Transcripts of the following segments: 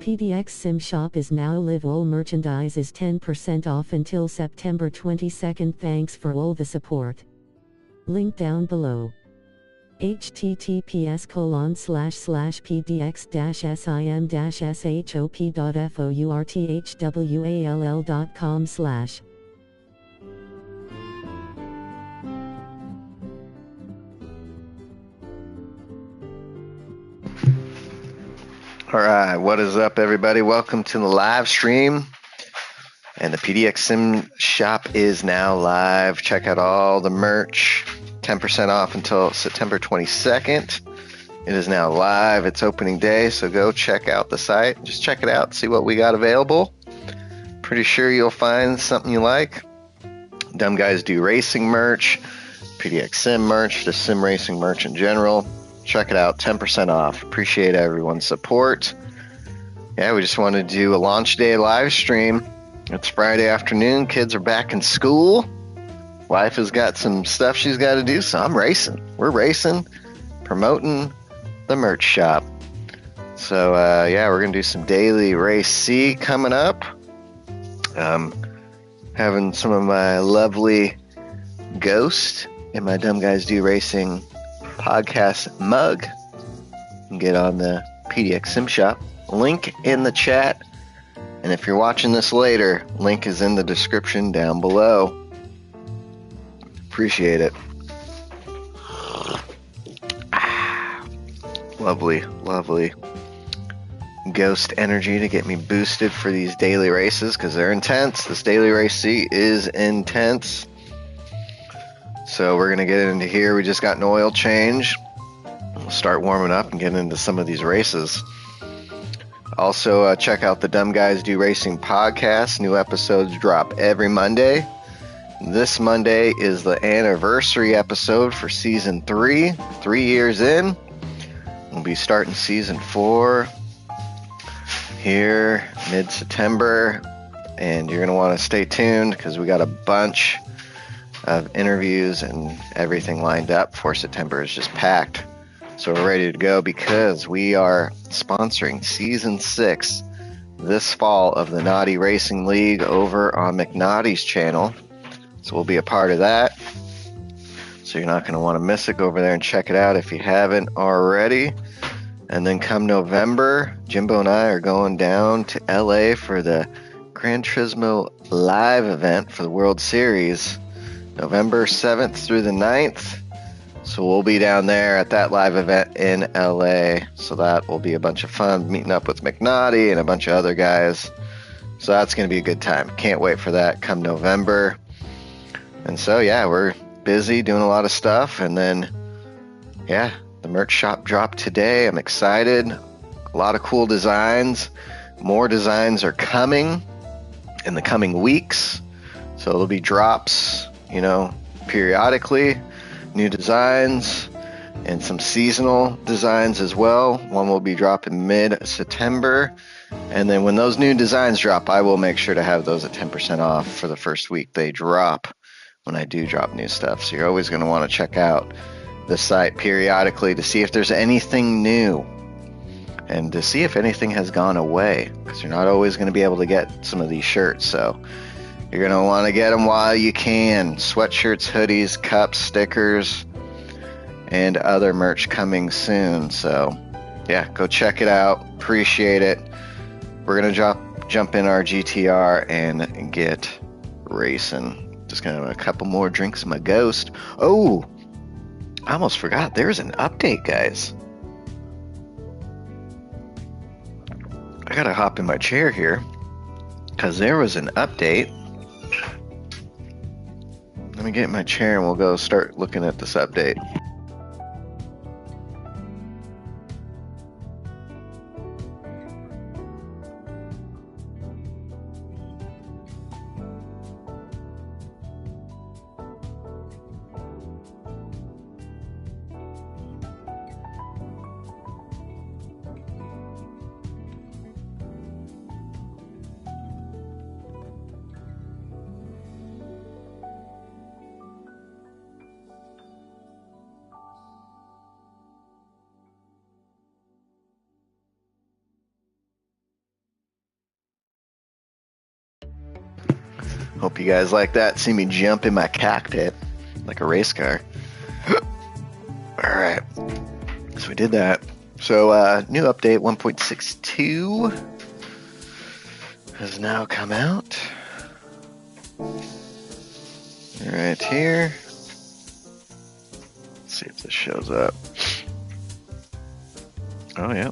PDX Sim Shop is now live. All merchandise is 10% off until September 22nd. Thanks for all the support. Link down below. https://pdx-sim-shop.fourthwall.com/. All right, what is up, everybody? Welcome to the live stream. And the PDX Sim Shop is now live. Check out all the merch. 10% off until September 22nd. It is now live. It's opening day, so go check out the site. Just check it out, see what we got available. Pretty sure you'll find something you like. Dumb Guys Do Racing merch, PDX Sim merch, the Sim Racing merch in general. Check it out, 10% off. Appreciate everyone's support. Yeah, we just wanted to do a launch day live stream. It's Friday afternoon. Kids are back in school. Wife has got some stuff she's got to do, so I'm racing. We're racing, promoting the merch shop. So, yeah, we're going to do some daily race C coming up. Having some of my lovely Ghost and my Dumb Guys Do Racing podcast mug. You can get on the PDX Sim Shop. Link in the chat. And if you're watching this later, link is in the description down below. Appreciate it. Lovely, lovely Ghost energy to get me boosted for these daily races because they're intense. This daily race C is intense. So we're going to get into here. We just got an oil change. We'll start warming up and get into some of these races. Also, check out the Dumb Guys Do Racing podcast. New episodes drop every Monday. This Monday is the anniversary episode for Season 3. 3 years in. We'll be starting Season 4 here mid-September. And you're going to want to stay tuned because we got a bunch of interviews and everything lined up for September. Is just packed. So we're ready to go because we are sponsoring Season 6 this fall of the Naughty Racing League over on McNaughty's channel. So we'll be a part of that. So you're not going to want to miss it. Go over there and check it out if you haven't already. And then come November, Jimbo and I are going down to LA for the Gran Turismo live event for the World Series. November 7th through the 9th. So we'll be down there at that live event in LA. So that will be a bunch of fun, meeting up with McNaughty and a bunch of other guys. So that's going to be a good time. Can't wait for that come November. And so, yeah, we're busy doing a lot of stuff. And then, yeah, the merch shop dropped today. I'm excited. A lot of cool designs. More designs are coming in the coming weeks. So there'll be drops, you know, periodically. New designs and some seasonal designs as well. One will be dropping mid-September. And then when those new designs drop, I will make sure to have those at 10% off for the first week they drop when I do drop new stuff. So you're always going to want to check out the site periodically to see if there's anything new and to see if anything has gone away because you're not always going to be able to get some of these shirts. So you're going to want to get them while you can. Sweatshirts, hoodies, cups, stickers, and other merch coming soon. So, yeah, go check it out. Appreciate it. We're going to jump in our GTR and get racing. Just going to have a couple more drinks of my Ghost. Oh, I almost forgot. There's an update, guys. I got to hop in my chair here because there was an update. Let me get in my chair and we'll go start looking at this update. Hope you guys like that. See me jump in my cockpit like a race car. Alright. So we did that. So new update 1.62 has now come out. Right here. Let's see if this shows up. Oh, yeah.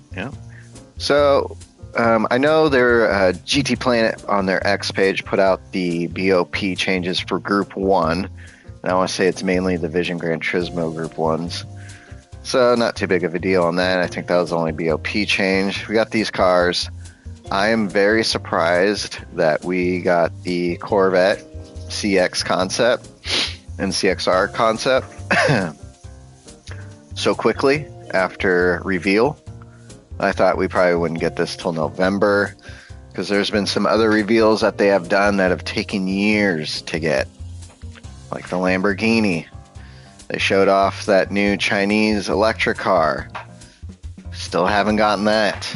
So, I know their GT Planet on their X page put out the BOP changes for Group 1. And I want to say it's mainly the Vision Gran Turismo Group 1s. So, not too big of a deal on that. I think that was the only BOP change. We got these cars. I am very surprised that we got the Corvette CX concept and CXR concept so quickly after reveal. I thought we probably wouldn't get this till November because there's been some other reveals that they have done that have taken years to get, like the Lamborghini. They showed off that new Chinese electric car. Still haven't gotten that.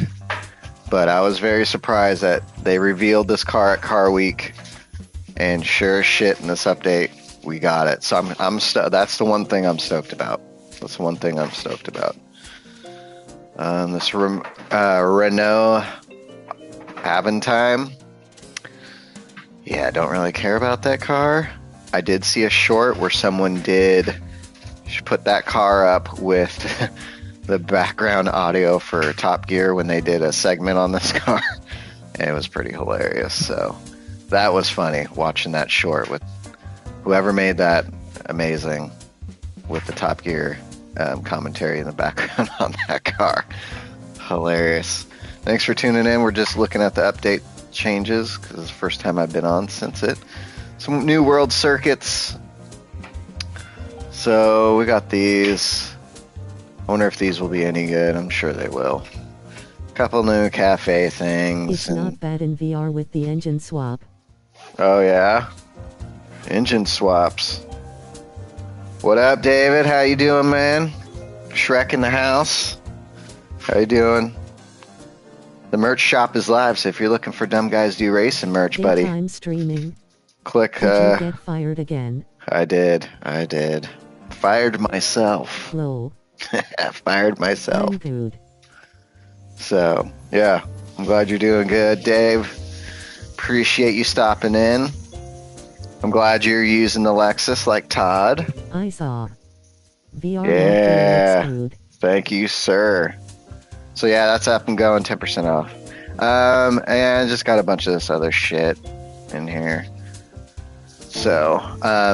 But I was very surprised that they revealed this car at Car Week, and sure as shit in this update, we got it. So that's the one thing I'm stoked about. This Renault Aventime. Yeah, I don't really care about that car. I did see a short where someone did put that car up with the background audio for Top Gear when they did a segment on this car, and it was pretty hilarious. So that was funny watching that short with whoever made that. Amazing with the Top Gear commentary in the background on that car. Hilarious. Thanks for tuning in. We're just looking at the update changes because it's the first time I've been on since it. Some new world circuits. So we got these. I wonder if these will be any good. I'm sure they will. Couple new cafe things. It's not bad in VR with the engine swap. Oh yeah, engine swaps. What up, David? How you doing, man? Shrek in the house. How you doing? The merch shop is live, so if you're looking for Dumb Guys Do Racing merch, buddy, I'm streaming. click. Did you get fired again? I did. Fired myself. Lol. Fired myself. I'm good. So, yeah, I'm glad you're doing good, Dave. Appreciate you stopping in. I'm glad you're using the Lexus like Todd. I saw. VR Yeah. looks good. Thank you, sir. So, yeah, that's up and going, 10% off. And just got a bunch of this other shit in here. So,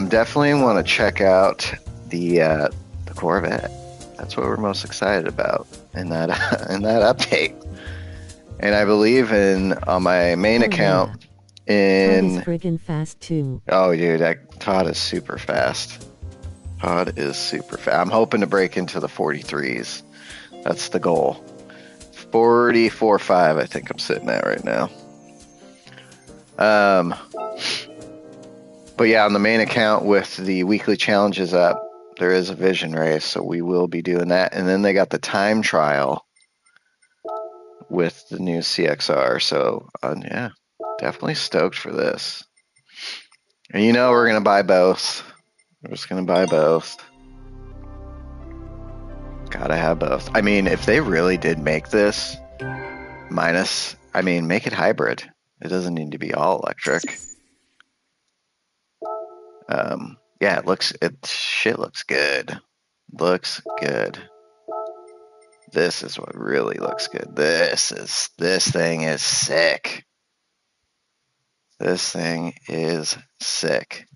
definitely want to check out the Corvette. That's what we're most excited about in that update. And I believe on my main account Todd is friggin' fast too. Oh, dude, Todd is super fast. I'm hoping to break into the 43s. That's the goal. 44.5, I think I'm sitting at right now. But yeah, on the main account with the weekly challenges up, there is a vision race, so we will be doing that. And then they got the time trial with the new CXR. So yeah, definitely stoked for this. And we're going to buy both. We're just going to buy both. Gotta have both. I mean, if they really did make this make it hybrid. It doesn't need to be all electric. Yeah, shit looks good. Looks good. This is what really looks good. This thing is sick. This thing is sick.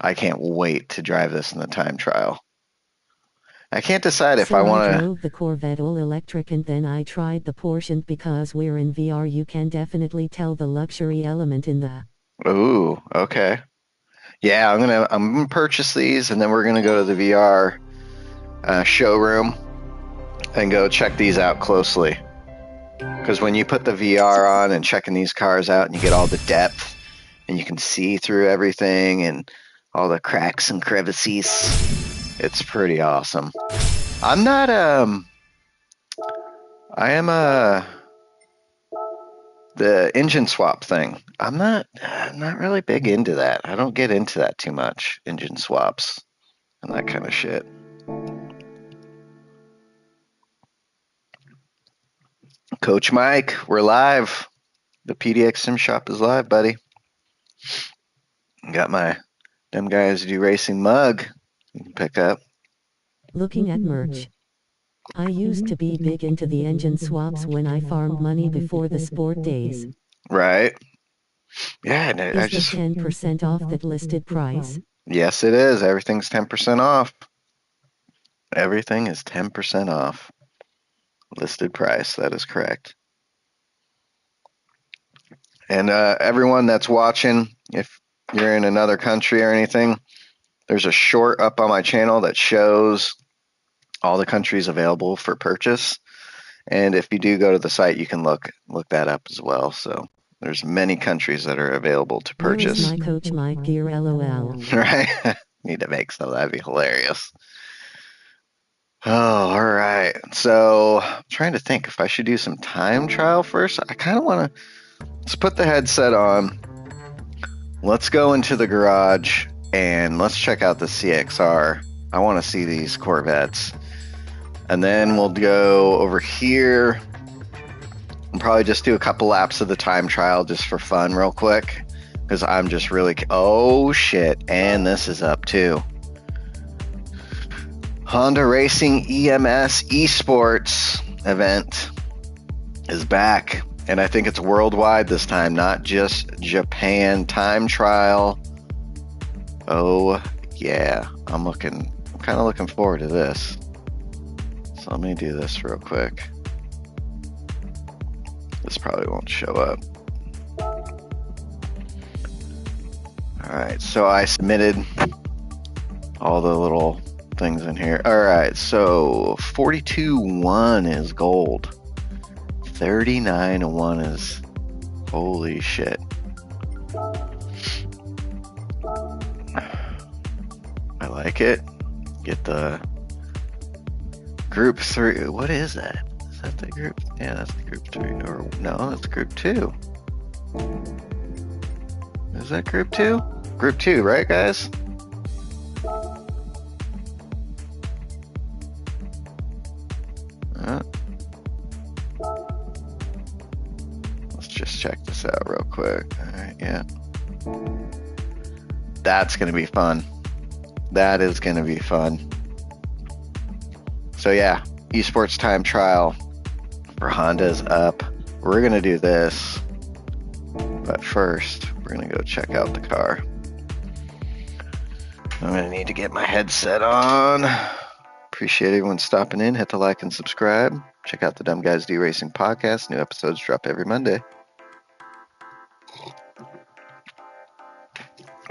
I can't wait to drive this in the time trial. I can't decide if I want to. I drove the Corvette all electric and then I tried the Porsche because we're in VR. You can definitely tell the luxury element in the. Ooh, okay. Yeah, I'm gonna purchase these and then we're gonna go to the VR showroom and go check these out closely. Because when you put the VR on and checking these cars out and you get all the depth and you can see through everything and all the cracks and crevices, it's pretty awesome. I'm not The engine swap thing. I'm not really big into that. I don't get into that too much. Engine swaps and that kind of shit. Coach Mike, we're live. The PDX Sim Shop is live, buddy. Got my Them Guys Do Racing mug you can pick up. Looking at merch. I used to be big into the engine swaps when I farmed money before the sport days. Right. Yeah, and Is the 10% off that listed price? Yes, it is. Everything's 10% off. Everything is 10% off. Listed price. That is correct. And everyone that's watching, if you're in another country or anything, there's a short up on my channel that shows all the countries available for purchase. And if you do go to the site, you can look that up as well. So there's many countries that are available to purchase. Where is my Coach Mike gear, LOL? Right? Need to make some. That'd be hilarious. Oh, all right. So I'm trying to think if I should do some time trial first. I kind of want to. Let's put the headset on. Let's go into the garage and let's check out the CXR. I want to see these Corvettes. And then we'll go over here and probably just do a couple laps of the time trial just for fun real quick. Because I'm just really... Oh, shit. And this is up too. Honda Racing EMS Esports event is back. And I think it's worldwide this time, not just Japan. Time trial. Oh, yeah. I'm kind of looking forward to this. So let me do this real quick. This probably won't show up. Alright, so I submitted all the little things in here. Alright, so 42-1 is gold. 39-1 is... Holy shit. I like it. Get the... Group 3. What is that? Is that the group? Yeah, that's the group 3. Or no, that's group 2. Is that group 2? Group 2, right, guys? Let's just check this out real quick. Alright, yeah. That's going to be fun. That is going to be fun. So yeah, esports time trial for Honda's up. We're going to do this. But first, we're going to go check out the car. I'm going to need to get my headset on. Appreciate everyone stopping in. Hit the like and subscribe. Check out the Dumb Guys Do Racing podcast. New episodes drop every Monday.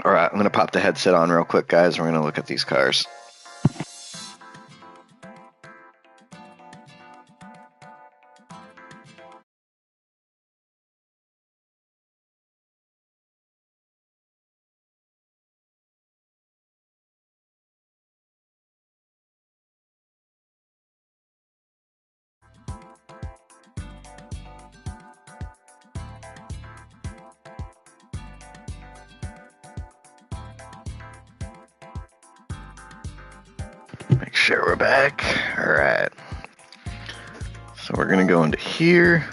All right, I'm going to pop the headset on real quick, guys. We're going to look at these cars. Make sure we're back. All right. So we're going to go into here.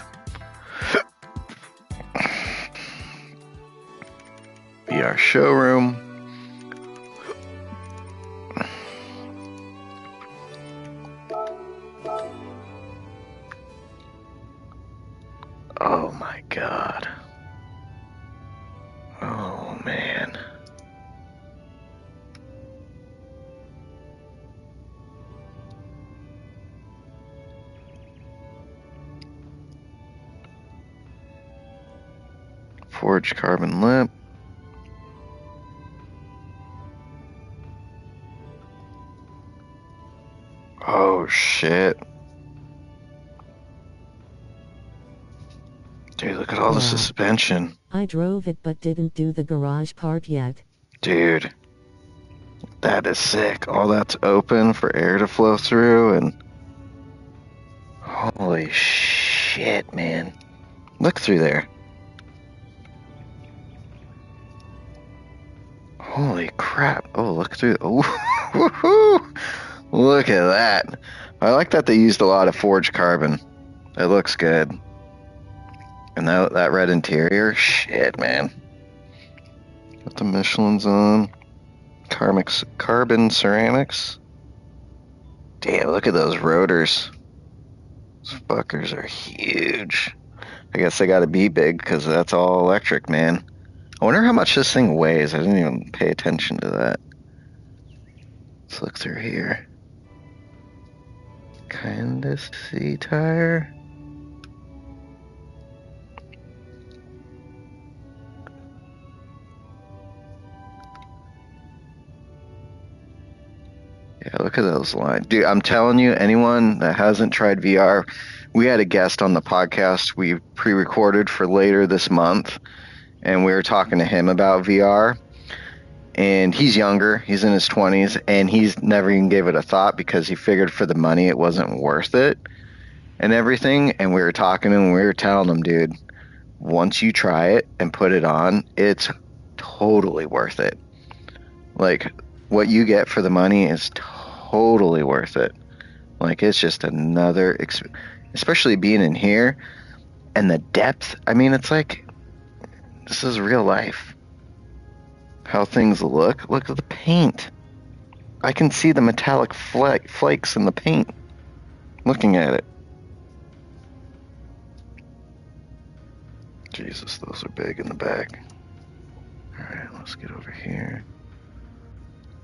Be our showroom. Oh my God. Oh man. Forged carbon lip. Oh shit. Dude, look at all the suspension. I drove it but didn't do the garage part yet. Dude, that is sick. All that's open for air to flow through and... Holy shit, man. Look through there. Holy crap. Oh, look through. Oh, look at that. I like that they used a lot of forged carbon. It looks good. And that red interior, shit, man. Got the Michelin's on. Carbon ceramics. Damn, look at those rotors. Those fuckers are huge. I guess they gotta be big because that's all electric, man. I wonder how much this thing weighs. I didn't even pay attention to that. Let's look through here. Kinda C tire. Yeah, look at those lines. Dude, I'm telling you, anyone that hasn't tried VR, we had a guest on the podcast we pre-recorded for later this month, and we were talking to him about VR. And he's younger, he's in his 20s, and he's never even gave it a thought because he figured for the money it wasn't worth it and everything. And we were talking to him, and we were telling him, dude, once you try it and put it on, it's totally worth it. Like, what you get for the money is totally worth it. Like, it's just another, especially being in here and the depth. I mean, it's like, this is real life. How things look. Look at the paint. I can see the metallic flakes in the paint looking at it. Jesus, those are big in the back. Alright, let's get over here.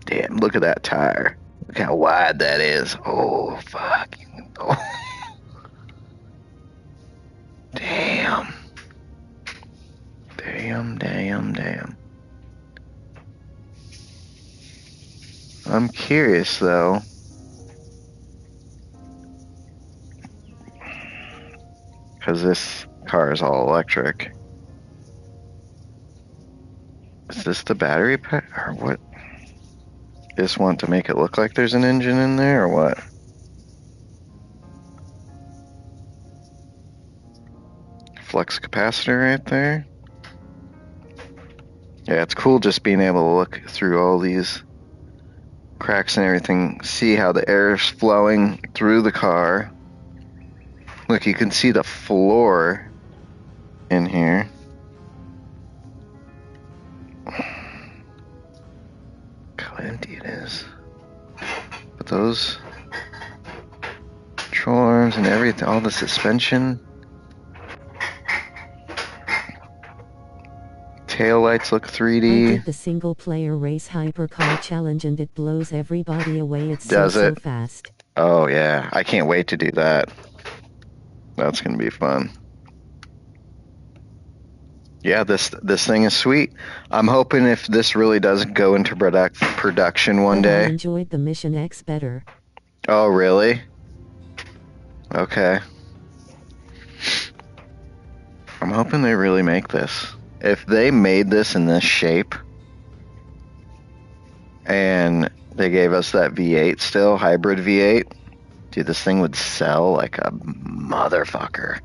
Damn, look at that tire. Look how wide that is. Oh, fuck. Oh. Damn. Damn. I'm curious, though. Because this car is all electric. Is this the battery pack? Or what? Just want to make it look like there's an engine in there, or what? Flux capacitor right there. Yeah, it's cool just being able to look through all these cracks and everything, see how the air is flowing through the car. Look, you can see the floor in here. Look how empty it is. But those control arms and everything, all the suspension. Tail lights look 3D. I did the single-player race hypercar challenge and it blows everybody away. It's Does so it? fast. Oh yeah, I can't wait to do that. That's gonna be fun. Yeah, this thing is sweet. I'm hoping if this really does go into production one But I day. enjoyed the Mission X better. Oh really? Okay. I'm hoping they really make this. If they made this in this shape and they gave us that V8 still, hybrid V8, dude, this thing would sell like a motherfucker.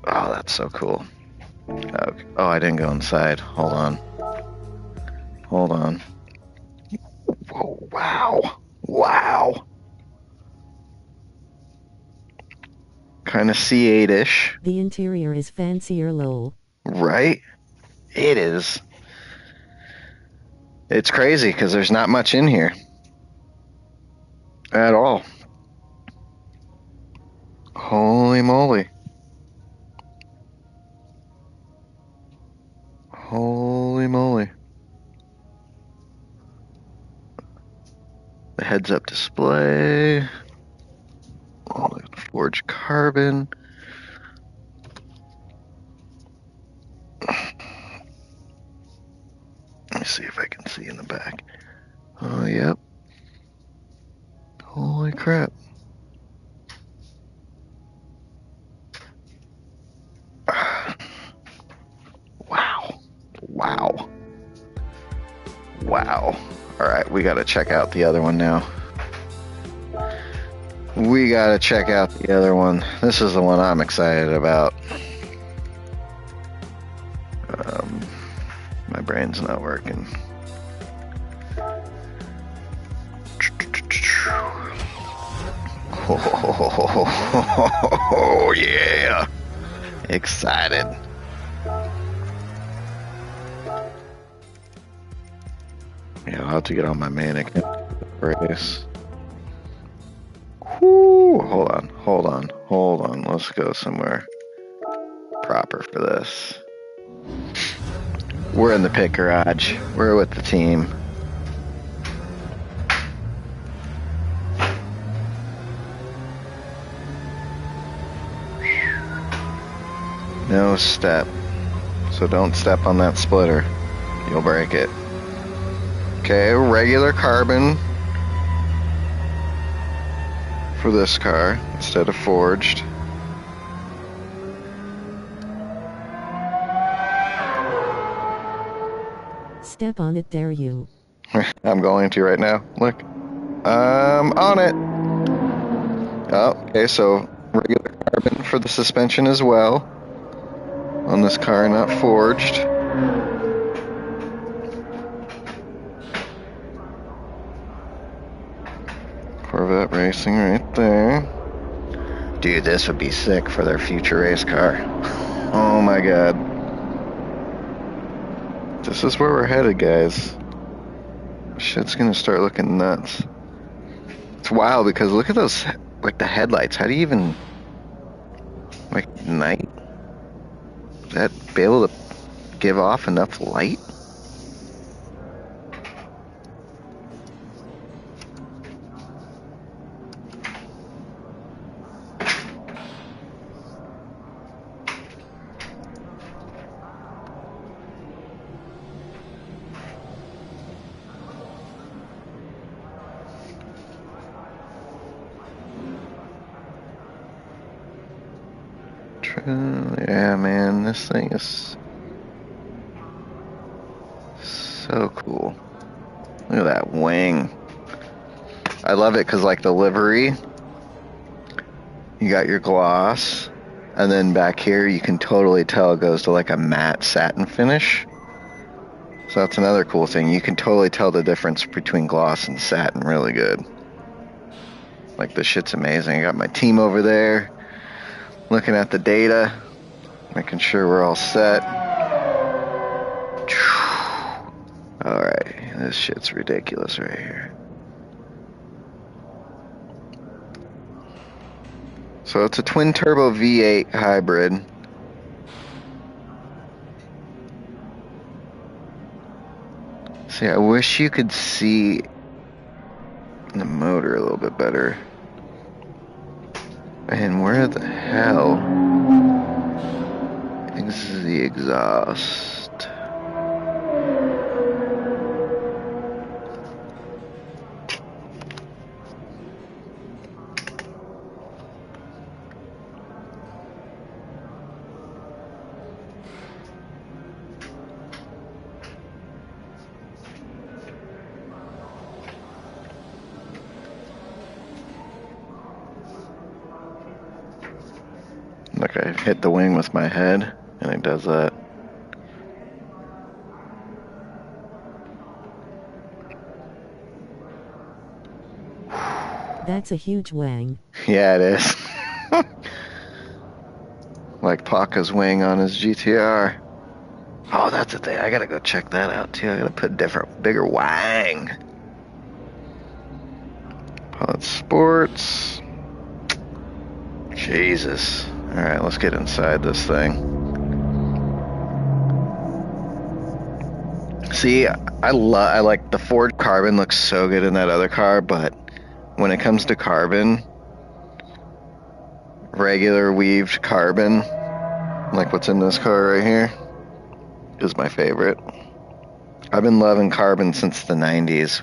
Oh, that's so cool. Okay. Oh, I didn't go inside. Hold on. Whoa, wow. Kind of C8-ish. The interior is fancier, lol. Right? It is. It's crazy because there's not much in here. At all. Holy moly. The heads-up display. Oh, forged carbon. Let me see if I can see in the back. Oh, yep. Holy crap. Wow. Alright, we gotta check out the other one now. We gotta check out the other one. This is the one I'm excited about. My brain's not working. Oh, yeah. Excited. Yeah, I'll have to get on my main account for this. Whoo, hold on. Let's go somewhere proper for this. We're in the pit garage. We're with the team. No step. So don't step on that splitter. You'll break it. Okay, regular carbon for this car instead of forged. Step on it, dare you. I'm going to right now. Look. I'm on it. Oh, okay, so regular carbon for the suspension as well. On this car, not forged. Corvette Racing right there. Dude, this would be sick for their future race car. Oh my god. This is where we're headed, guys. Shit's gonna start looking nuts. It's wild because look at those, like the headlights. How do you even, like, night? That be able to give off enough light? Yeah, man, this thing is so cool. Look at that wing. I love it because, like, the livery, you got your gloss, and then back here you can totally tell it goes to like a matte satin finish. So that's another cool thing. You can totally tell the difference between gloss and satin really good. Like, this shit's amazing. I got my team over there looking at the data, making sure we're all set. Alright, this shit's ridiculous right here. So it's a twin turbo V8 hybrid. See, I wish you could see the motor a little bit better. And where the hell is the exhaust? Look, I hit the wing with my head, and it does that. That's a huge wang. Yeah, it is. Like Paca's wing on his GTR. Oh, that's the thing. I gotta go check that out, too. I gotta put bigger wang. Pilot Sports. Jesus. Alright, let's get inside this thing. See, I like the Ford Carbon looks so good in that other car, but when it comes to carbon, regular weaved carbon, like what's in this car right here, is my favorite. I've been loving carbon since the 90s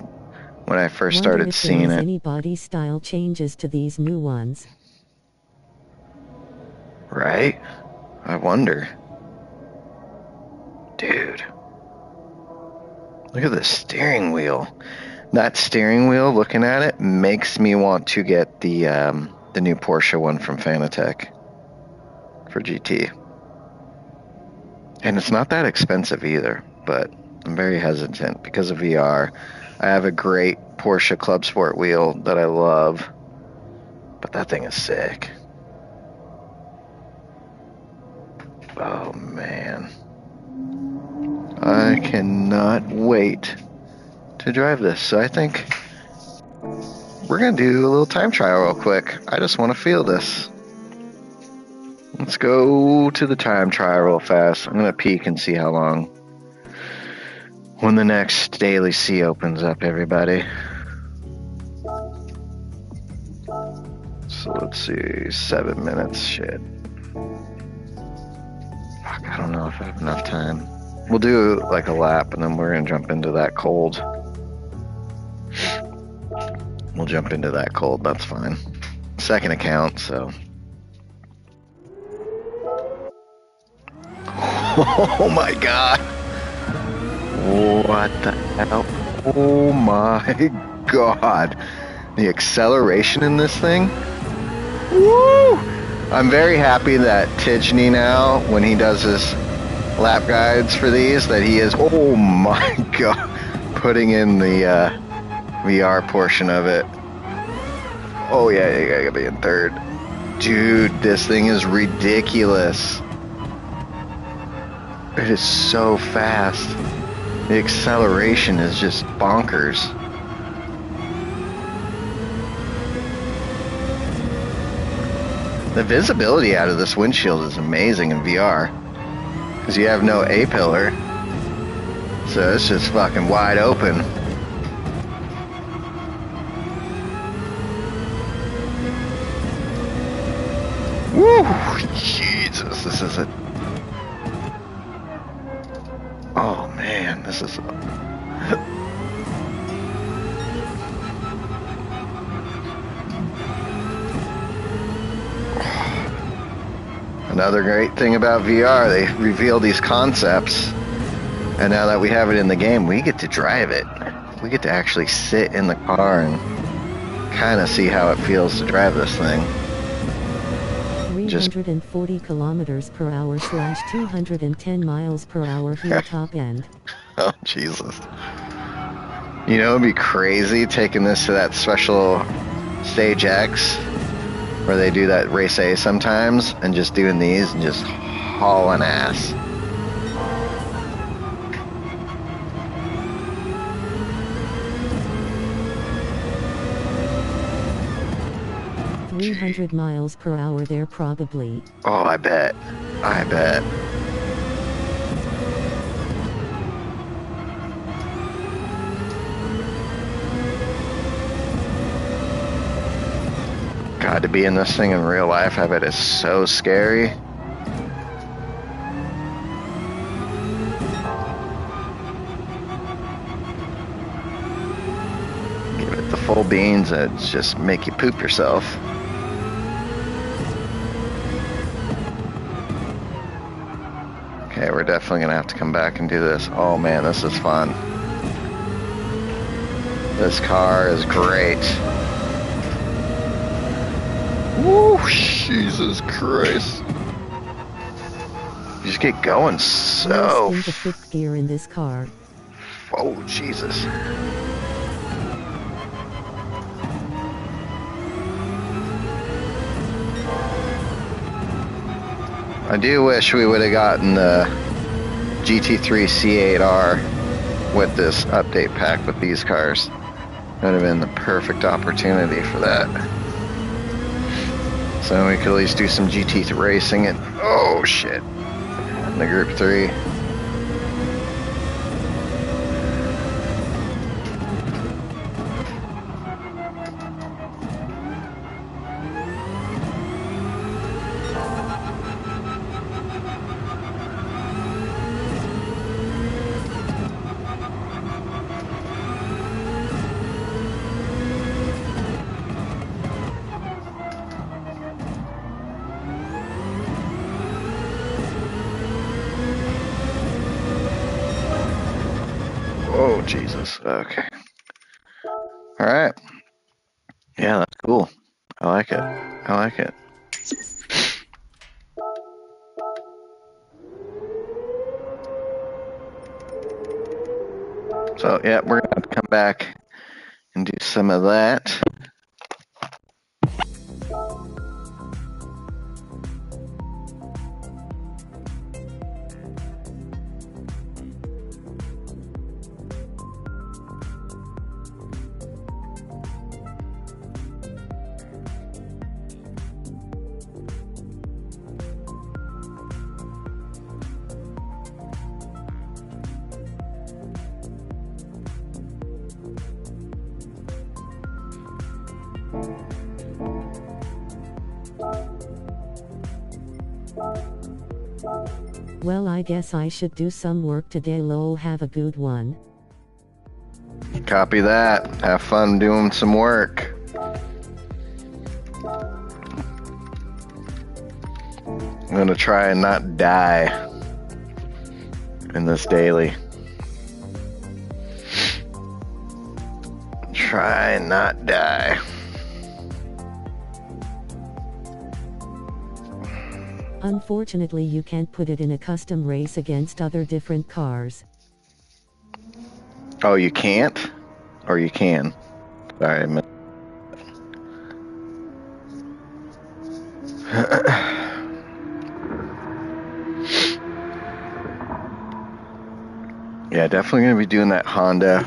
when I first started seeing it. Any body style changes to these new ones? Right? I wonder. Dude. Look at the steering wheel. That steering wheel, looking at it, makes me want to get the new Porsche one from Fanatec for GT. And it's not that expensive either, but I'm very hesitant because of VR. I have a great Porsche Club Sport wheel that I love, but that thing is sick. Oh man. I cannot wait to drive this. So I think we're going to do a little time trial real quick. I just want to feel this. Let's go to the time trial real fast. I'm going to peek and see how long. When the next daily C opens up, everybody. So let's see, 7 minutes, shit. Fuck, I don't know if I have enough time. We'll do like a lap and then we're gonna jump into that cold. We'll jump into that cold, that's fine. Second account, so. Oh my god. What the hell? Oh my god. The acceleration in this thing? Woo! I'm very happy that Tijni now, when he does his lap guides for these, that he is, oh my god, putting in the VR portion of it. Oh yeah, you gotta be in third. Dude, this thing is ridiculous. It is so fast. The acceleration is just bonkers. The visibility out of this windshield is amazing in VR. Because you have no A-pillar. So it's just fucking wide open. Woo! Jesus, this is a... Oh man, this is... Another great thing about VR, they reveal these concepts, and now that we have it in the game, we get to drive it. We get to actually sit in the car and kind of see how it feels to drive this thing. 340 kilometers per hour / 210 miles per hour here top end. Oh, Jesus. You know, it'd be crazy taking this to that special Stage X, where they do that race A sometimes, and just doing these and just hauling ass. .300 miles per hour there probably. Oh, I bet. I bet. God, to be in this thing in real life, I bet it's so scary. Give it the full beans and just make you poop yourself. Okay, we're definitely gonna have to come back and do this. Oh man, this is fun. This car is great. Woo, Jesus Christ. You just get going so... into fifth gear in this car. Oh, Jesus. I do wish we would have gotten the GT3 C8R with this update pack with these cars. That would have been the perfect opportunity for that. So we could at least do some GT racing and... Oh, shit. In the Group 3. Oh, Jesus. Okay. All right. Yeah, that's cool. I like it. I like it. So yeah, we're gonna have to come back and do some of that. Well, I guess I should do some work today, lol. Have a good one. Copy that. Have fun doing some work. I'm gonna try and not die in this daily. Try and not die. Unfortunately, you can't put it in a custom race against other different cars. Oh, you can't? Or you can? Sorry, I missed. Yeah, definitely going to be doing that Honda.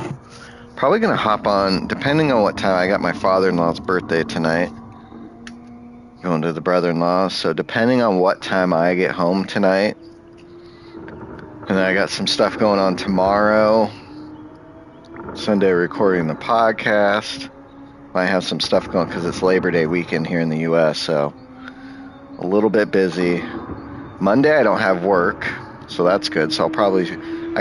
Probably going to hop on, depending on what time. I got my father-in-law's birthday tonight. Going to the brother-in-law. So depending on what time I get home tonight. And then I got some stuff going on tomorrow. Sunday recording the podcast. Might have some stuff going because it's Labor Day weekend here in the U.S. So a little bit busy. Monday I don't have work. So that's good. So I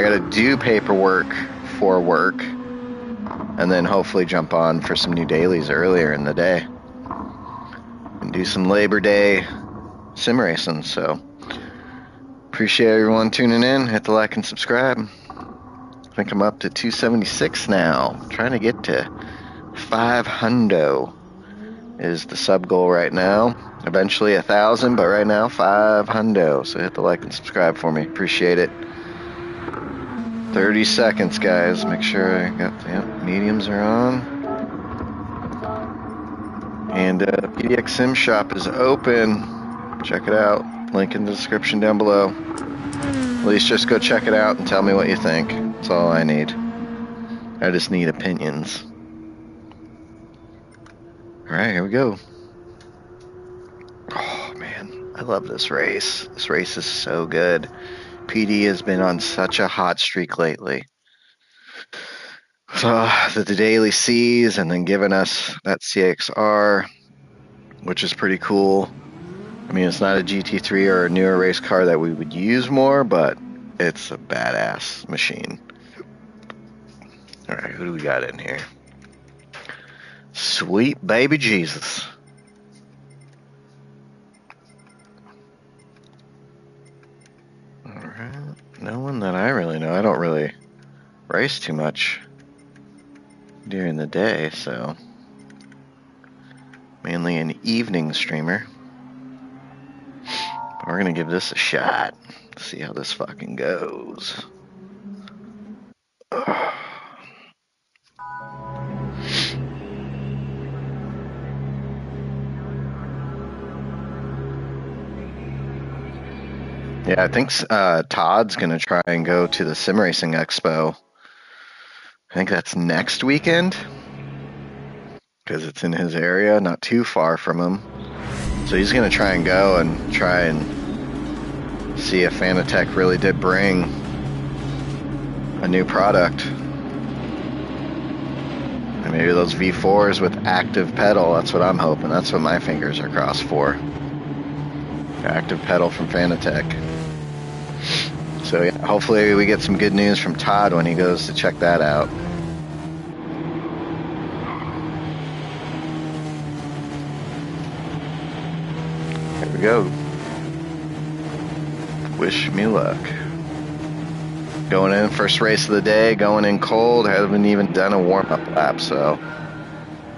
got to do paperwork for work. And then hopefully jump on for some new dailies earlier in the day. And do some Labor Day sim racing. So appreciate everyone tuning in. Hit the like and subscribe. I think I'm up to 276 now. Trying to get to 500 is the sub goal right now. Eventually 1,000, but right now 500. So hit the like and subscribe for me. Appreciate it. 30 seconds, guys. Make sure I got the mediums are on. And PDX Sim Shop is open. Check it out. Link in the description down below. At least just go check it out and tell me what you think. That's all I need. I just need opinions. Alright, here we go. Oh, man. I love this race. This race is so good. PD has been on such a hot streak lately. So the daily C's and then giving us that CXR, which is pretty cool. I mean, it's not a GT3 or a newer race car that we would use more, but it's a badass machine. All right, who do we got in here? Sweet baby Jesus. All right, no one that I really know. I don't really race too much during the day, so mainly an evening streamer. But we're gonna give this a shot. See how this fucking goes. Yeah, I think Todd's gonna try and go to the Simracing Expo. I think that's next weekend because it's in his area, not too far from him. So he's going to try and go and try and see if Fanatec really did bring a new product. And maybe those V4s with active pedal, that's what I'm hoping. That's what my fingers are crossed for. Active pedal from Fanatec. So yeah, hopefully we get some good news from Todd when he goes to check that out. Here we go. Wish me luck. Going in, first race of the day, going in cold. Haven't even done a warm-up lap, so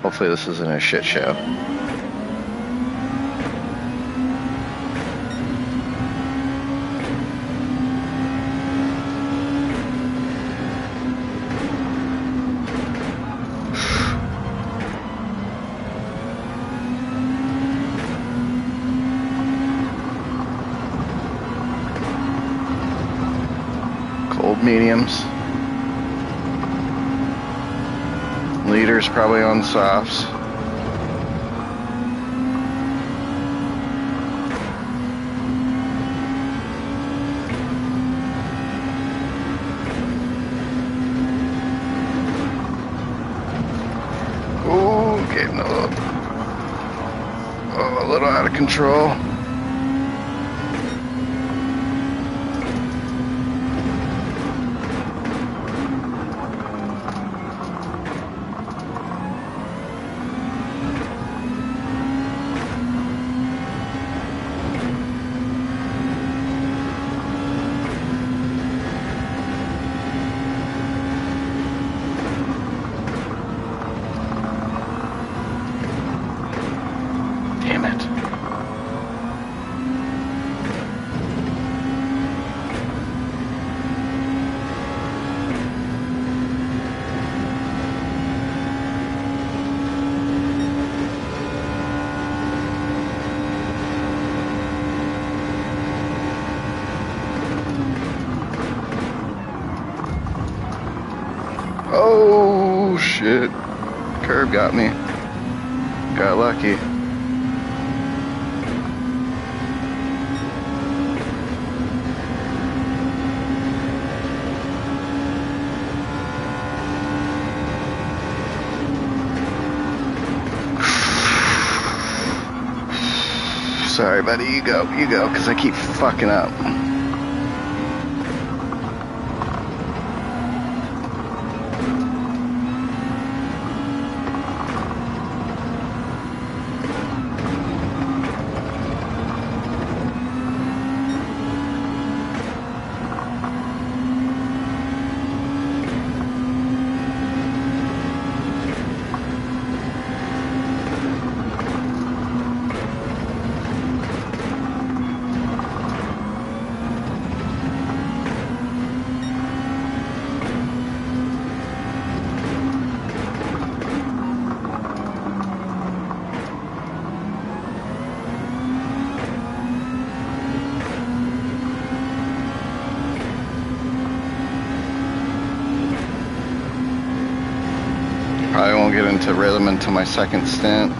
hopefully this isn't a shit show. mediums. Leader's probably on softs. Ooh, getting a little out of control. Damn it. Oh shit. Curb got me. Got lucky. Sorry, buddy. You go, because I keep fucking up. Probably won't get into rhythm until my second stint.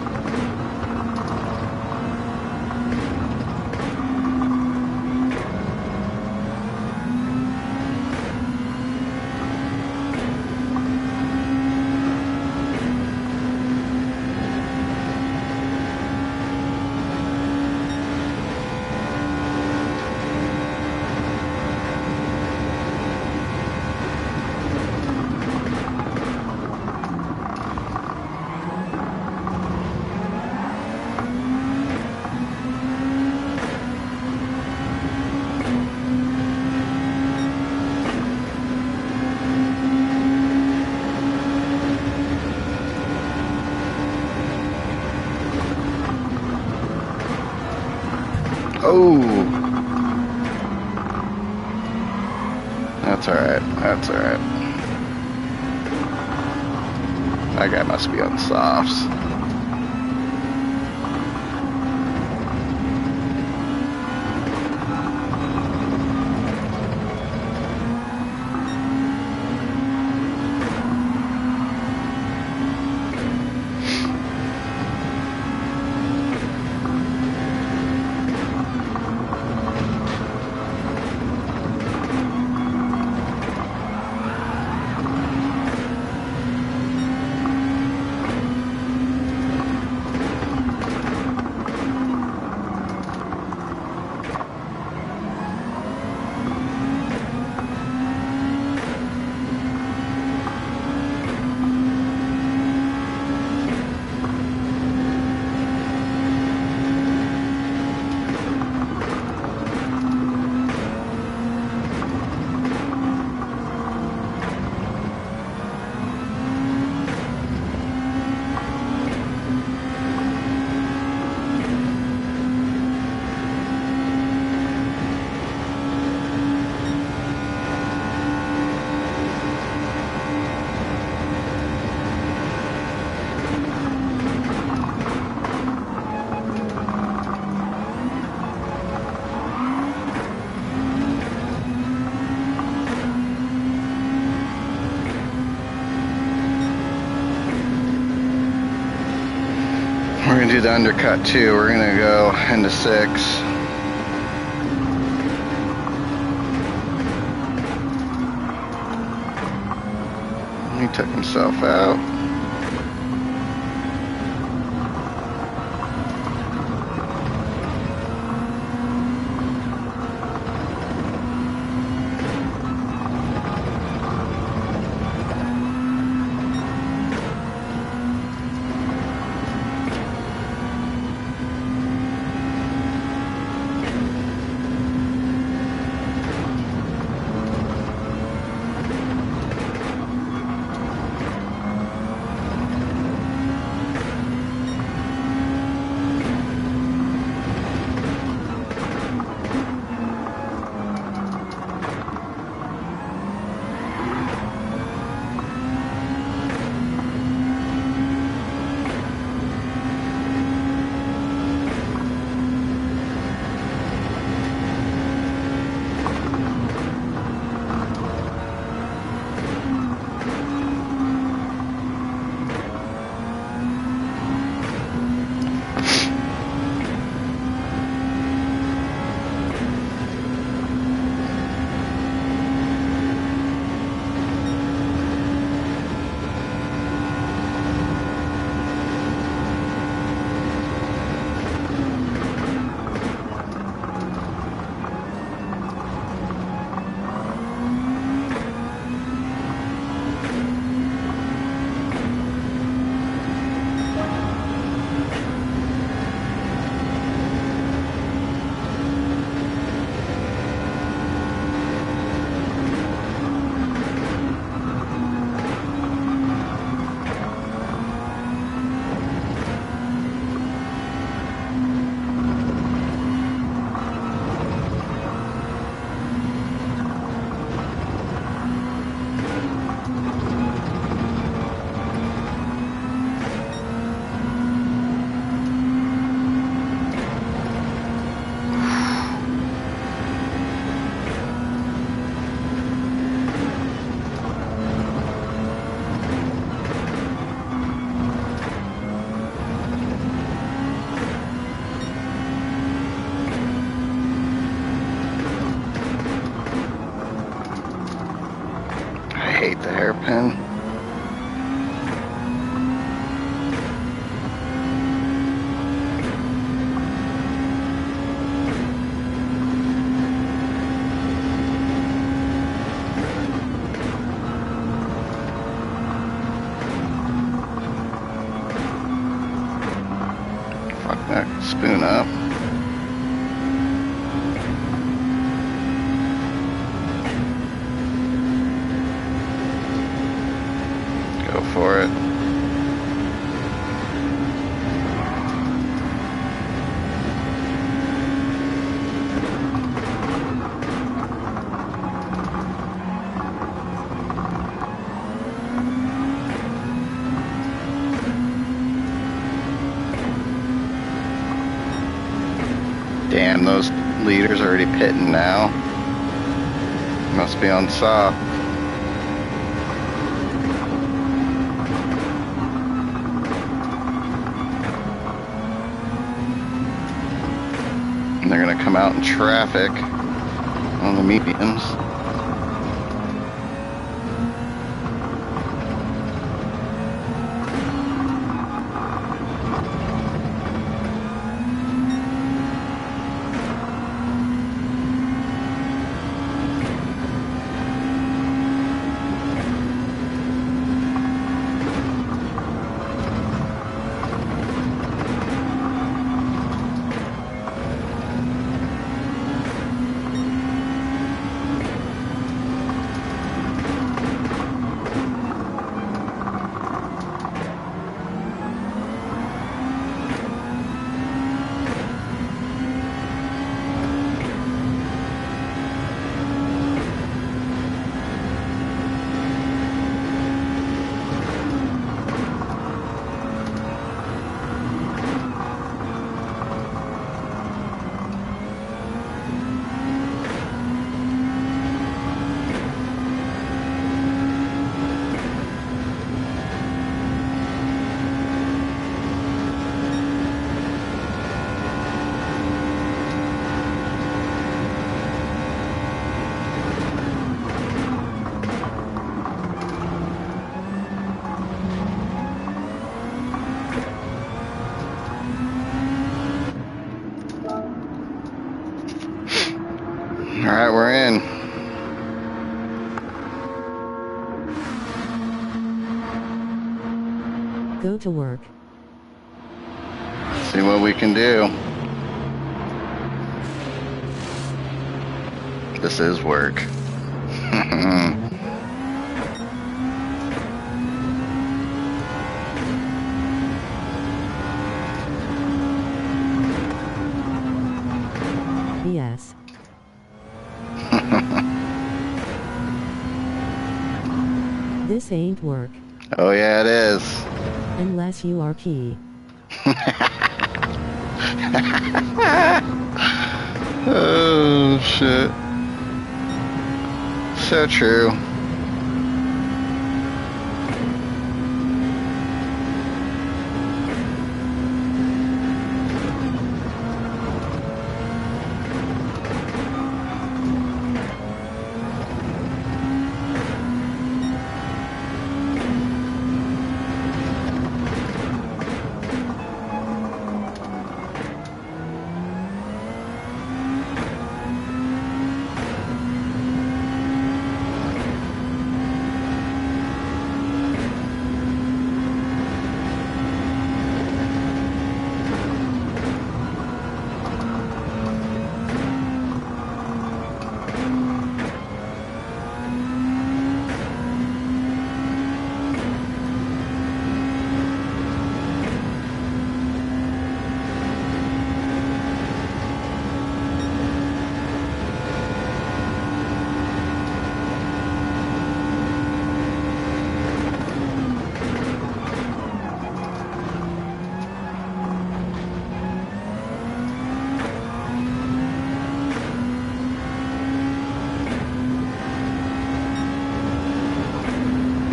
Oh, that's alright. That's alright. That guy must be on softs. do the undercut too. We're gonna go into 6. He took himself out. hate the hairpin. Fuck that, spoon up. Go for it. Damn, those leaders already pitting now. Must be on soft. And they're gonna come out in traffic on the mediums. we're in. Go to work. See what we can do. This is work. Yes. This ain't work. Oh yeah, it is. Unless you are key. Oh shit. So true.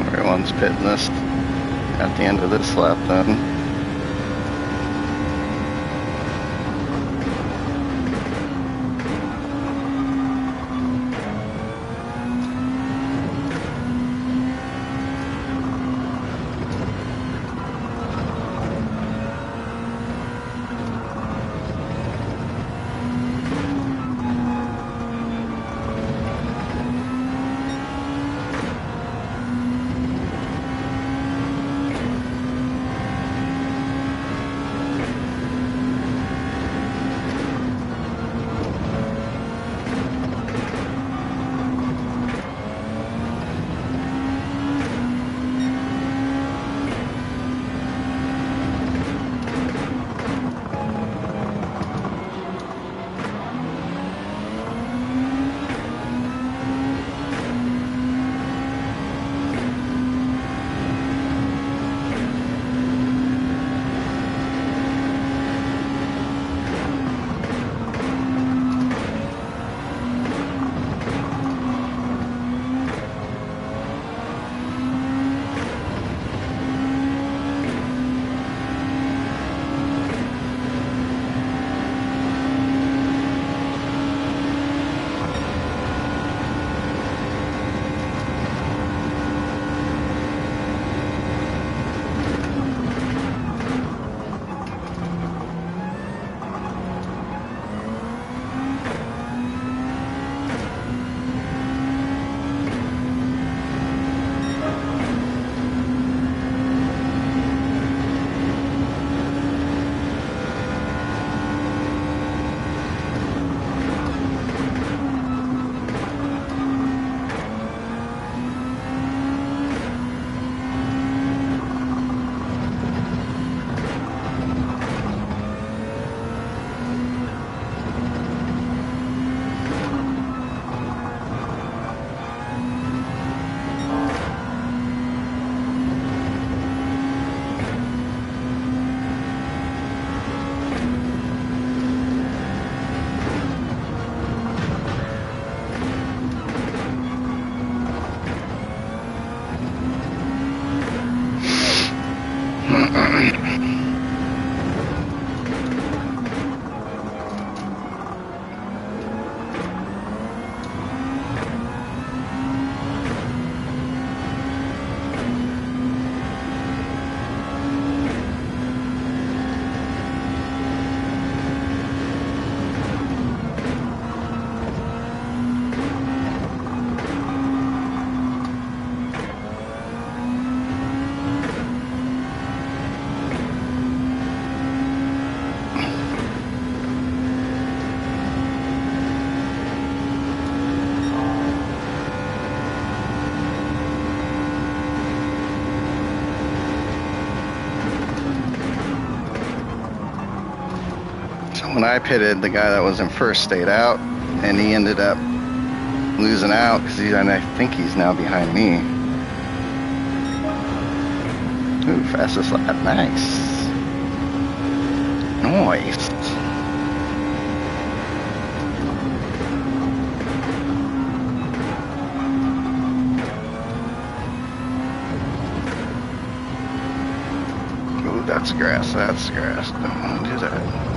Everyone's pitting this at the end of this lap then. when I pitted, the guy that was in first stayed out, and he ended up losing out because I think he's now behind me. Ooh, fastest lap, nice. Nice. Ooh, that's grass, that's grass. Don't want to do that.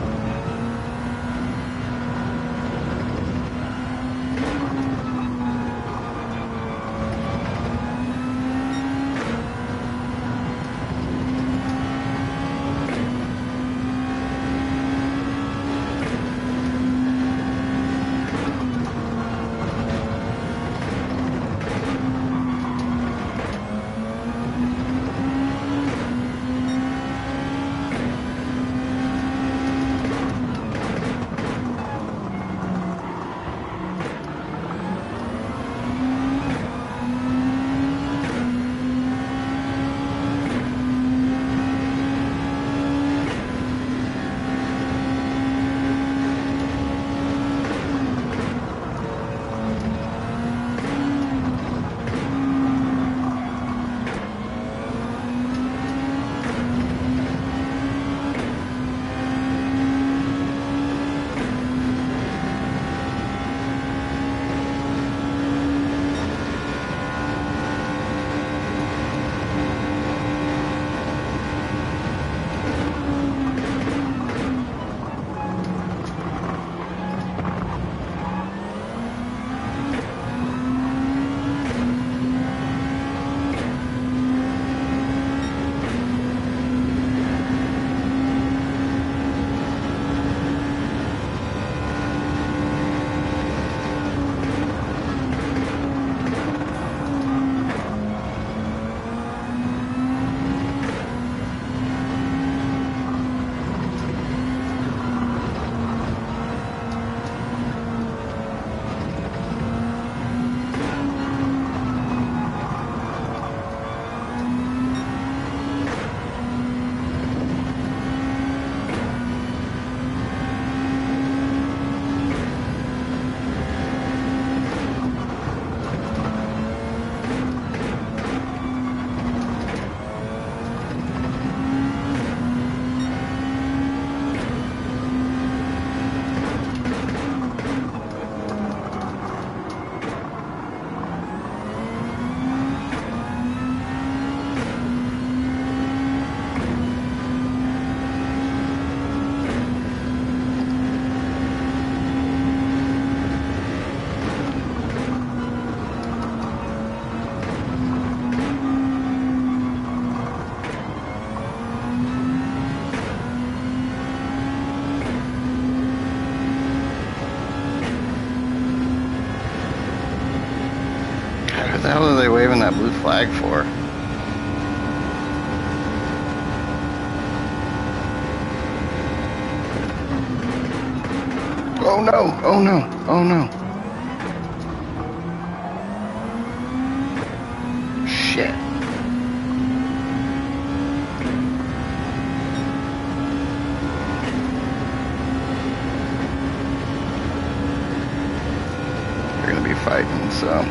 What the hell are they waving that blue flag for? Oh no, oh no, oh no. Shit. They're gonna be fighting, so.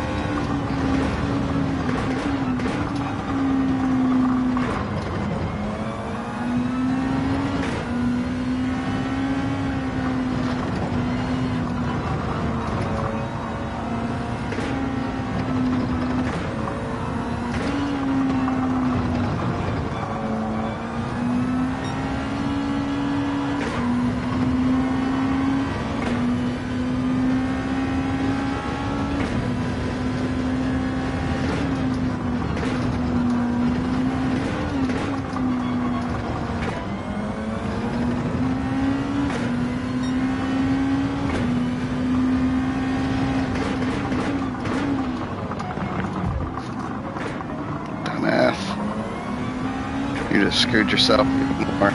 You just screwed yourself even more.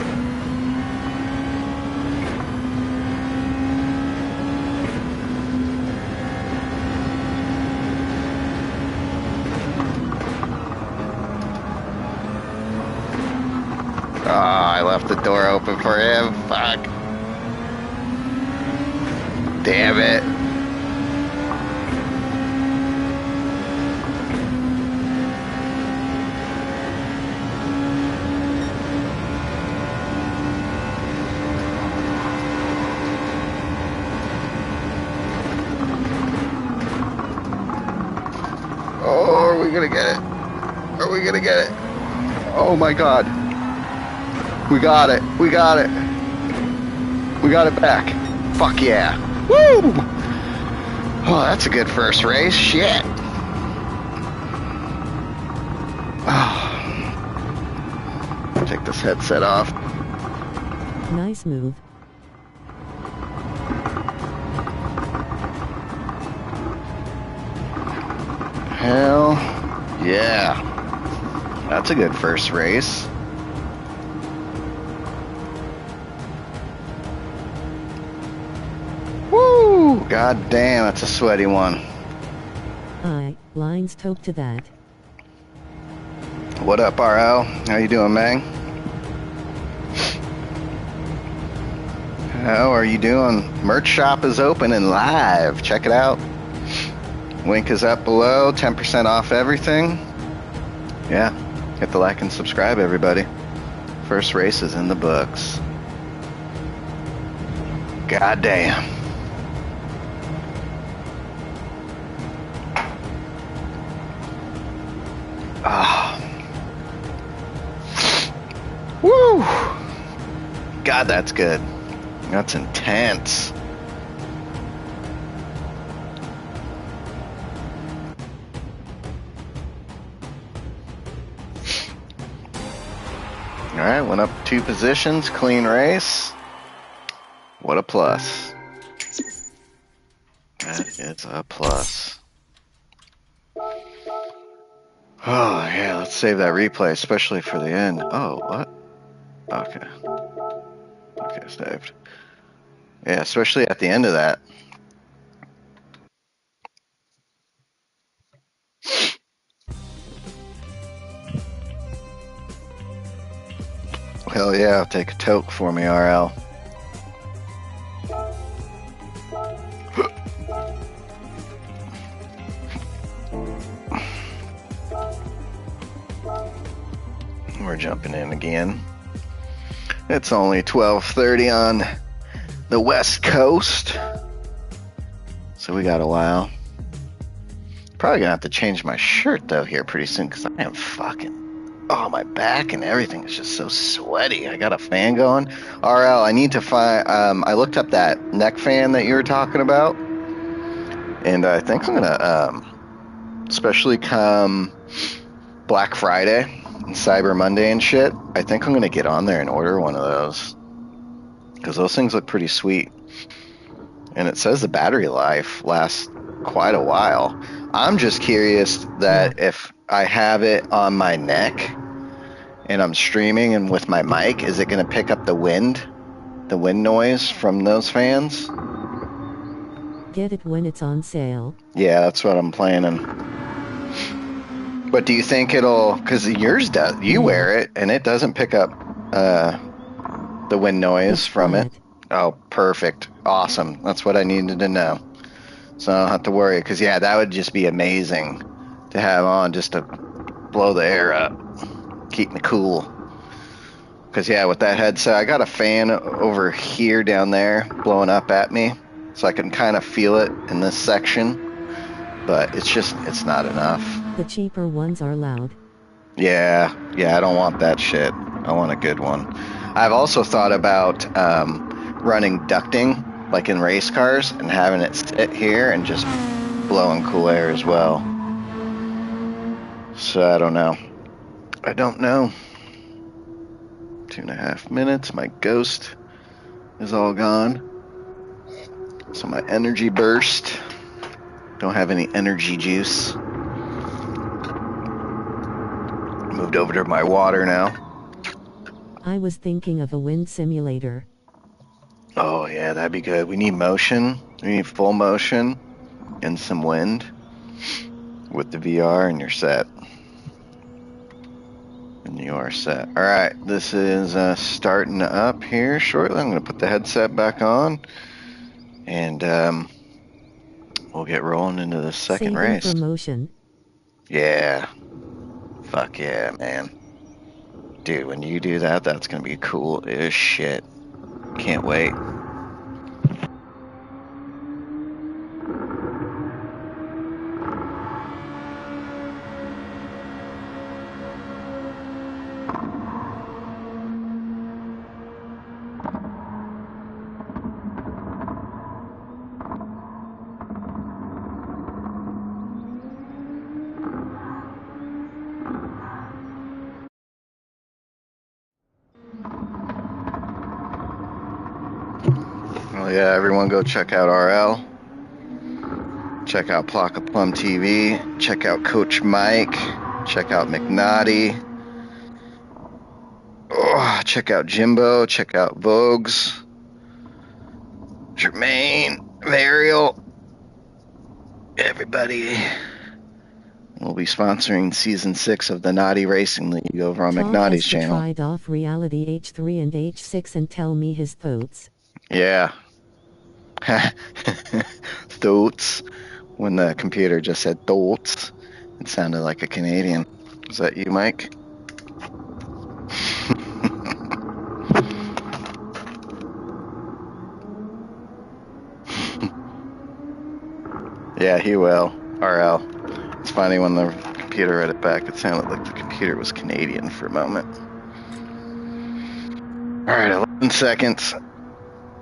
Ah, I left the door open for him. Fuck. Damn it. Oh, are we gonna get it? Are we gonna get it? Oh my God. We got it. We got it. We got it back. Fuck yeah. Woo! Oh, that's a good first race. Shit. Oh. Take this headset off. Nice move. Hell yeah. That's a good first race. Woo! God damn, that's a sweaty one. Lines toke to that. What up, RL? How you doing, man? How are you doing? Merch shop is open and live. Check it out. Link is up below. 10% off everything. Yeah. Hit the like and subscribe, everybody. First race is in the books. God damn. Ah. Woo! God, that's good. That's intense. All right, went up 2 positions, clean race. What a plus. That is a plus. Oh, yeah, let's save that replay, especially for the end. Oh, what? Okay. Okay, saved. Yeah, especially at the end of that. Hell yeah, take a toke for me, RL. We're jumping in again. It's only 12:30 on the West Coast, so we got a while. Probably gonna have to change my shirt though here pretty soon because I am fucking. Oh, my back and everything is just so sweaty. I got a fan going. RL, I need to find. I looked up that neck fan that you were talking about, and I think I'm gonna, especially come Black Friday and Cyber Monday and shit. I think I'm gonna get on there and order one of those because those things look pretty sweet, and it says the battery life lasts quite a while. I'm just curious that if I have it on my neck and I'm streaming and with my mic, is it going to pick up the wind noise from those fans? Get it when it's on sale. Yeah, that's what I'm planning. But do you think it'll, because yours does, you wear it and it doesn't pick up the wind noise from it? Oh, perfect. Awesome. That's what I needed to know. So I don't have to worry, because yeah, that would just be amazing to have on just to blow the air up. Keep me cool. Because yeah, with that headset, I got a fan over here down there blowing up at me, so I can kind of feel it in this section, but it's not enough. The cheaper ones are loud. Yeah, I don't want that shit. I want a good one. I've also thought about running ducting, like in race cars, and having it sit here and just blowing cool air as well. So I don't know. 2.5 minutes. My ghost is all gone. So my energy burst. Don't have any energy juice. Moved over to my water now. I was thinking of a wind simulator. Oh yeah, that'd be good. We need motion. We need full motion and some wind with the VR, and you're set. And you are set. All right, this is starting up here shortly. I'm going to put the headset back on And we'll get rolling into the second Saving race. for motion. Yeah. Fuck yeah, man. Dude, when you do that, that's gonna be cool as shit. Can't wait. Oh yeah, everyone go check out RL. Check out Plaka Plum TV. Check out Coach Mike. Check out McNaughty. Oh, check out Jimbo. Check out Vogues. Jermaine. Varial. Everybody. We'll be sponsoring season 6 of the Naughty Racing League over on Todd McNaughty's has to channel. try off reality H3 and H6 and tell me his thoughts. Yeah. Thoughts. When the computer just said thoughts, it sounded like a Canadian. Is that you, Mike? Yeah, he will. RL. It's funny when the computer read it back, it sounded like the computer was Canadian for a moment. All right, 11 seconds.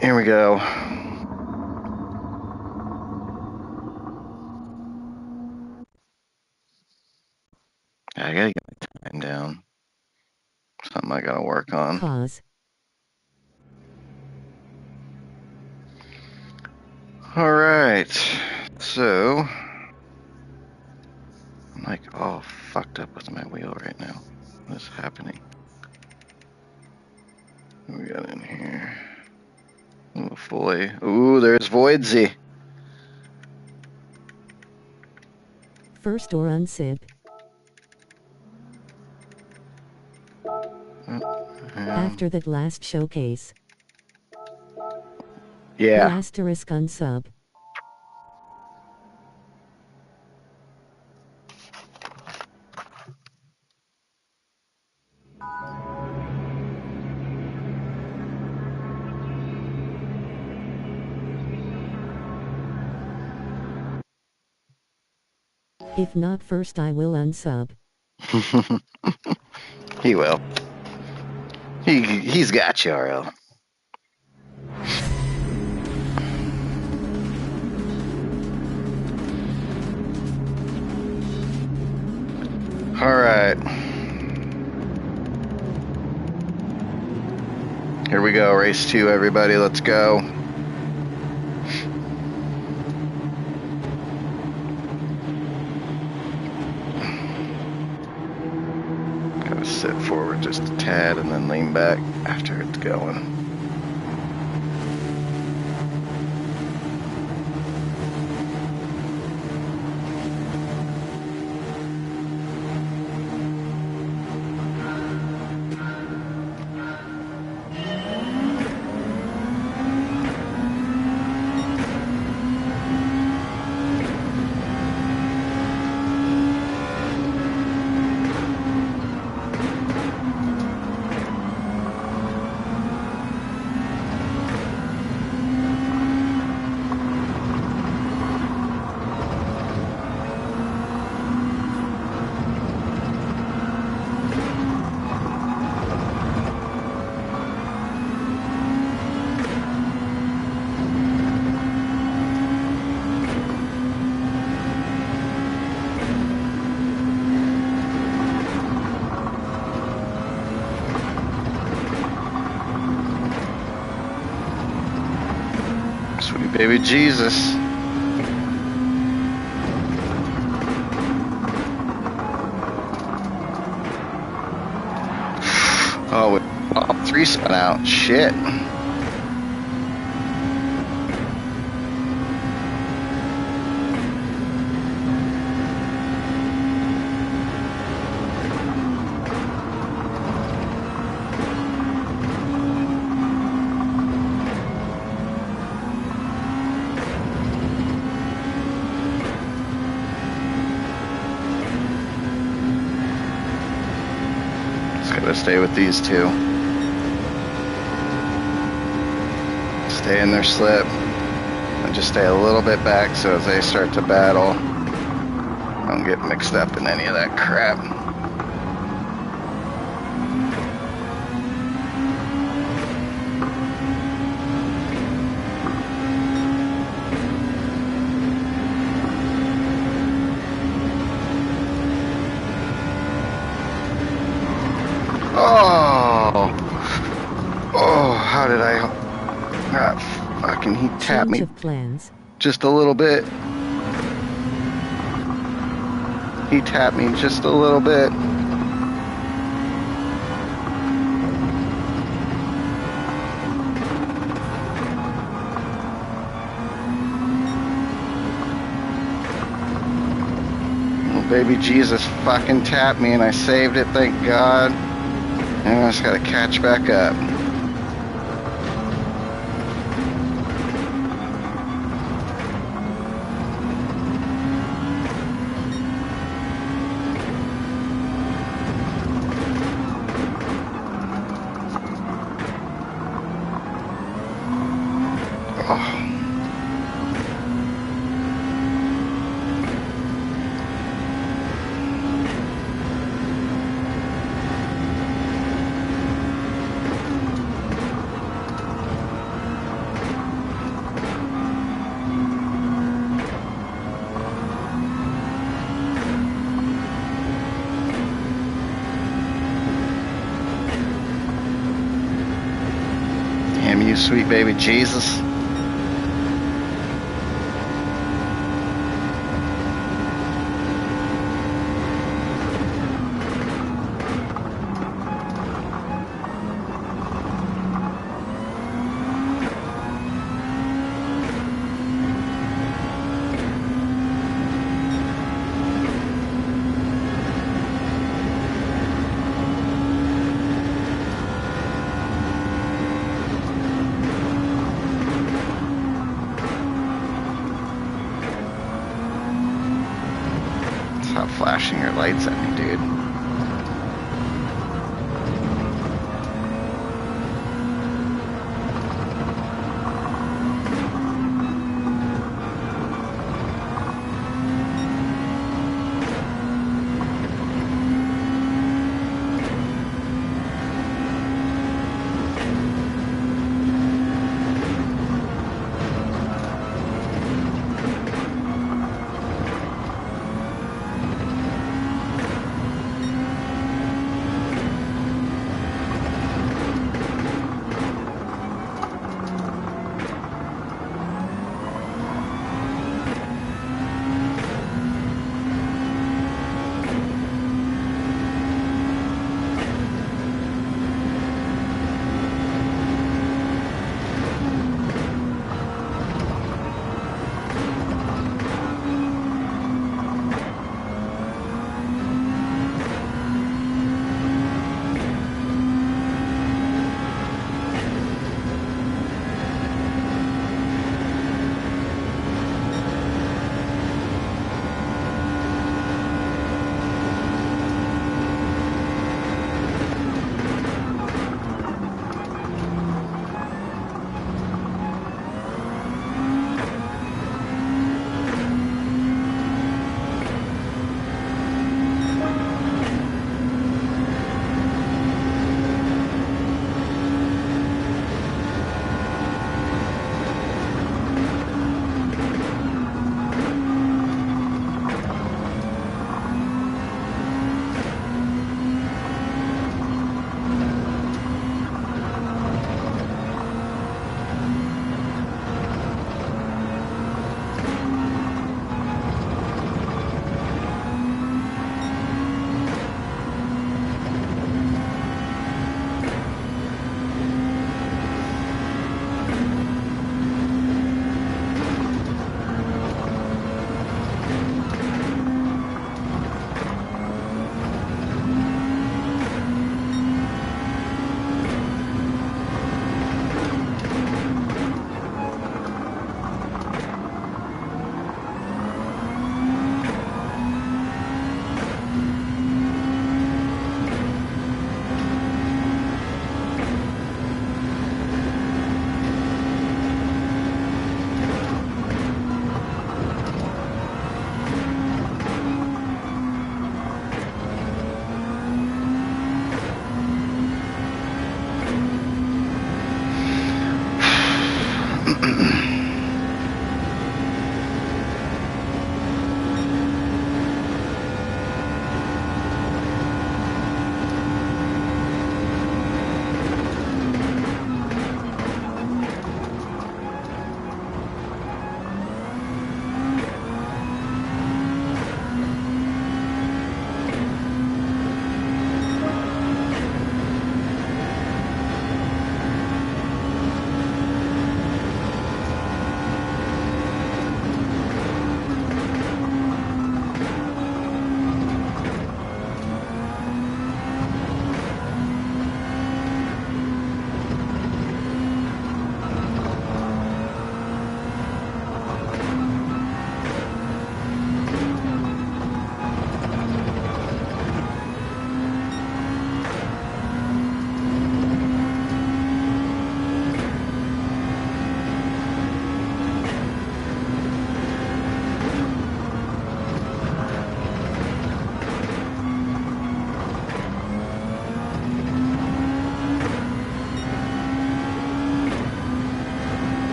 Here we go. I gotta get my time down. Something I gotta work on. Pause. All right, so I'm like all fucked up with my wheel right now. What is happening? What we got in here? Ooh, fully. Ooh, there's Voidsy. First or unsib. After that last showcase. Yeah. Asterisk unsub. If not first, I will unsub. He will. He's got you, RL. All right. Here we go, race 2, everybody. Let's go. Gotta sit forward just a tad and then lean back after it's going. Sweet baby Jesus. Oh, all 3 spun out. Shit. Gotta stay with these two. Stay in their slip. And just stay a little bit back so as they start to battle, don't get mixed up in any of that crap. Oh, how did I... fucking, he tapped me just a little bit. He tapped me just a little bit. Oh, baby Jesus fucking tapped me and I saved it, thank God. And I just gotta catch back up. Damn you, sweet baby Jesus. Stop flashing your lights at me, dude.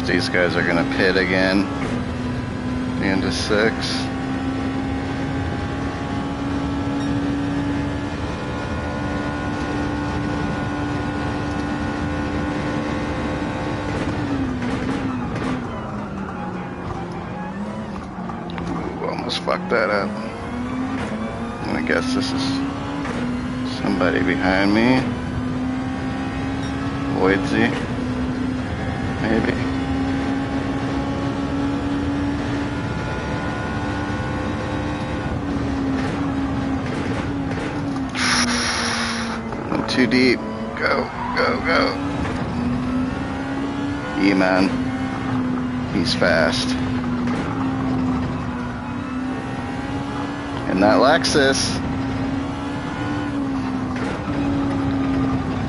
these guys are gonna pit again. The end of 6. Ooh, almost fucked that up. I guess this is somebody behind me. Voidsy, maybe. I'm too deep. Go, go, go. E-man. He's fast. And that Lexus.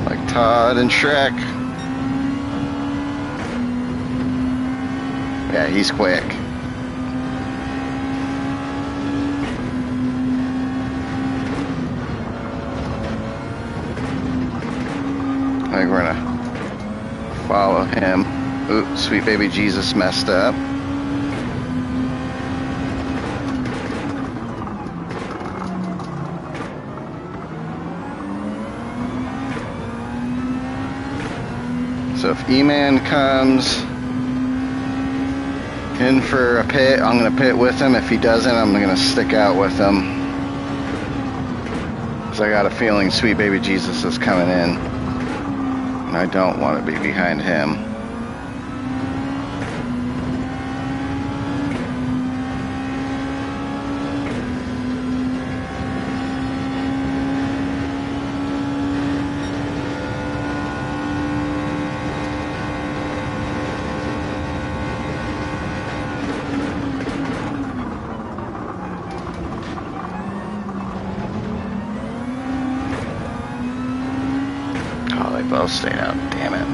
Like Todd and Shrek. Yeah, he's quick. I think we're gonna follow him. Ooh, sweet baby Jesus messed up. So if E-Man comes in for a pit, I'm going to pit with him. If he doesn't, I'm going to stick out with him. Because I got a feeling sweet baby Jesus is coming in. And I don't want to be behind him. Both stayed out, damn it.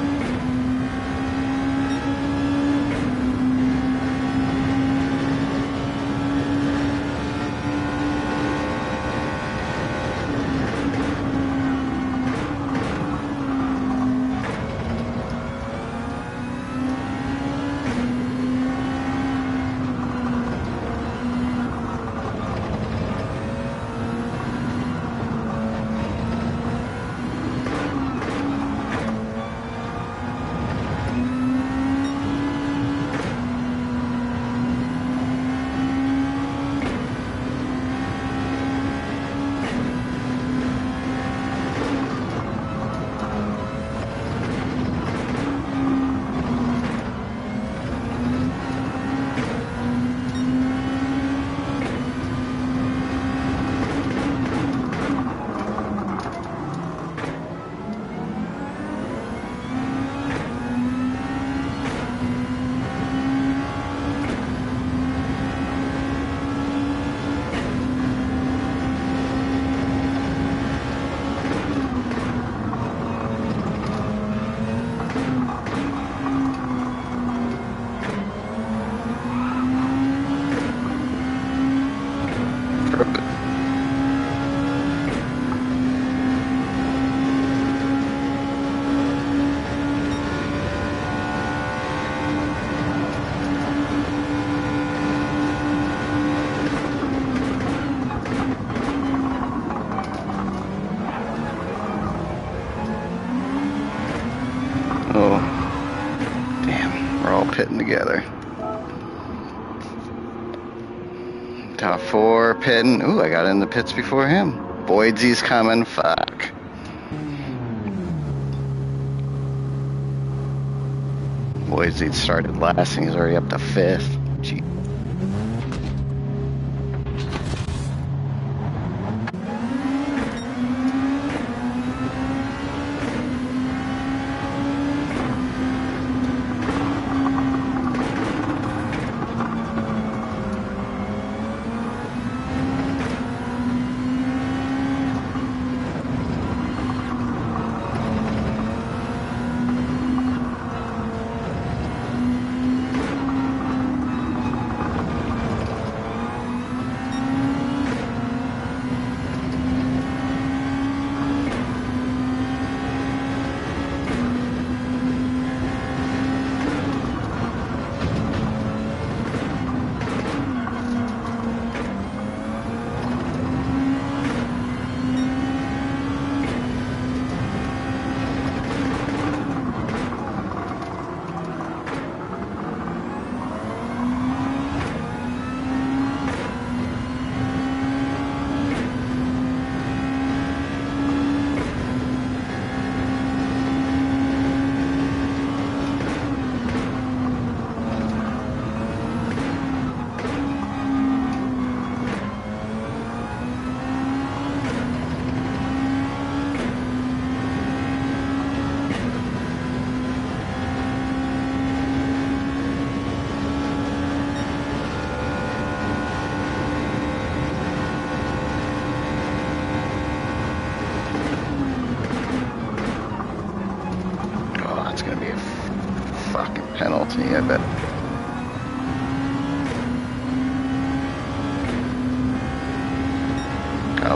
Oh, damn, we're all pitting together. Top 4 pitting. Ooh, I got in the pits before him. Boydsy's coming, fuck. Boydzy started last and he's already up to 5th. Gee.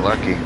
lucky.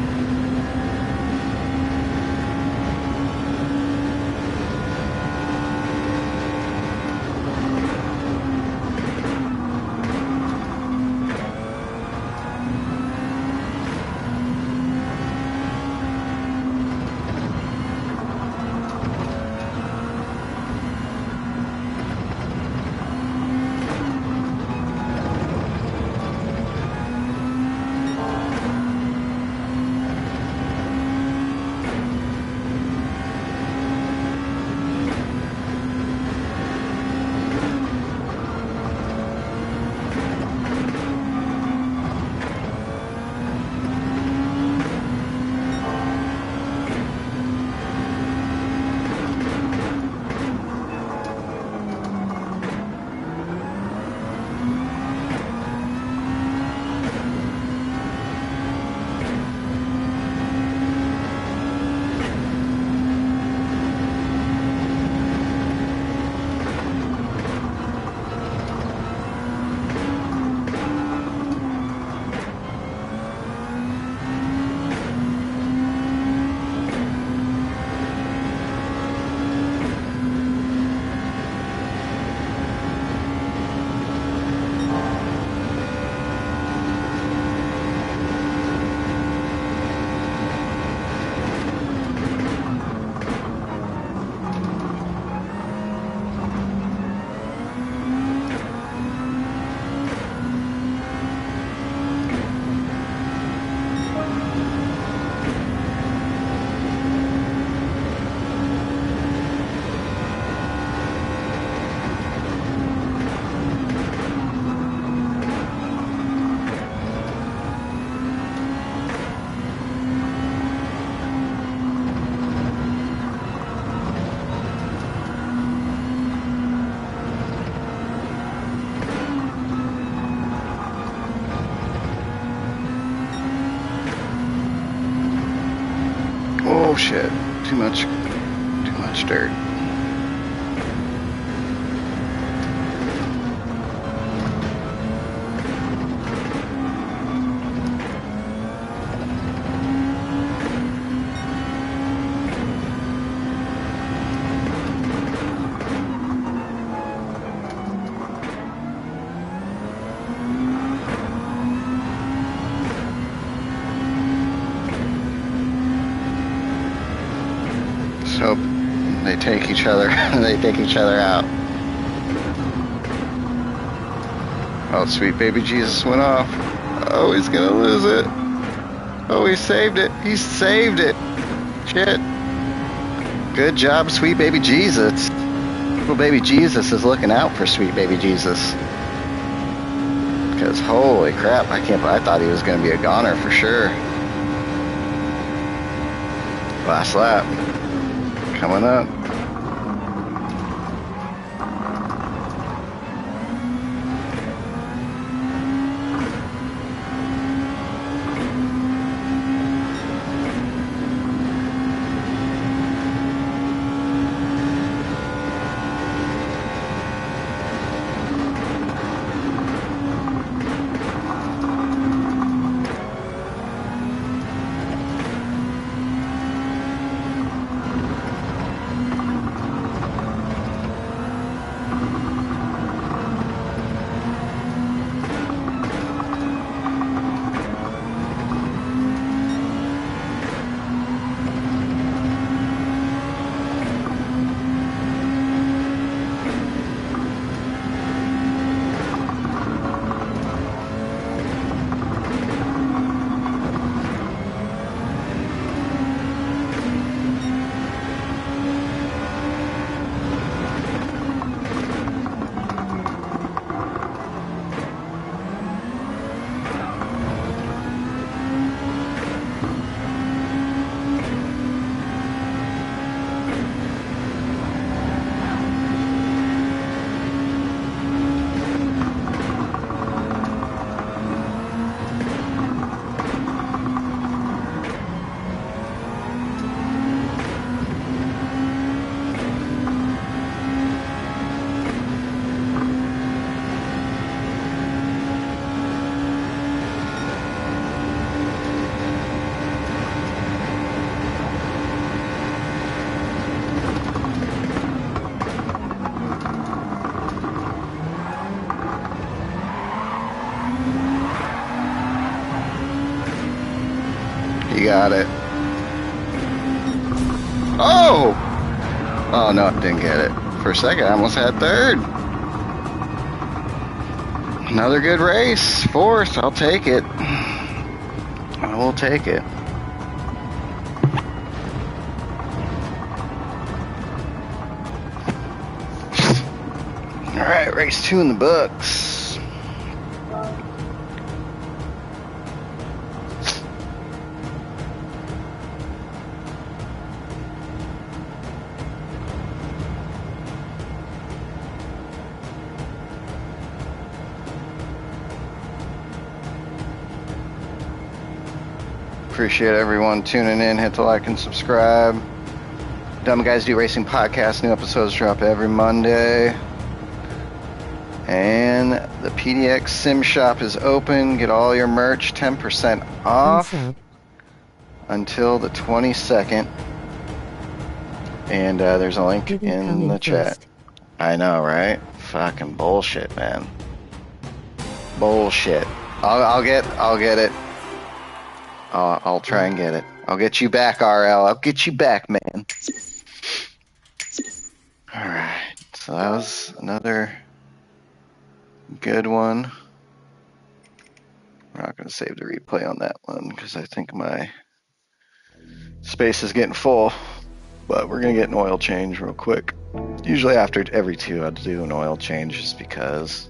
Oh shit, too much dirt. Hope they take each other out. Oh, sweet baby Jesus went off. Oh, he's gonna lose it. Oh, he saved it. He saved it. Shit. Good job, sweet baby Jesus. Little baby Jesus is looking out for sweet baby Jesus. Because holy crap, I thought he was gonna be a goner for sure. Last lap. Coming up. You got it. Oh! Oh, no, didn't get it. For a second, I almost had third. Another good race. Fourth, I'll take it. I will take it. All right, race 2 in the books. Appreciate everyone tuning in. Hit the like and subscribe. Dumb Guys Do Racing Podcast. New episodes drop every Monday. And the PDX Sim Shop is open. Get all your merch 10% off until the 22nd. And there's a link in the chat. I know, right? Fucking bullshit, man. Bullshit. I'll get it. I'll try and get it. I'll get you back, RL. I'll get you back, man. All right. So that was another good one. We're not going to save the replay on that one because I think my space is getting full. But we're going to get an oil change real quick. Usually after every 2, I'd do an oil change just because.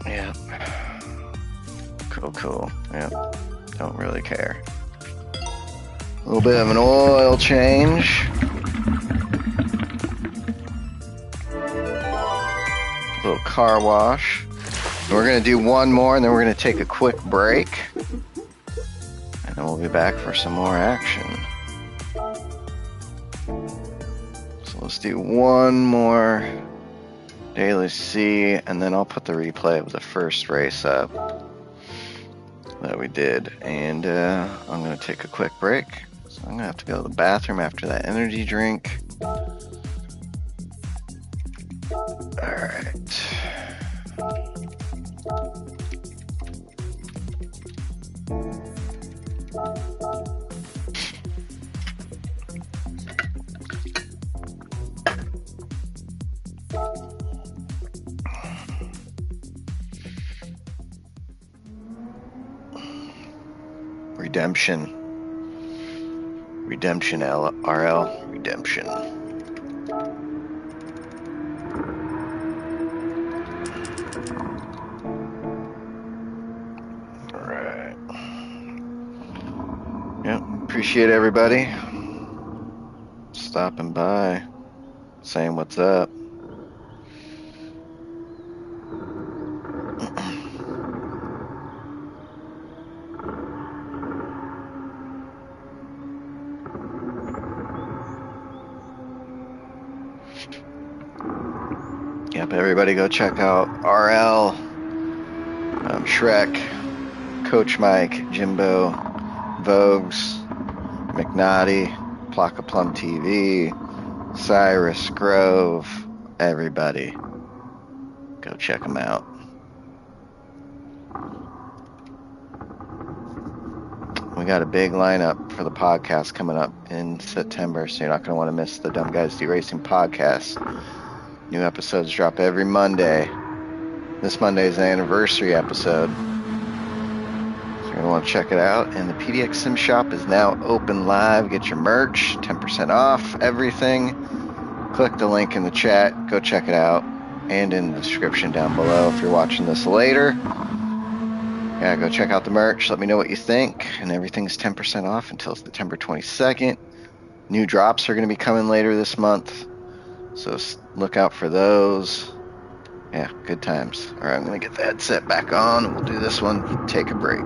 Yeah. Cool. Yeah. Don't really care. A little bit of an oil change. A little car wash. We're going to do one more and then we're going to take a quick break. And then we'll be back for some more action. So let's do one more Daily C, and then I'll put the replay of the first race up that we did. And I'm going to take a quick break. So I'm going to have to go to the bathroom after that energy drink. All right. Redemption, RL. Redemption. All right. Yep. Appreciate everybody stopping by, saying what's up. Yep, everybody go check out RL, Shrek, Coach Mike, Jimbo, Vogues, McNaughty, Plaka Plum TV, Cyrus, Grove, everybody. Go check them out. We got a big lineup for the podcast coming up in September, so you're not going to want to miss the Dumb Guys Do Racing podcast. New episodes drop every Monday. This Monday is the anniversary episode. So you're going to want to check it out. And the PDX Sim Shop is now open live. Get your merch, 10% off everything. Click the link in the chat. Go check it out. And in the description down below if you're watching this later. Yeah, go check out the merch. Let me know what you think. And everything's 10% off until September 22nd. New drops are going to be coming later this month. So look out for those. Yeah, good times. All right, I'm going to get the headset back on, and we'll do this one. Take a break.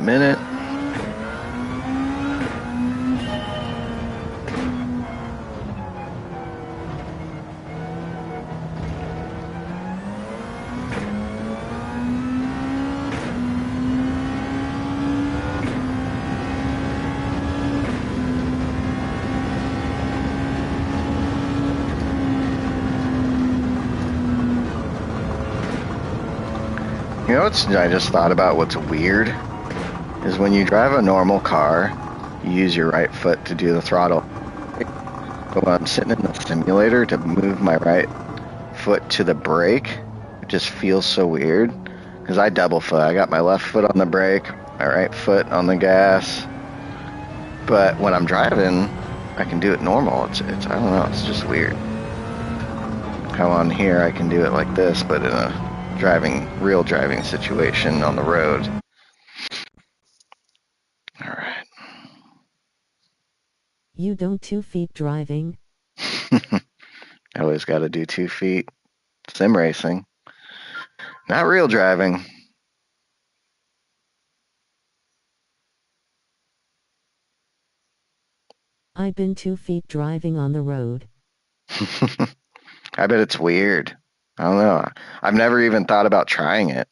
minute. You know what's, I just thought about what's weird is when you drive a normal car, you use your right foot to do the throttle. But when I'm sitting in the simulator to move my right foot to the brake, it just feels so weird. Because I double foot. I got my left foot on the brake, my right foot on the gas. But when I'm driving, I can do it normal. It's I don't know, it's just weird. How on here I can do it like this, but in a real driving situation on the road. All right. You don't 2 feet driving? I always got to do 2 feet. Sim racing. Not real driving. I've been 2 feet driving on the road. I bet it's weird. I don't know. I've never even thought about trying it.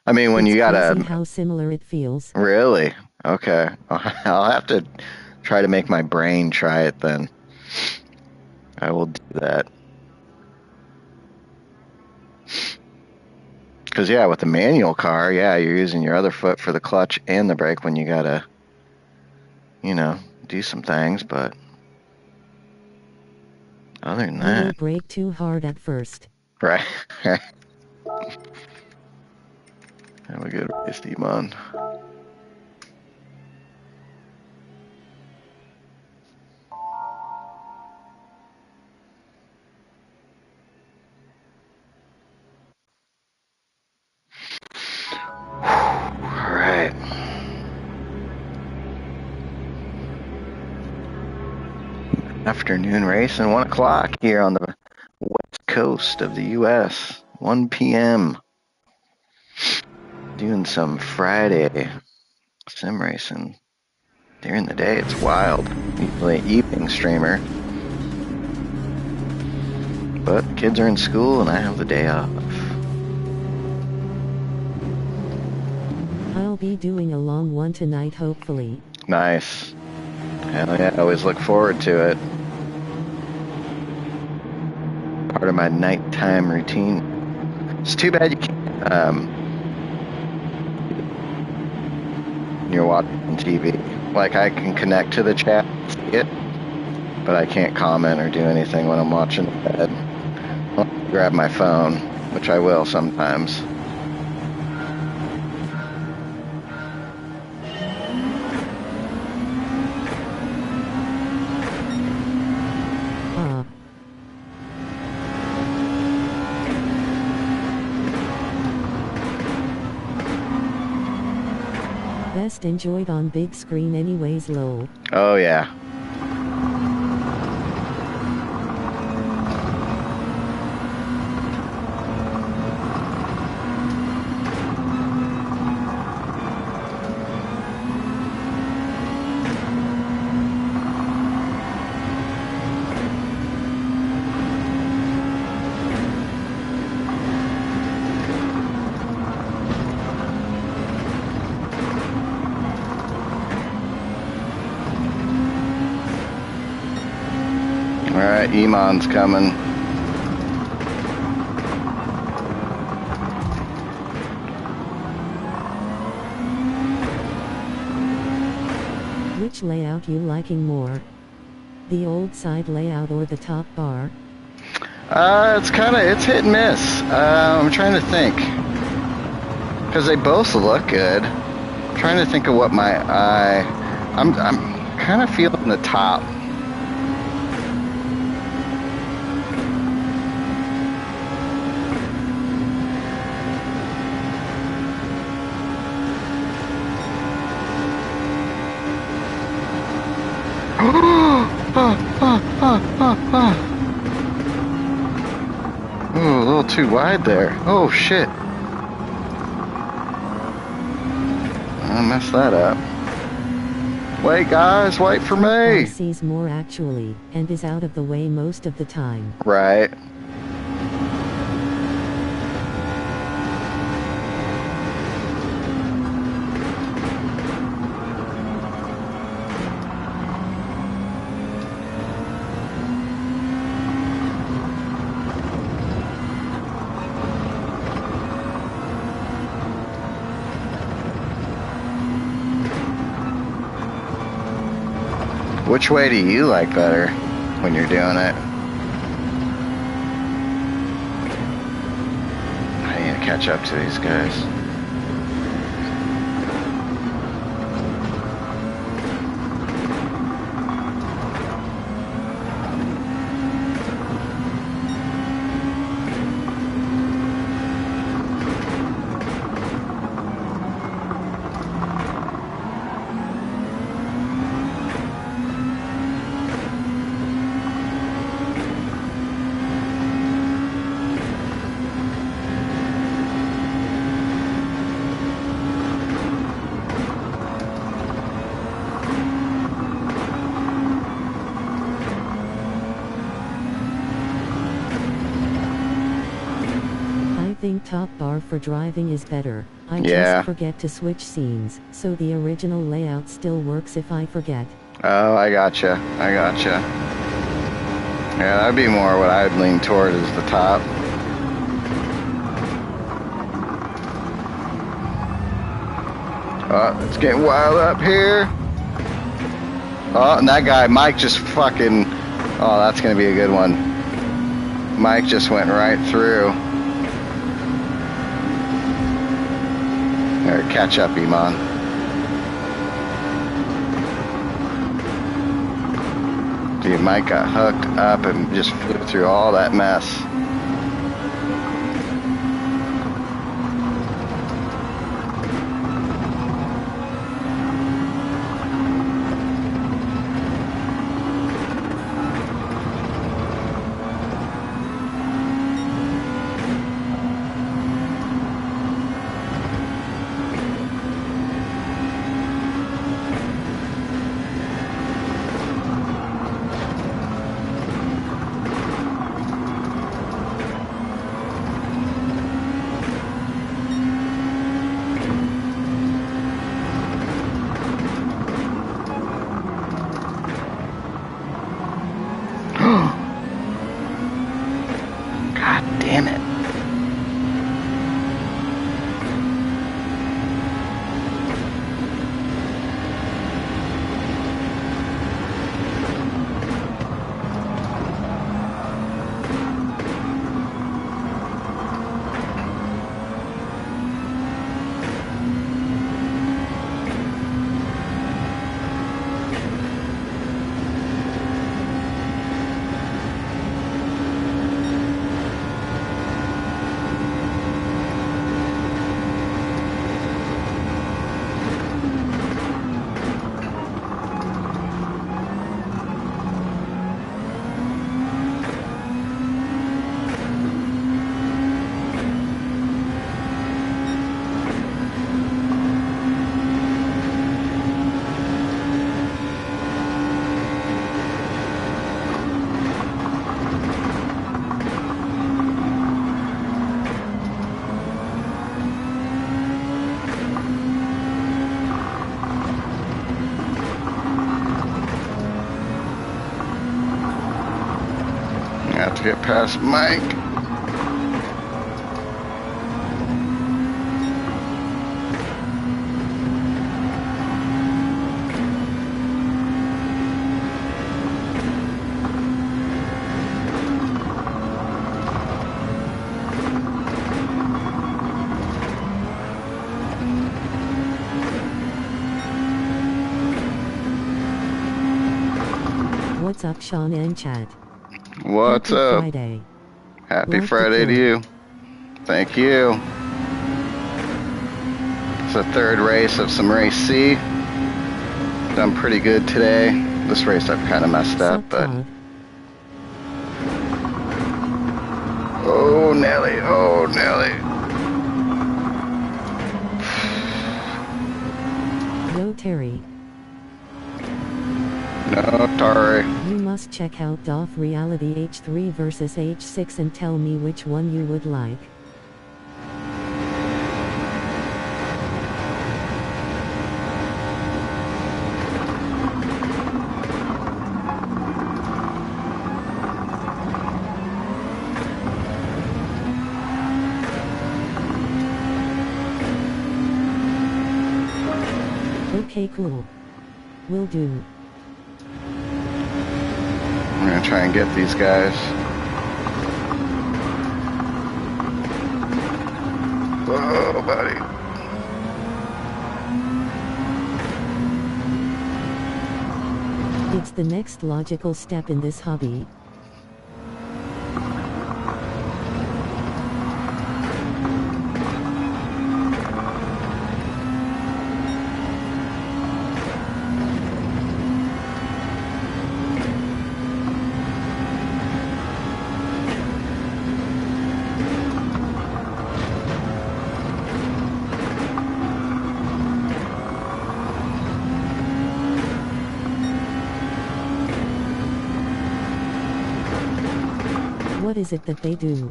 I mean, when It's you gotta... crazy how similar it feels. Really? Okay. I'll have to try to make my brain try it then. I will do that. Because, yeah, with the manual car, yeah, you're using your other foot for the clutch and the brake when you gotta, you know, do some things, but other than You will that... brake too hard at first. Right. Have a good race, Demon. Alright. Afternoon race and 1 o'clock here on the west coast of the U.S. 1 p.m. Doing some Friday sim racing. During the day, it's wild. Usually an evening streamer. But kids are in school and I have the day off. I'll be doing a long one tonight, hopefully. Nice. Hell yeah, I always look forward to it. Part of my nighttime routine. It's too bad you can't, you're watching TV. Like, I can connect to the chat and see it, but I can't comment or do anything when I'm watching bed. I'll grab my phone, which I will sometimes. Best enjoyed on big screen anyways, lol. Oh yeah. Alright, Iman's coming. Which layout you liking more? The old side layout or the top bar? It's hit and miss. I'm trying to think. Because they both look good. I'm trying to think of what I'm kind of feeling the top. Oh, a little too wide there. Oh shit. I messed that up. Wait, guys, wait for me. Sees more actually, and is out of the way most of the time. Right. Which way do you like better when you're doing it? I need to catch up to these guys. I think top bar for driving is better. I Yeah. just forget to switch scenes, so the original layout still works if I forget. Oh, I gotcha. I gotcha. Yeah, that'd be more what I'd lean toward is the top. Oh, it's getting wild up here. Oh, and that guy, Mike, just fucking... Oh, that's going to be a good one. Mike just went right through. There, catch up, Iman. Dude, Mike got hooked up and just flew through all that mess. God damn it. I have to get past Mike. What's up, Sean and chat? What's Happy up? Friday. Happy Love Friday to the you. Thank you. It's the third race of some race C. Done pretty good today. This race I've kind of messed up, Sup, but... Todd? Oh, Nelly. Oh, Nelly. Oh, sorry. You must check out DOF Reality H3 versus H6 and tell me which one you would like. Okay, cool. Will do. I'm gonna try and get these guys. Whoa, buddy. It's the next logical step in this hobby. What is it that they do?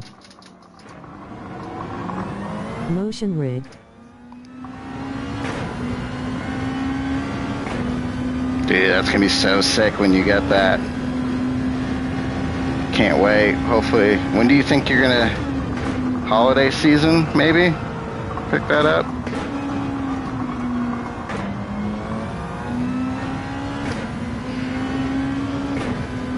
Motion rig. Dude, that's gonna be so sick when you get that. Can't wait. Hopefully, when do you think you're gonna, holiday season, maybe? Pick that up?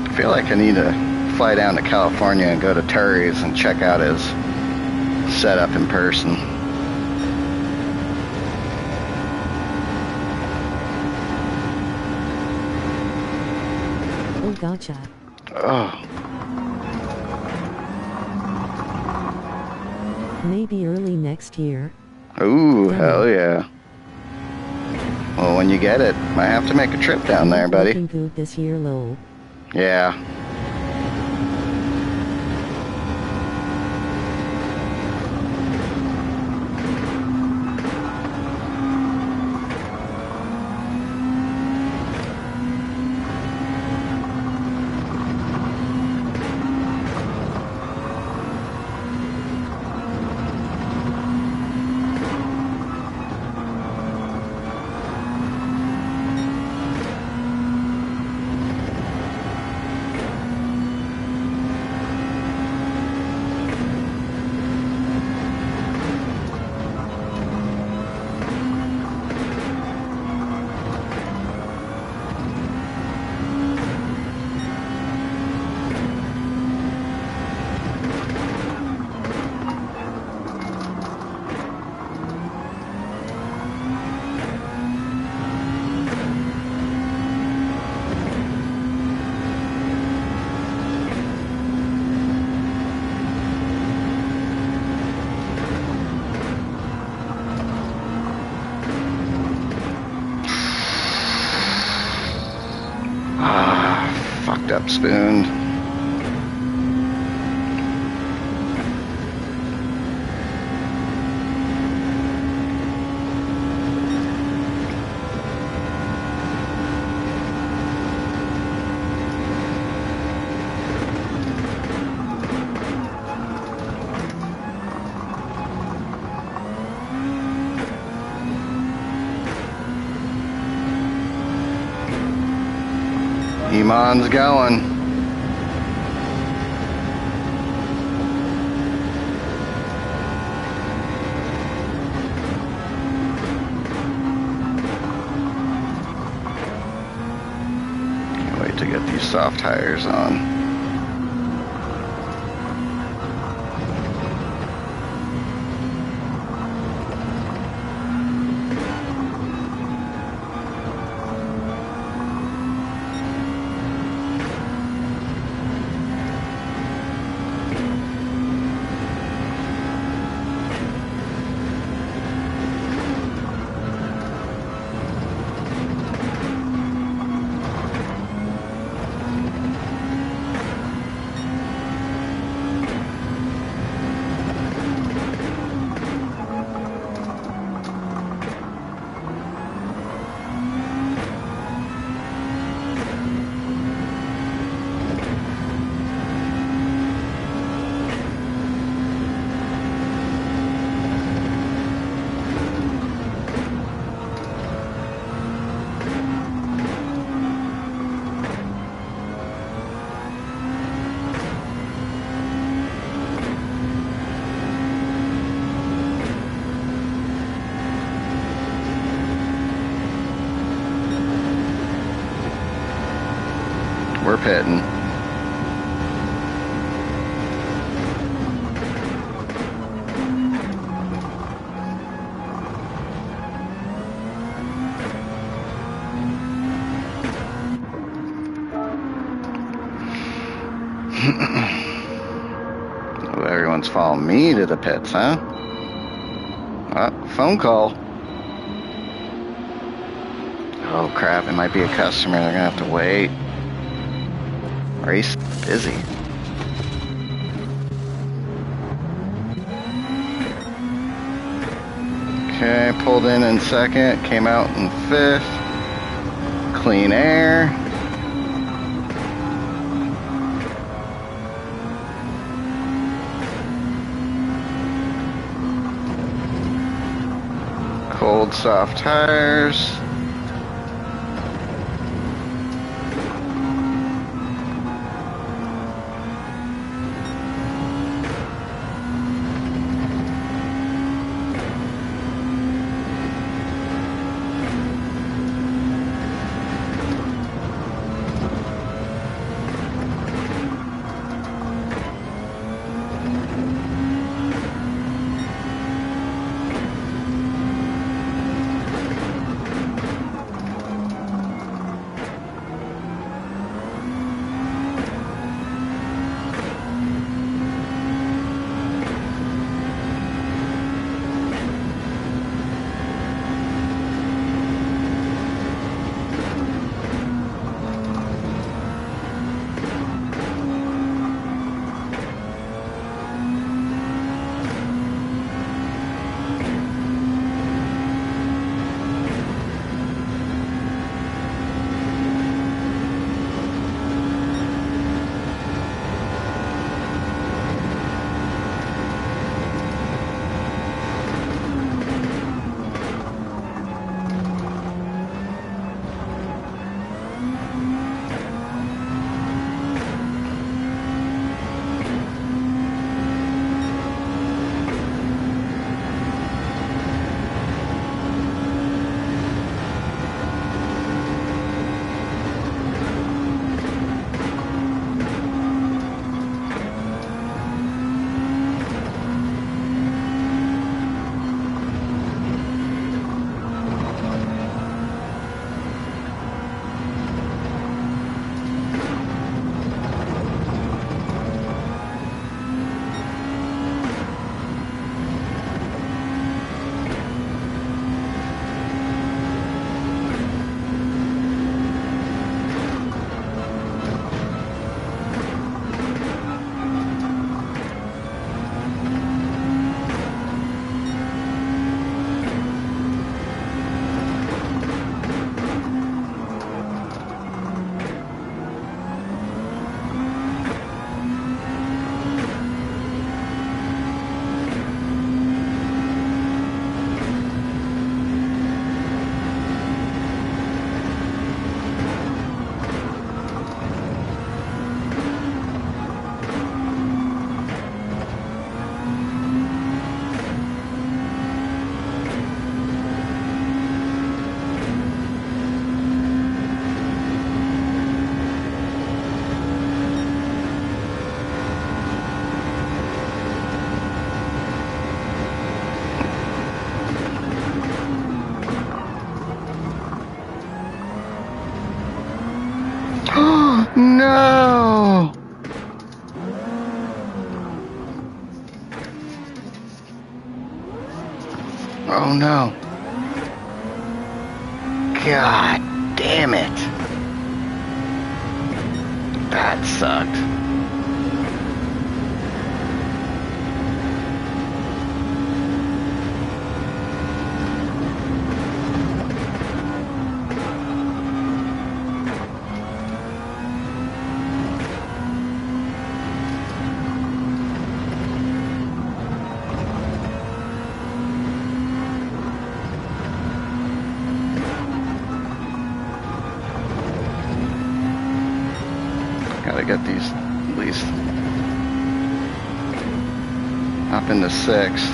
I feel like I need to fly down to California and go to Terry's and check out his setup in person. Oh, gotcha. Oh. Maybe early next year. Ooh, hell yeah. Well, when you get it, might have to make a trip down there, buddy. Looking good this year, lol. Yeah. Fucked up spoon. Iman's going. Can't wait to get these soft tires on. pitting. Oh, everyone's following me to the pits, huh? Phone call. Oh crap, it might be a customer. They're gonna have to wait. Or he's busy. Okay, pulled in second, came out in fifth. Clean air. Cold, soft tires. No! Oh no. God damn it. That sucked. Gotta get these at least up into sixth.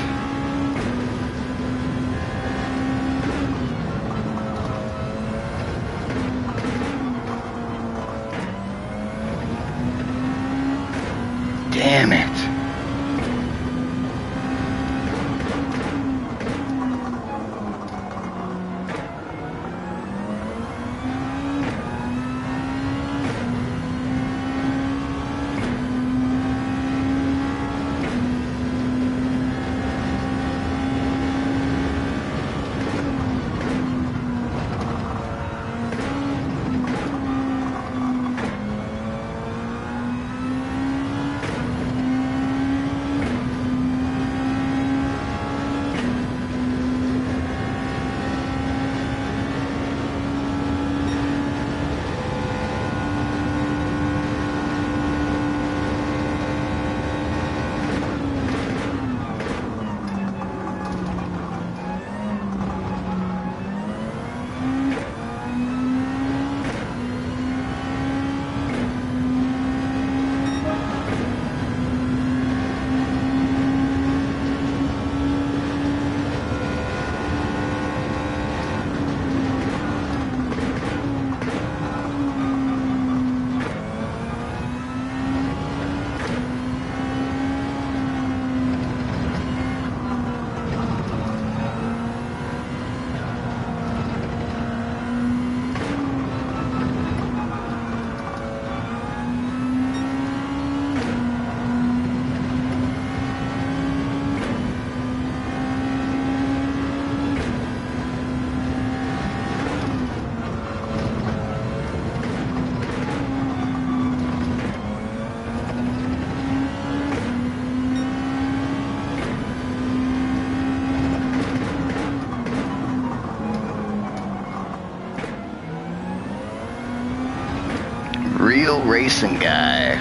Damn it. Real racing guy.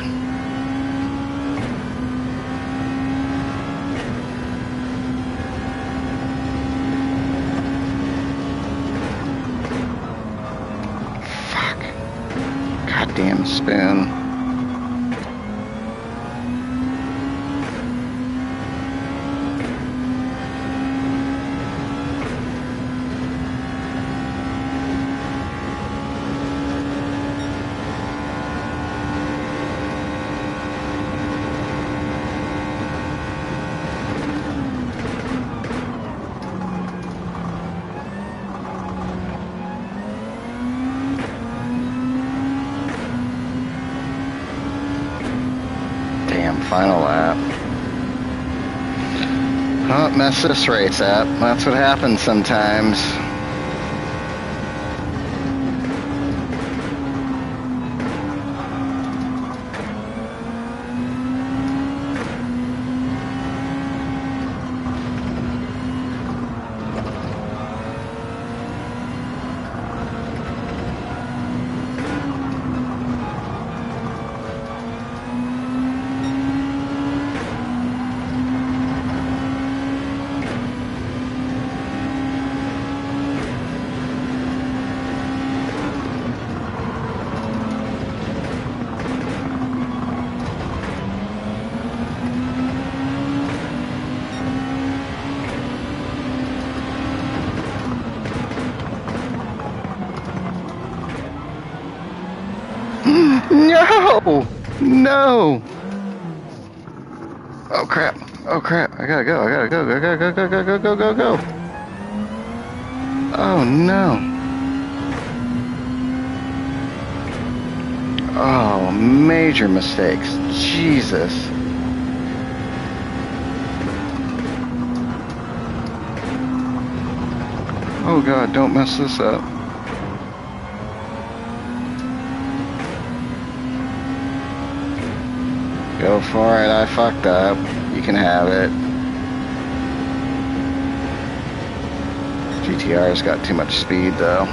Fuck. Goddamn spoon. Final lap. Oh, mess this race up. That's what happens sometimes. No! No! Oh crap. Oh crap. I gotta go. I gotta go. Go, go, go, go, go, go, go, go, go. Oh no. Oh, major mistakes. Jesus. Oh god, don't mess this up. Go for it, I fucked up. You can have it. GTR's got too much speed though.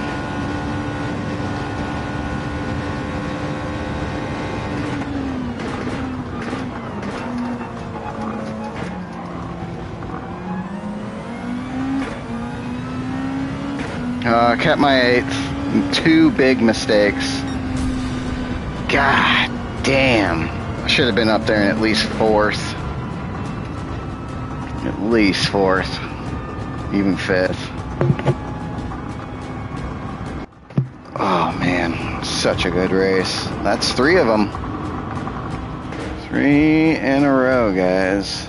Kept my 8th. 2 big mistakes. God damn. I should have been up there in at least 4th. At least 4th. Even 5th. Oh man, such a good race. That's 3 of them. 3 in a row, guys.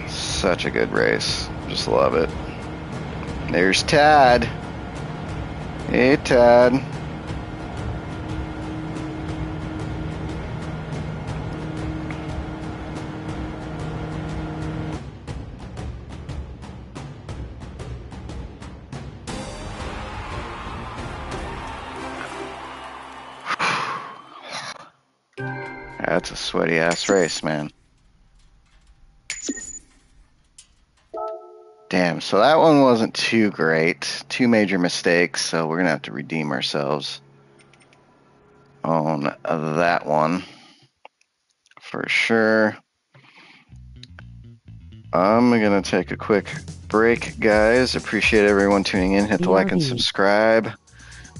Such a good race. Just love it. There's Tad. Hey, Tad. That's a sweaty ass race, man. Damn, so that one wasn't too great. 2 major mistakes, so we're gonna have to redeem ourselves on that one for sure. I'm gonna take a quick break, guys. Appreciate everyone tuning in. Hit the like and subscribe.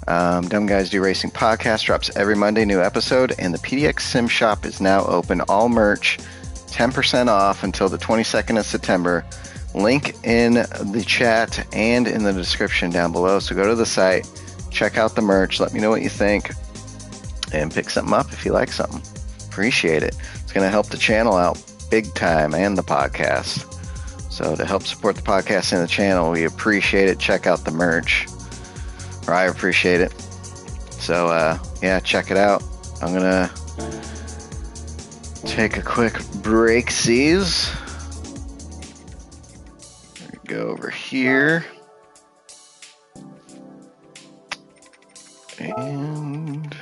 Dumb Guys Do Racing podcast drops every Monday, new episode, and the PDX Sim Shop is now open. All merch 10% off until the 22nd of September. Link in the chat and in the description down below. So go to the site, check out the merch, let me know what you think, and pick something up if you like something. Appreciate it. It's going to help the channel out big time and the podcast. So to help support the podcast and the channel, we appreciate it. Check out the merch. Or I appreciate it. So, yeah, check it out. I'm going to take a quick break, sees. Go over here. And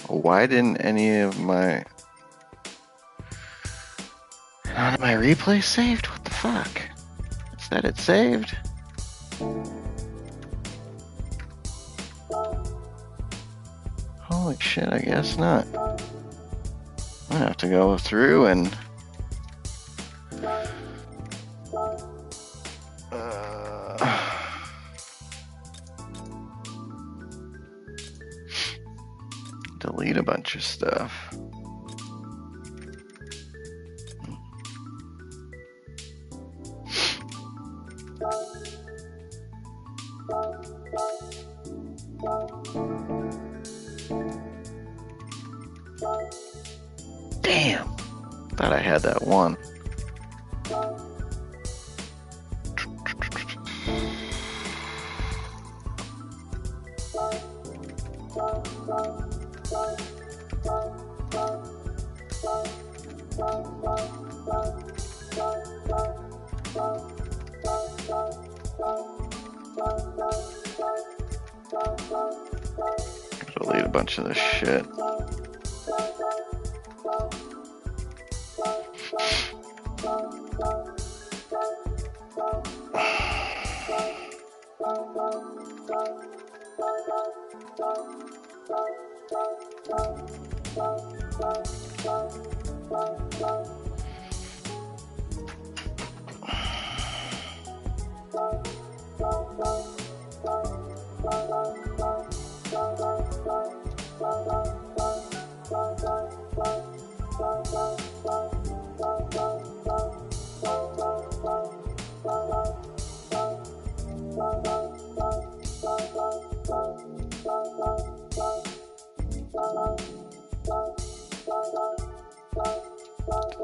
why didn't any of my none of my replays saved? What the fuck? It said it saved. Holy shit, I guess not. I have to go through and delete a bunch of stuff. Damn, thought I had that one. Delete a bunch of this shit.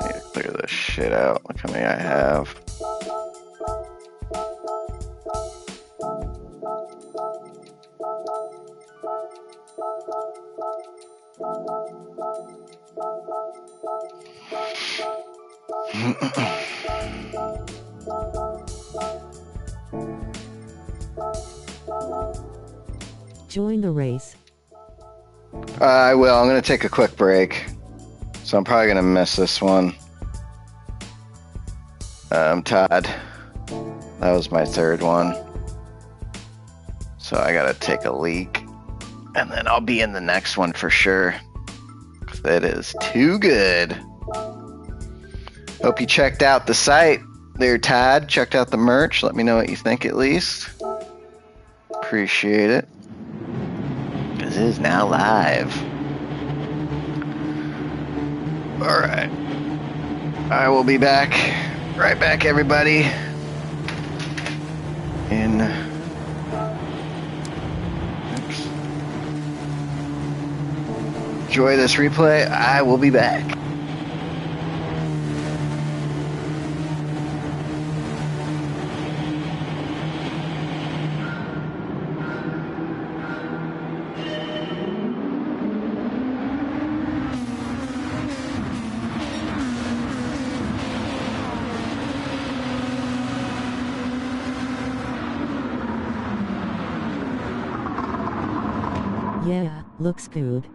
Need to clear this shit out. Look how many I have. Join the race. I will. I'm going to take a quick break. So I'm probably going to miss this one. Todd. That was my third one. So I got to take a leak. And then I'll be in the next one for sure. That is too good. Hope you checked out the site there, Todd. Checked out the merch. Let me know what you think at least. Appreciate it. Because it is now live. Alright. I will be back Right back, everybody. Oops. Enjoy this replay. I will be back. Yeah, looks good.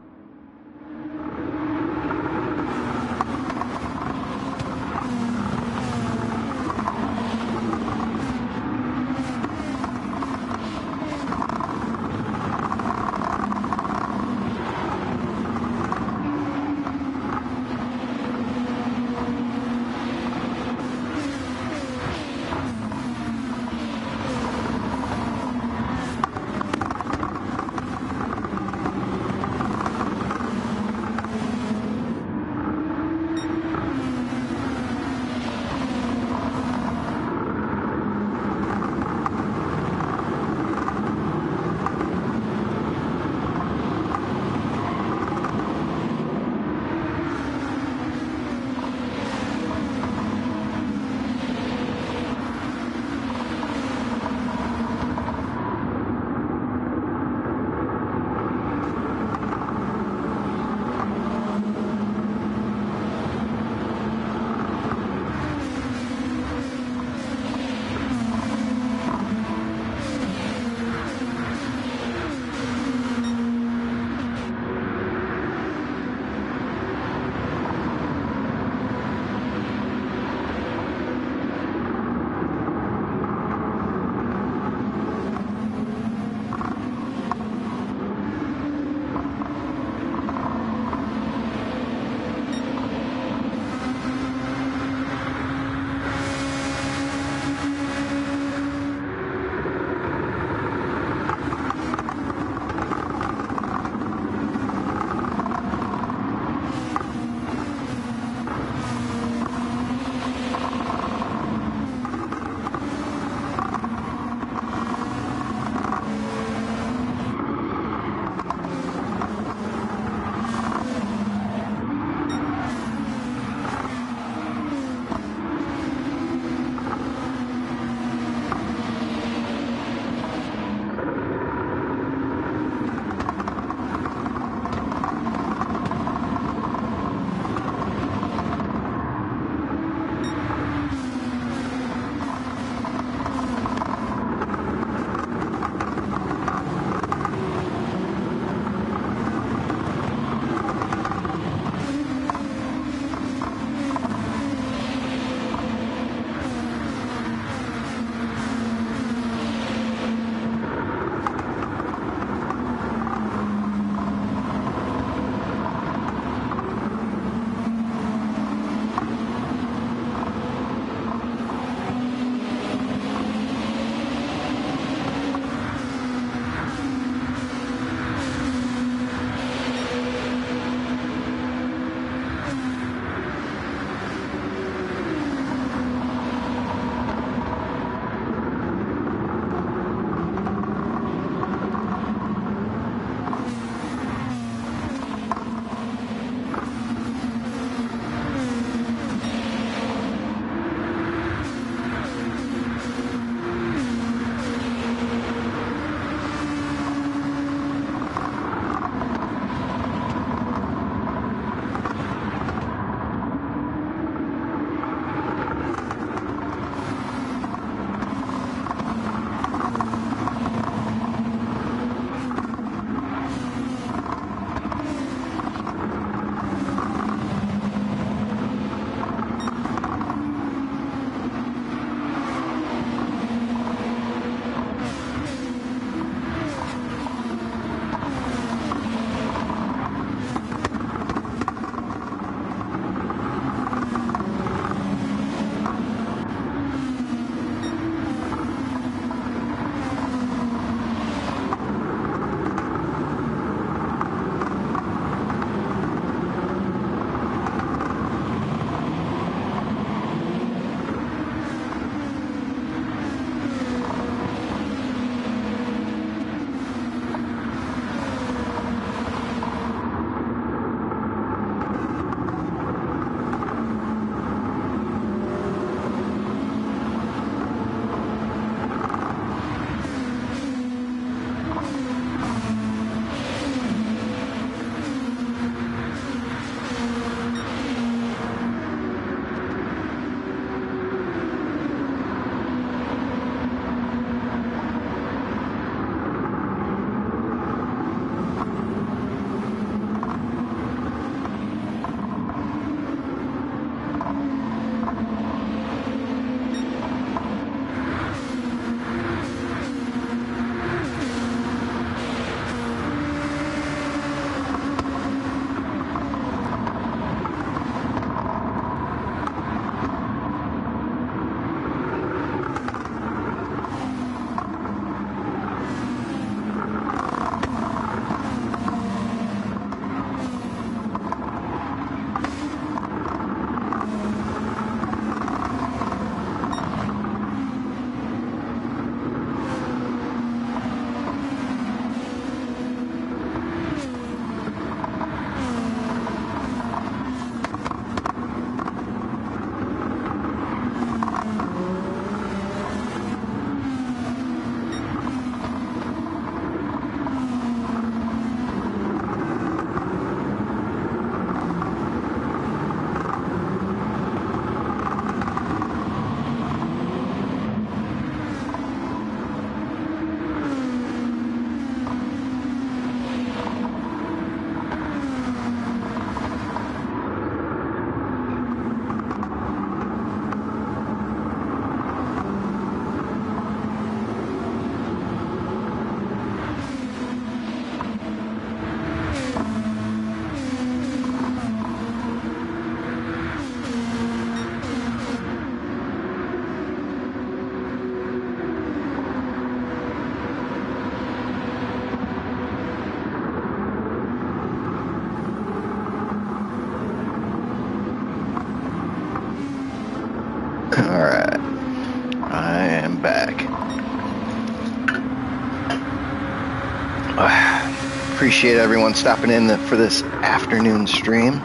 Appreciate everyone stopping in for this afternoon stream.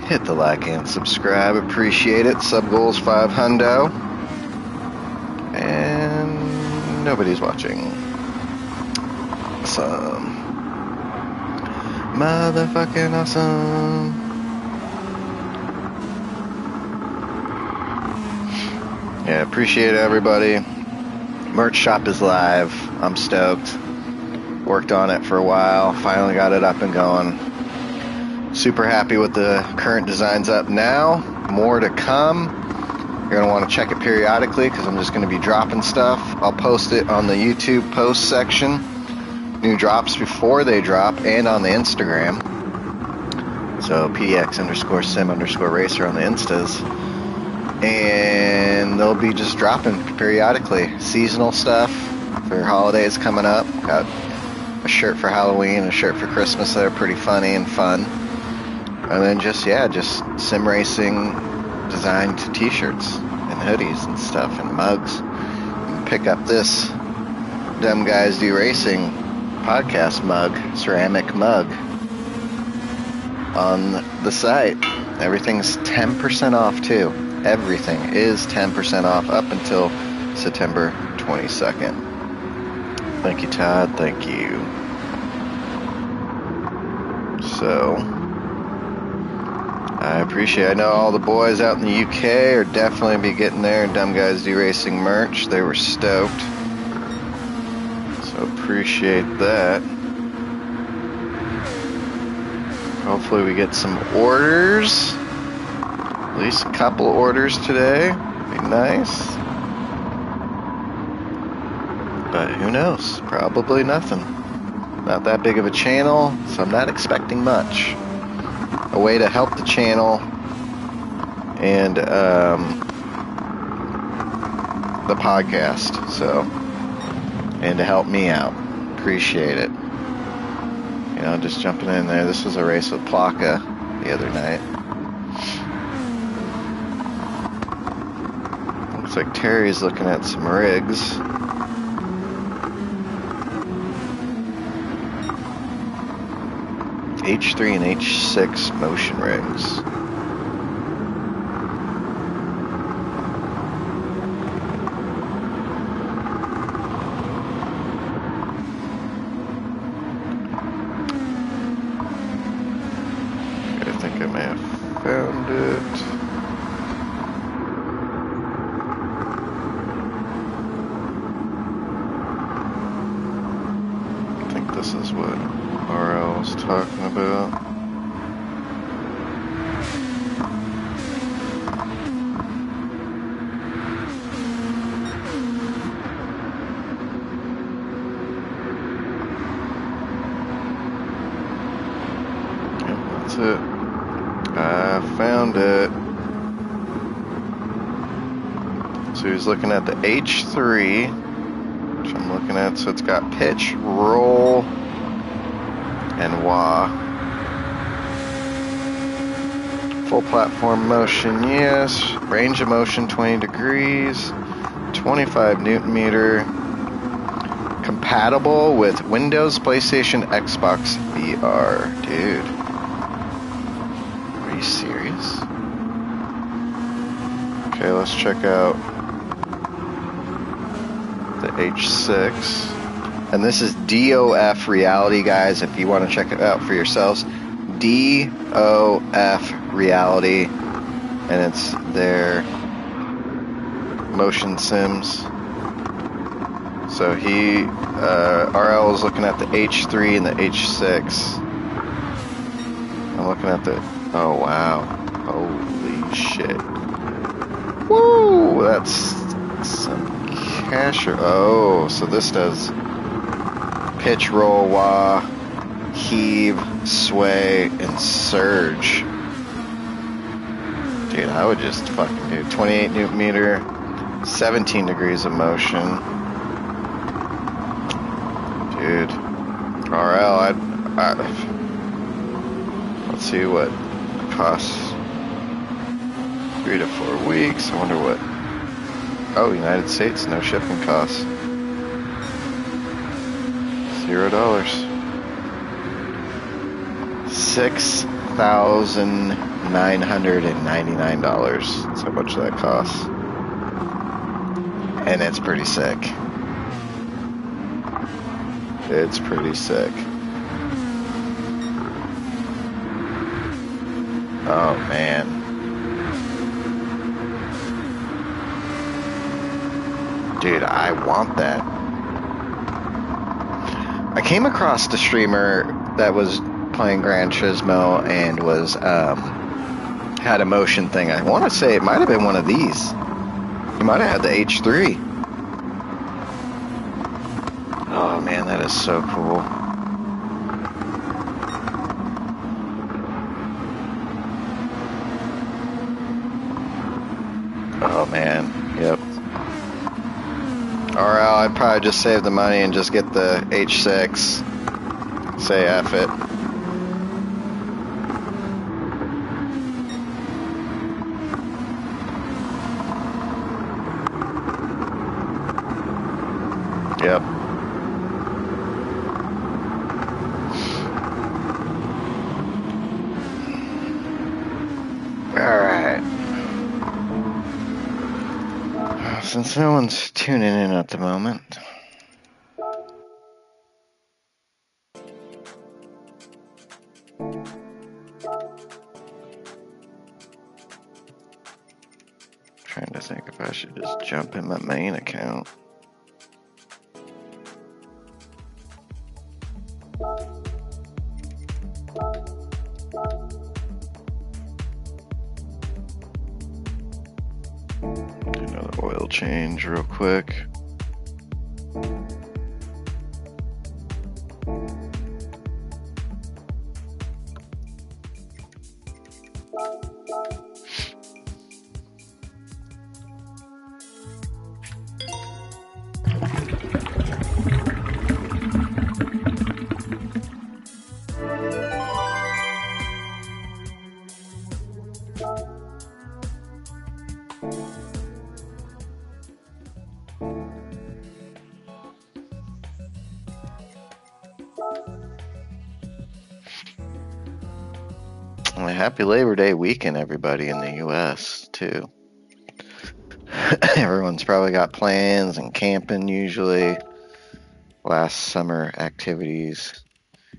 Hit the like and subscribe. Appreciate it. Sub goals 5 hundo. And nobody's watching. Awesome. Motherfucking awesome. Yeah, appreciate everybody. Merch shop is live. I'm stoked. Worked on it for a while. Finally got it up and going. Super happy with the current designs up now. More to come. You're going to want to check it periodically because I'm just going to be dropping stuff. I'll post it on the YouTube post section. New drops before they drop and on the Instagram. So PDX_sim_racer on the Instas. And they'll be just dropping periodically. Seasonal stuff for holidays coming up. Got a shirt for Halloween, a shirt for Christmas that are pretty funny and fun. And then just sim racing designed t-shirts and hoodies and stuff and mugs. And pick up this Dumb Guys Do Racing podcast mug, ceramic mug on the site. Everything's 10% off too. Everything is 10% off up until September 22nd. Thank you, Todd. Thank you. So, I appreciate it. I know all the boys out in the UK are definitely be getting their Dumb Guys Do Racing merch. They were stoked. So, appreciate that. Hopefully we get some orders. At least a couple orders today. Be nice. But who knows? Probably nothing. Not that big of a channel, so I'm not expecting much. A way to help the channel and the podcast, and to help me out. Appreciate it. You know, just jumping in there. This was a race with Plaka the other night. Looks like Terry's looking at some rigs. H3 and H6 motion rigs. I think I may have found it. I think this is what RL was talking about. Yep, that's it. I found it. So he's looking at the H3, which I'm looking at. So it's got pitch, roll, and wah. Full platform motion, yes. Range of motion 20 degrees. 25 Newton meter. Compatible with Windows, PlayStation, Xbox VR. Dude. Are you serious? Okay, let's check out the H6. And this is DOF Reality, guys, if you want to check it out for yourselves. DOF Reality. And it's their motion sims. So RL is looking at the H3 and the H6. I'm looking at the, oh wow. Holy shit. Woo! That's some casher. Oh, so this does pitch, roll, wah, heave, sway, and surge. Dude, I would just fucking do 28 Newton meter, 17 degrees of motion. Dude, RL, let's see what it costs. 3 to 4 weeks. I wonder what. Oh, United States, no shipping costs. See $0. $6,999. That's how much that costs. And it's pretty sick. It's pretty sick. Oh man. Dude, I want that. I came across the streamer that was playing Gran Turismo and was had a motion thing. I want to say it might have been one of these. He might have had the H3. Oh man, that is so cool. Oh man, yep. Or I'd probably just save the money and just get the H6. Say F it. Yep. Alright. Since no one's tuning in at the moment, trying to think if I should just jump in my main account. Do another oil change real quick. Well, happy Labor Day weekend, everybody in the U.S., too. Everyone's probably got plans and camping usually. Last summer activities,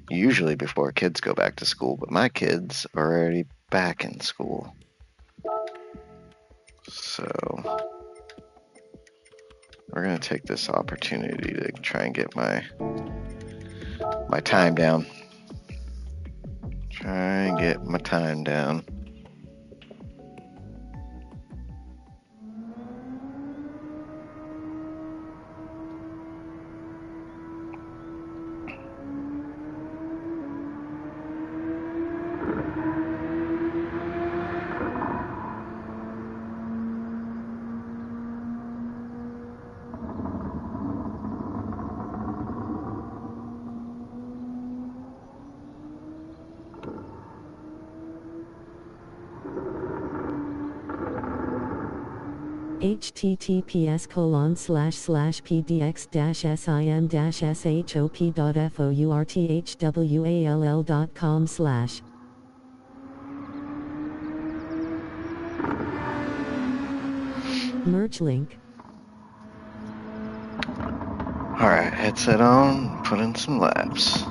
usually before kids go back to school, but my kids are already back in school. So we're going to take this opportunity to try and get my time down. Try and get my time down. https://pdx-sim-shop.forthwall.com/ merch link. Alright, headset on, put in some laps.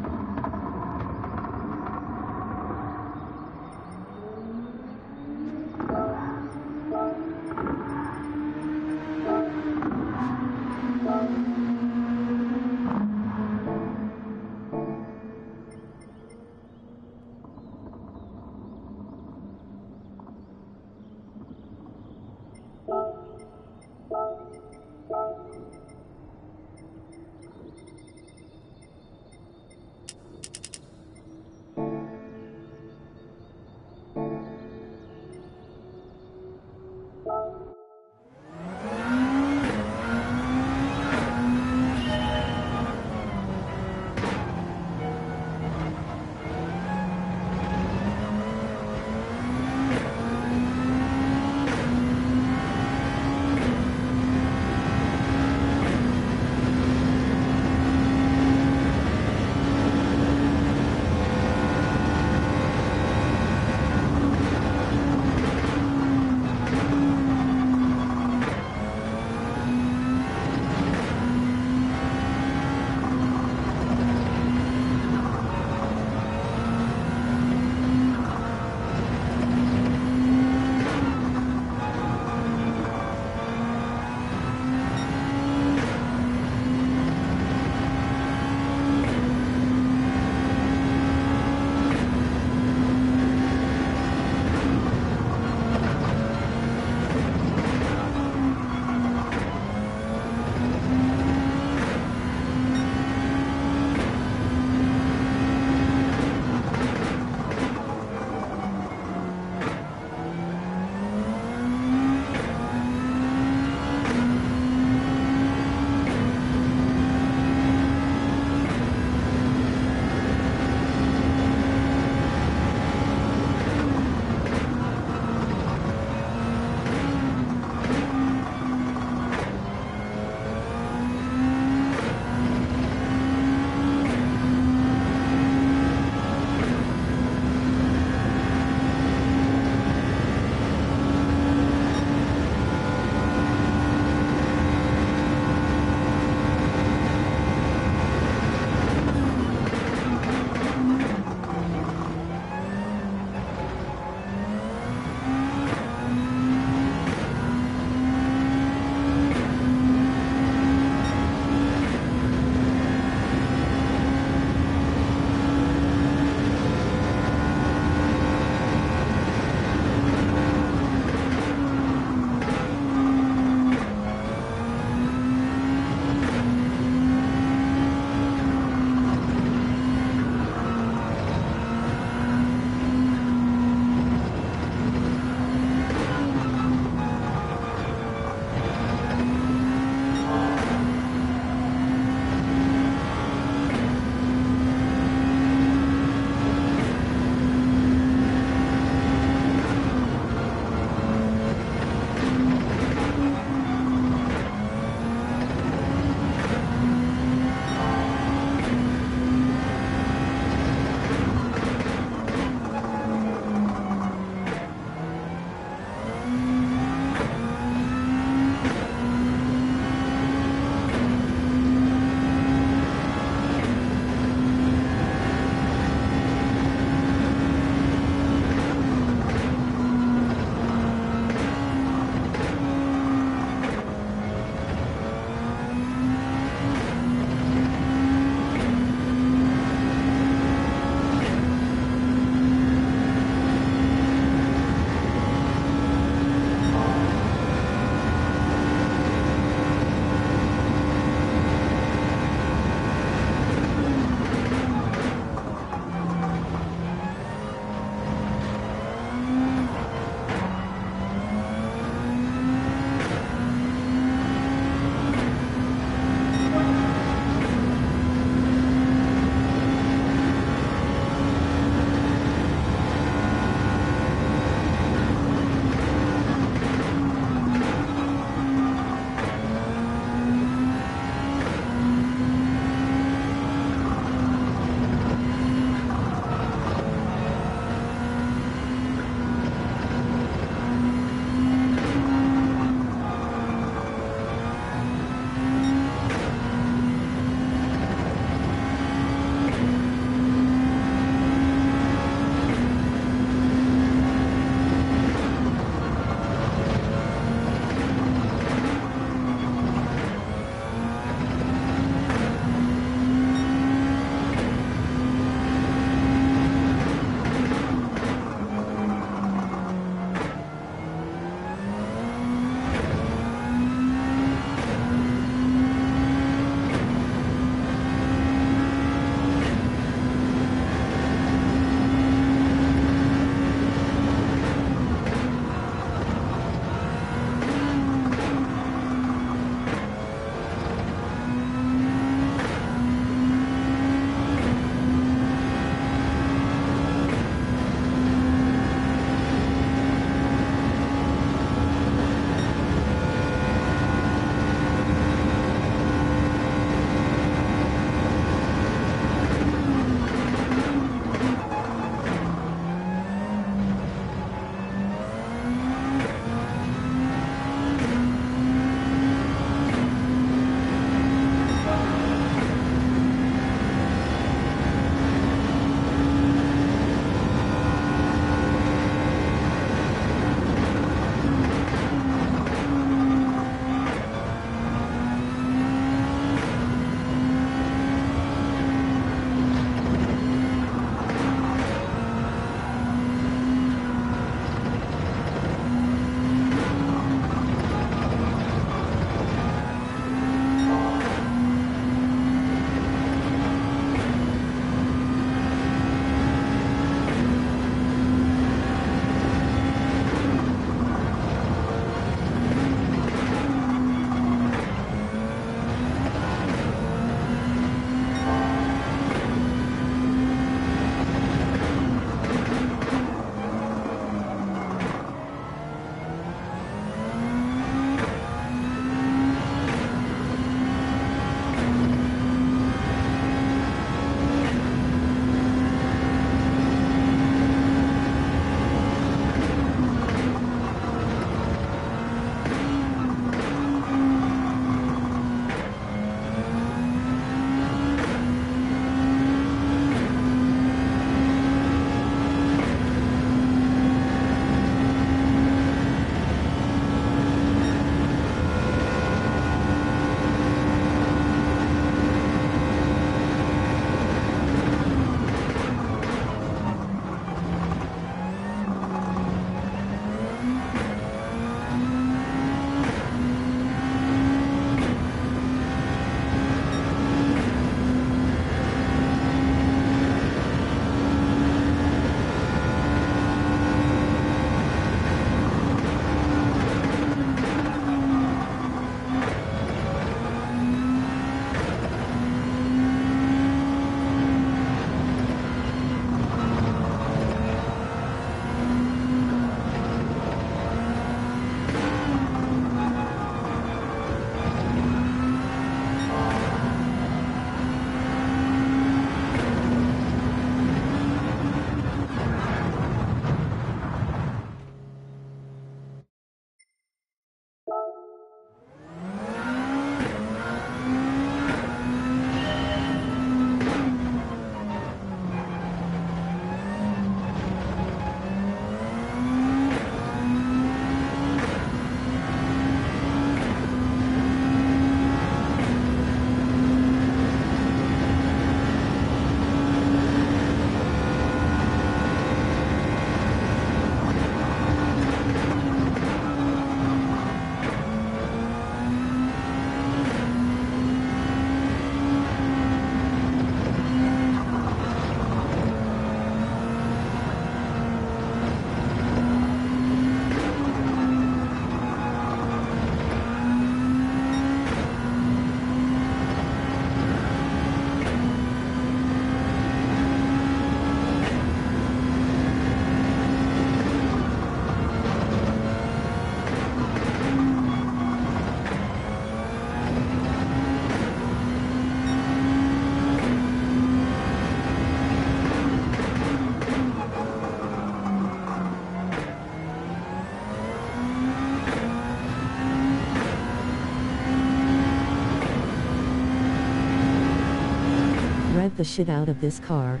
the shit out of this car.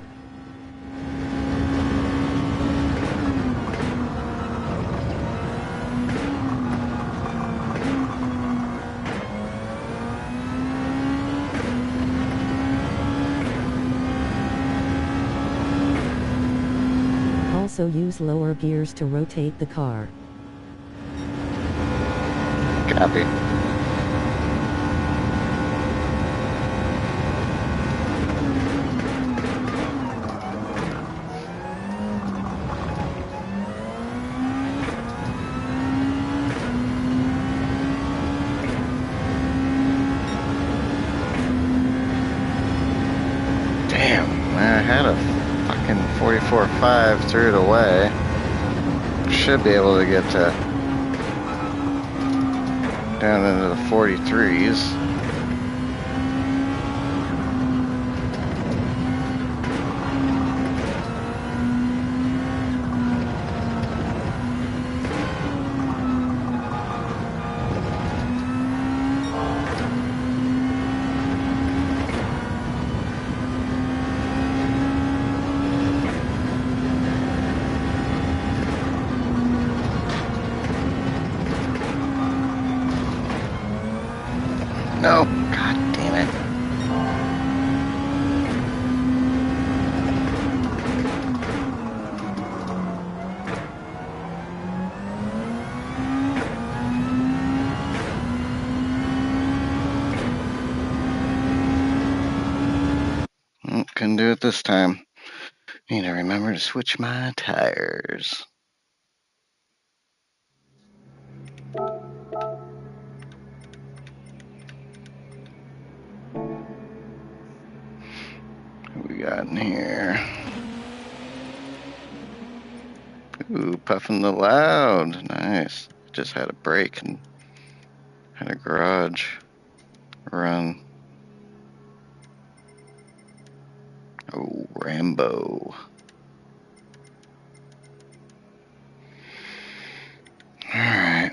Also use lower gears to rotate the car. Copy. Damn, I had a fucking 44.5, threw it away. Should be able to get to down into the 43s. No, god damn it. Couldn't do it this time. Need to remember to switch my tires. What we got in here? Ooh, puffing the loud. Nice. Just had a break and had a garage run. Oh, Rambo. Alright.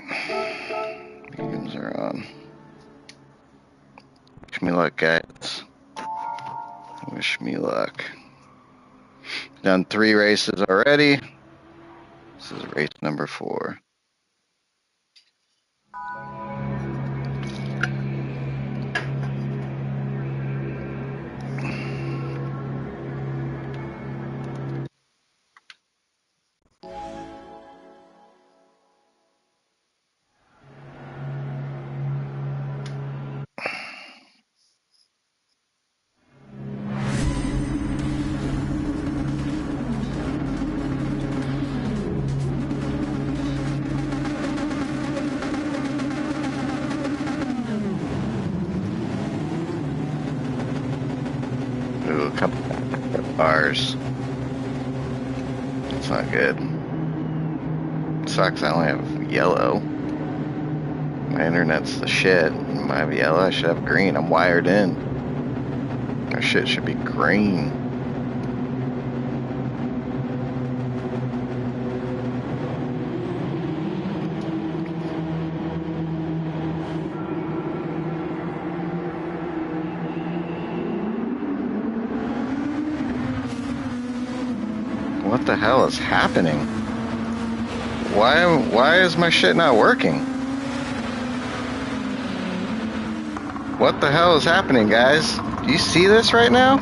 Mediums are on. Wish me luck, guys. Wish me luck. Done 3 races already. This is race number 4. Ooh, a couple bars. That's not good. Sucks, I only have yellow. My internet's the shit. I have yellow, I should have green. I'm wired in. Our shit should be green. What the hell is happening? Why is my shit not working? What the hell is happening, guys? Do you see this right now?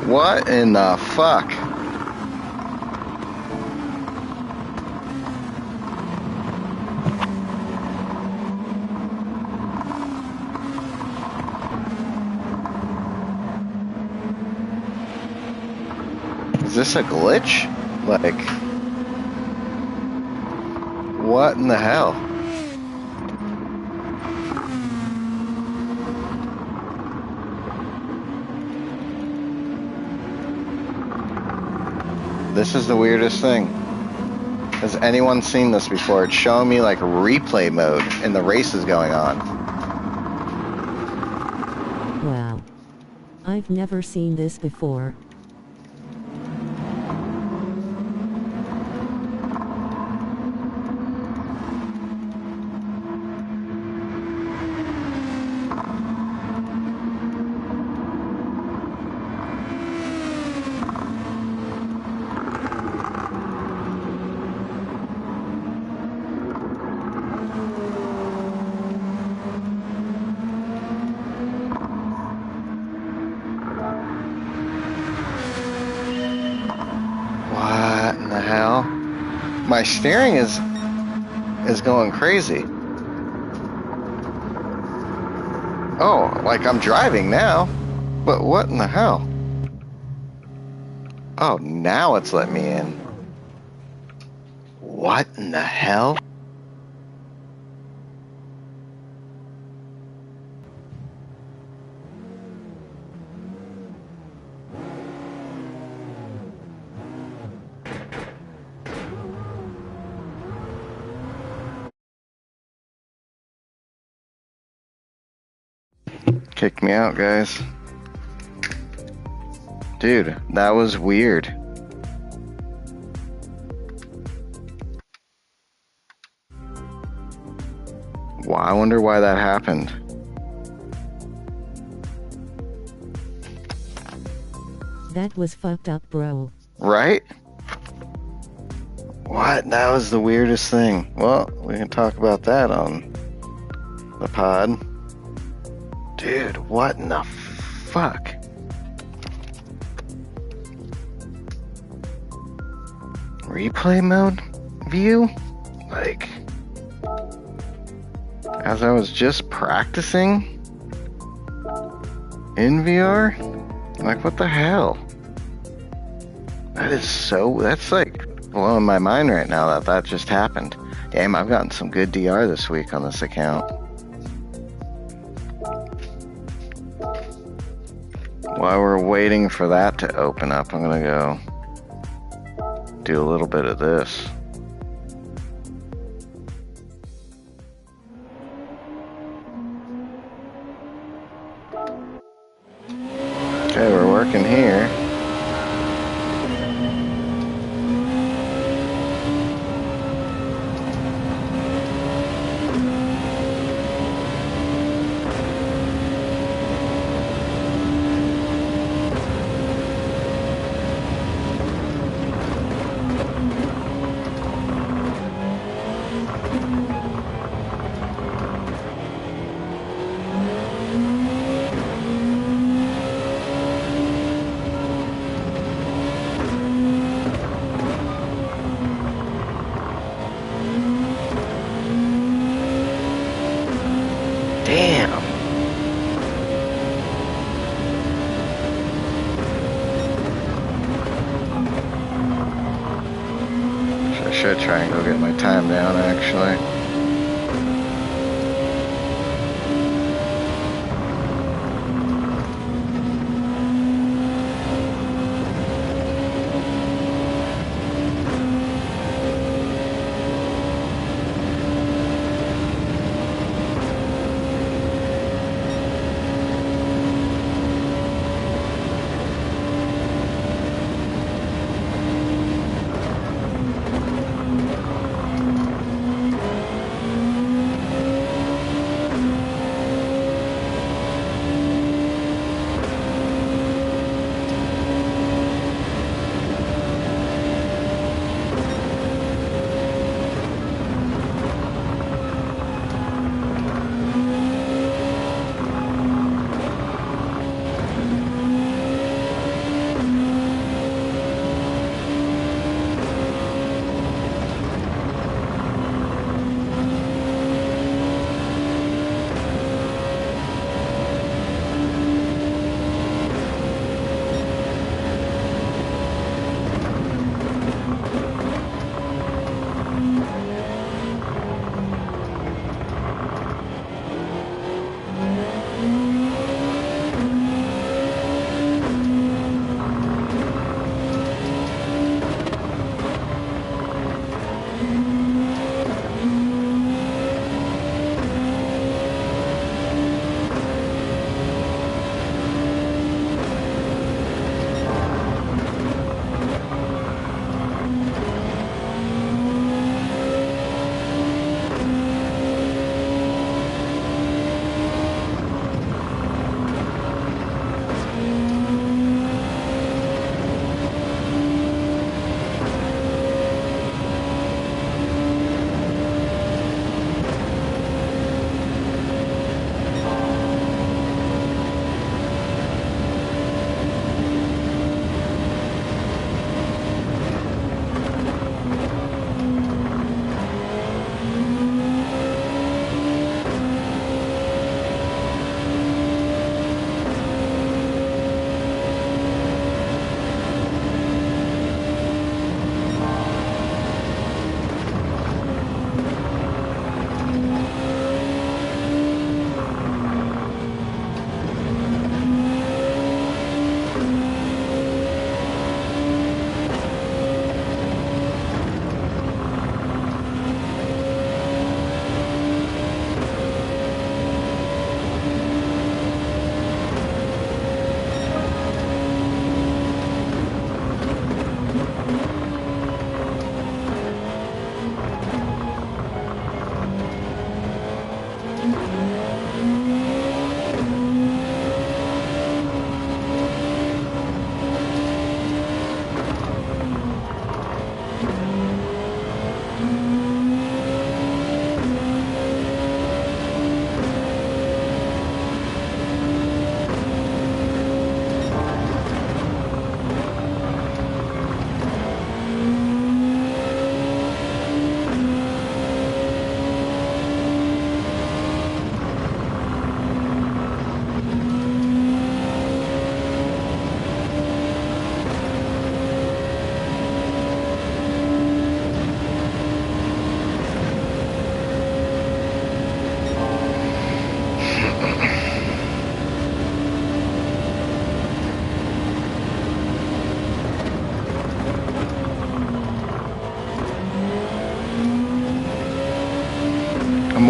What in the fuck? Is this a glitch? Like, what in the hell? This is the weirdest thing. Has anyone seen this before? It's showing me like replay mode and the race is going on. Wow. I've never seen this before. my steering is going crazy. Oh, like I'm driving now. But what in the hell? Oh, now it's let me in. What in the hell? Kicked me out, guys. Dude, that was weird. Well, I wonder why that happened. That was fucked up, bro. Right? What? That was the weirdest thing. Well, we can talk about that on the pod. Dude, what in the fuck? Replay mode view? Like, as I was just practicing in VR? Like, what the hell? That's like blowing my mind right now that just happened. Damn, I've gotten some good DR this week on this account. While we're waiting for that to open up, I'm gonna go do a little bit of this. Okay, we're working here. Damn. I should try and go get my time down, actually.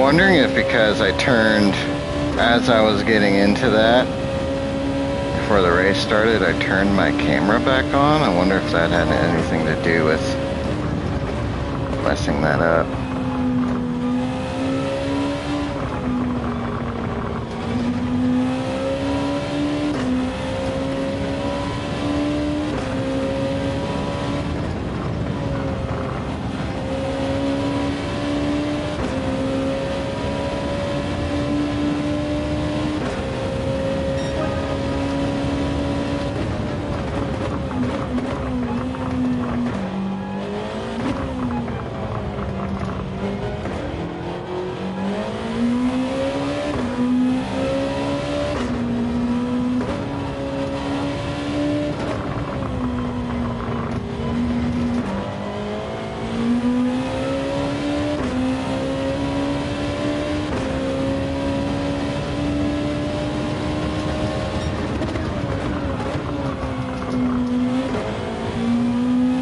wondering if because I turned, as I was getting into that, before the race started, I turned my camera back on. I wonder if that had anything to do with messing that up.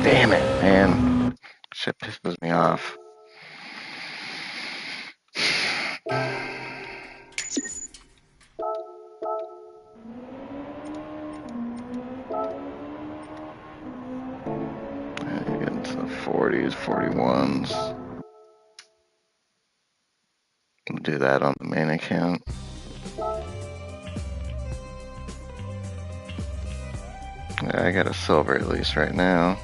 Damn it, man. Shit pisses me off. I get into the 40s, 41s. We'll do that on the main account. Yeah, I got a silver at least right now.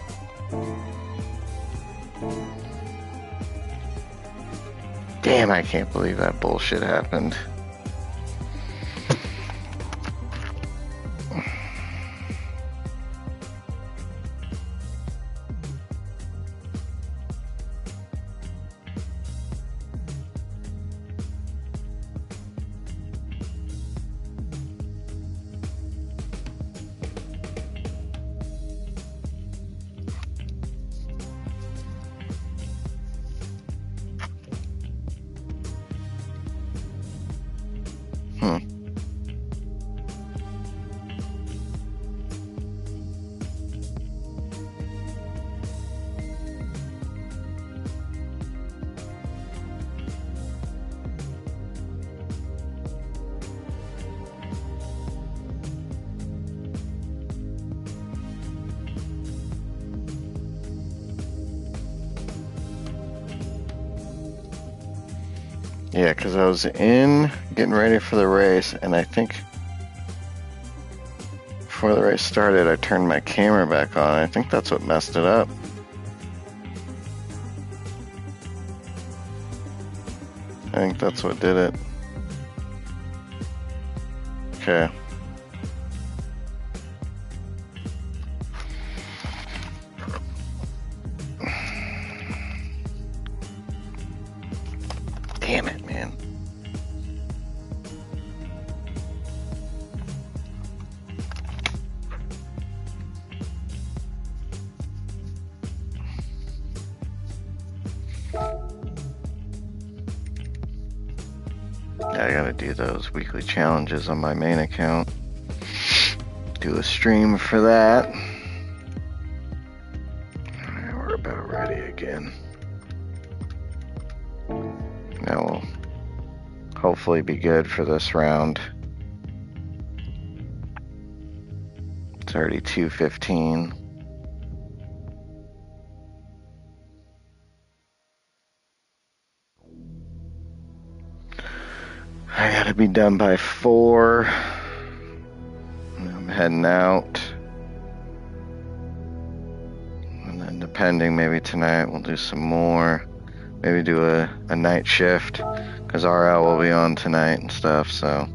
Damn, I can't believe that bullshit happened. Yeah, because I was in getting ready for the race, and I think before the race started, I turned my camera back on. I think that's what messed it up. I think that's what did it. Okay. Damn it, man. I gotta do those weekly challenges on my main account. Do a stream for that. Alright, we're about ready again. Now we'll hopefully be good for this round. It's already 2:15. I gotta be done by 4. I'm heading out. And then depending, maybe tonight we'll do some more. Maybe do a night shift, because RL will be on tonight and stuff, so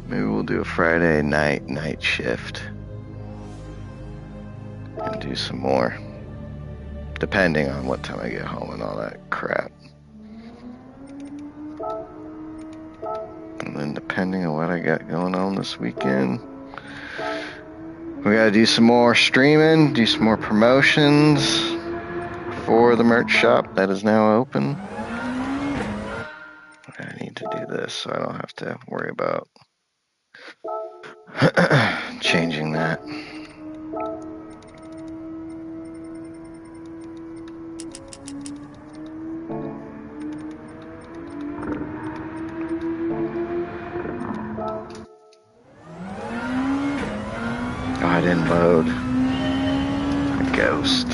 maybe we'll do a Friday night shift and do some more, depending on what time I get home and all that crap. And then depending on what I got going on this weekend, we gotta do some more streaming, do some more promotions for the merch shop that is now open. I need to do this so I don't have to worry about changing that. Oh, I didn't load. A ghost.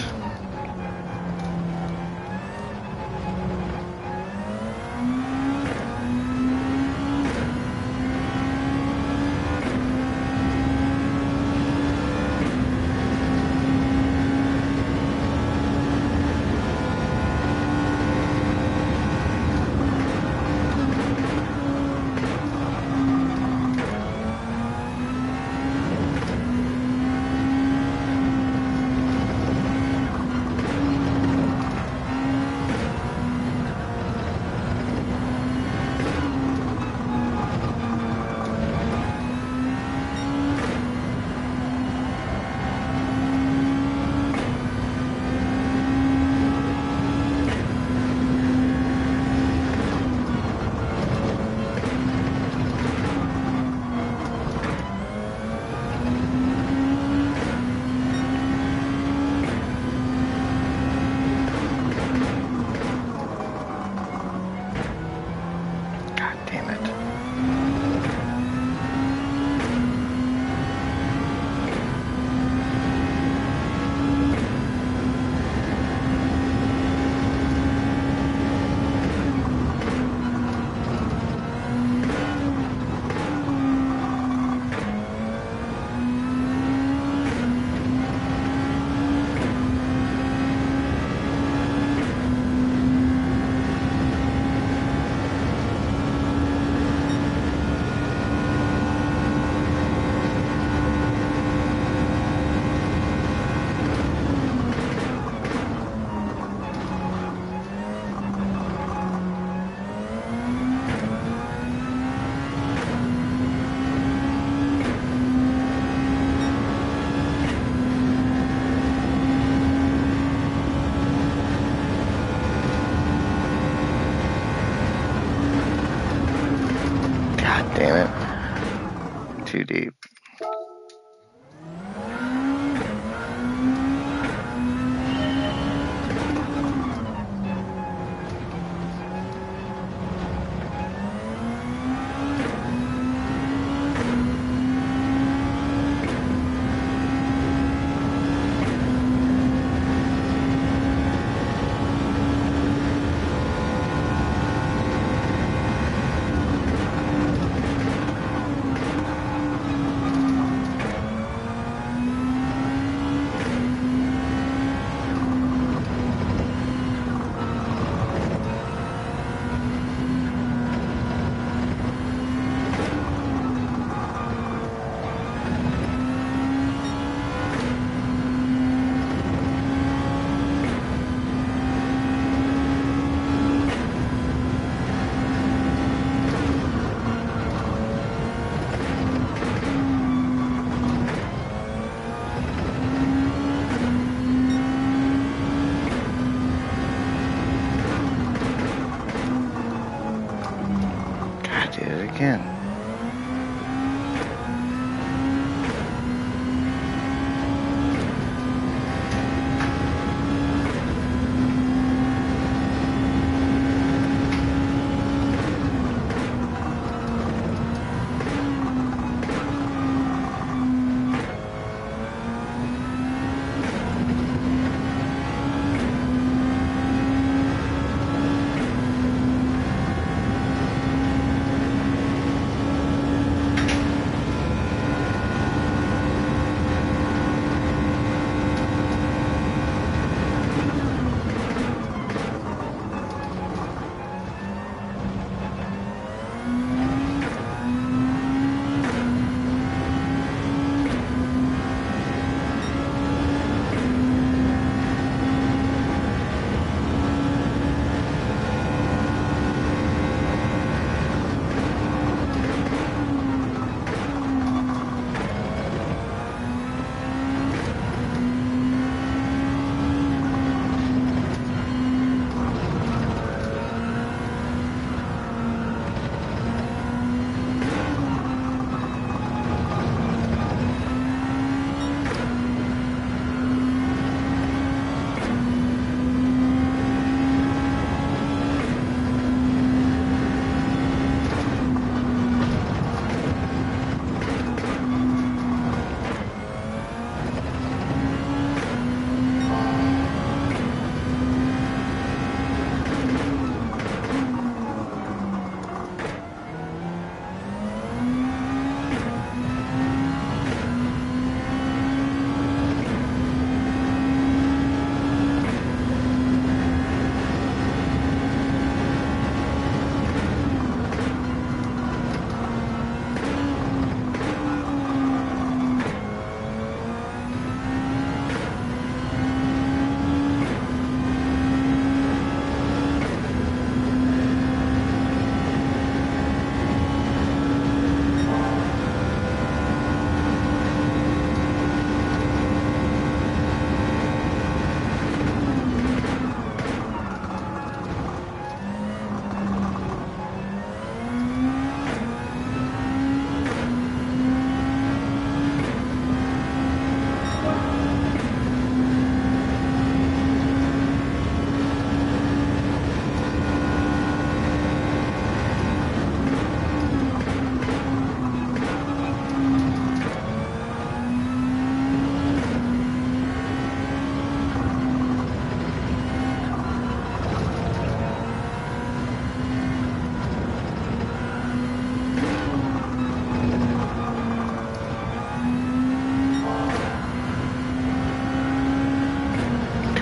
Damn it. Too deep.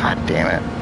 God damn it.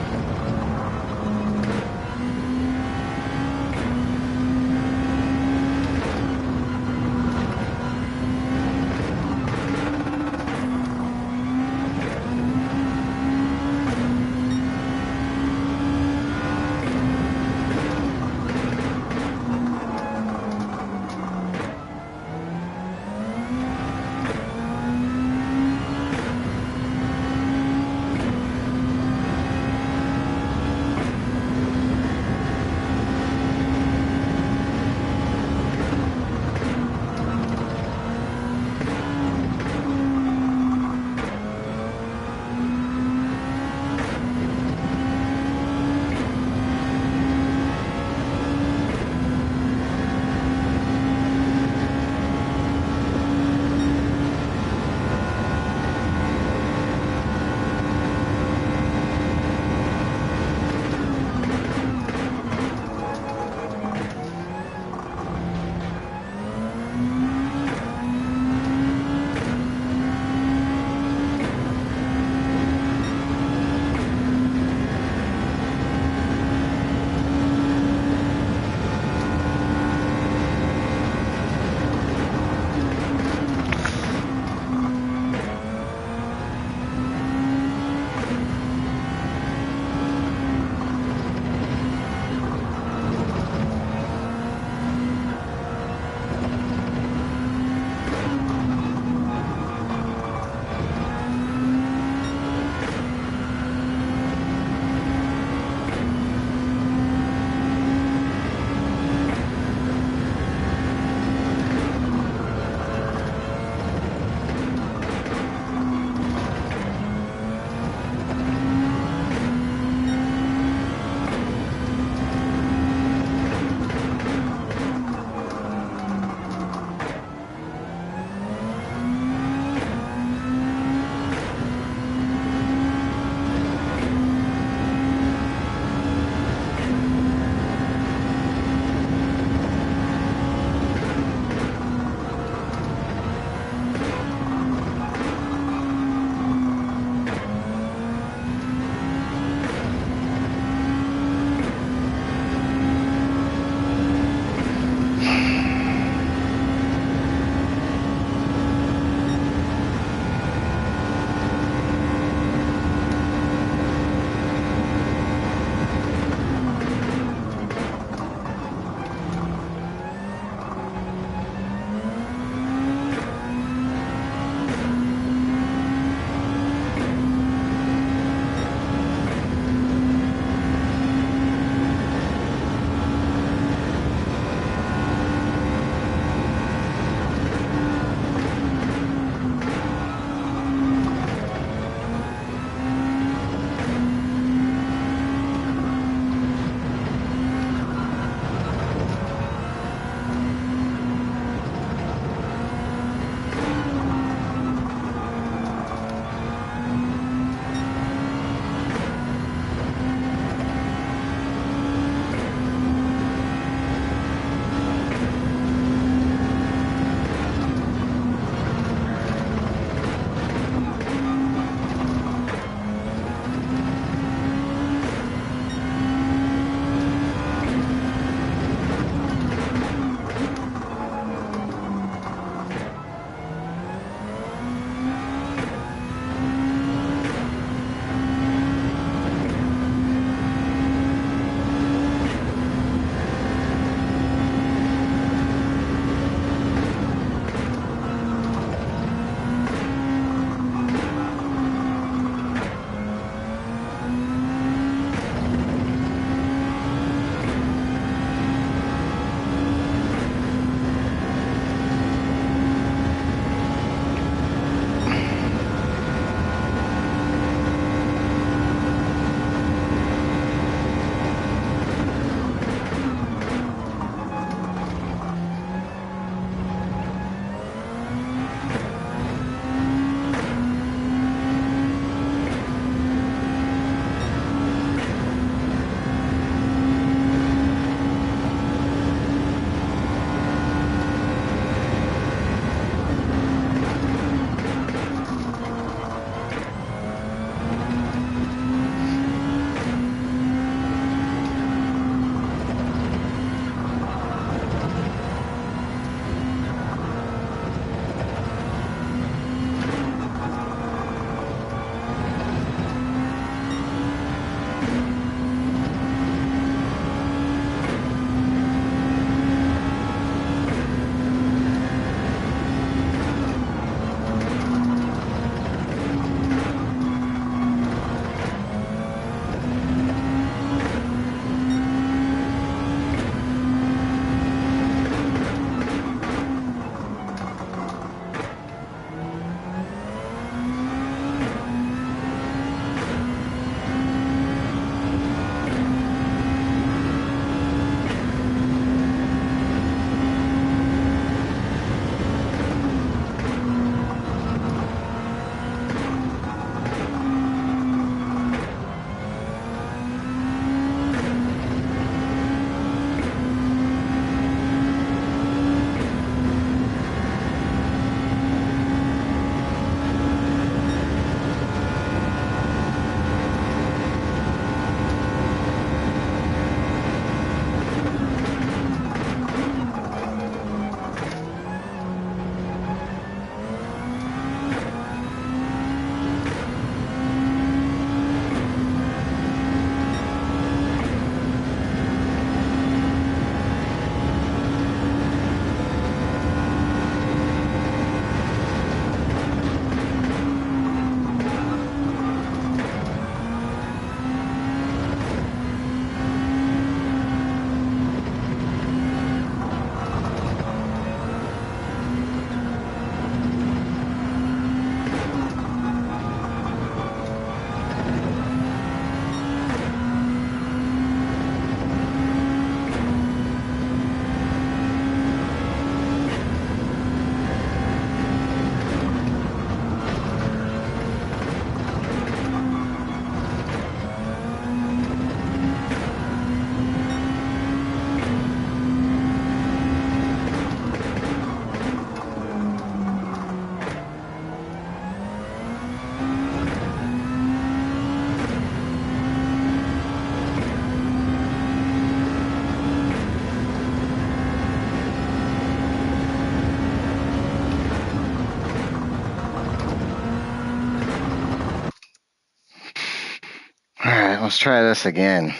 Let's try this again.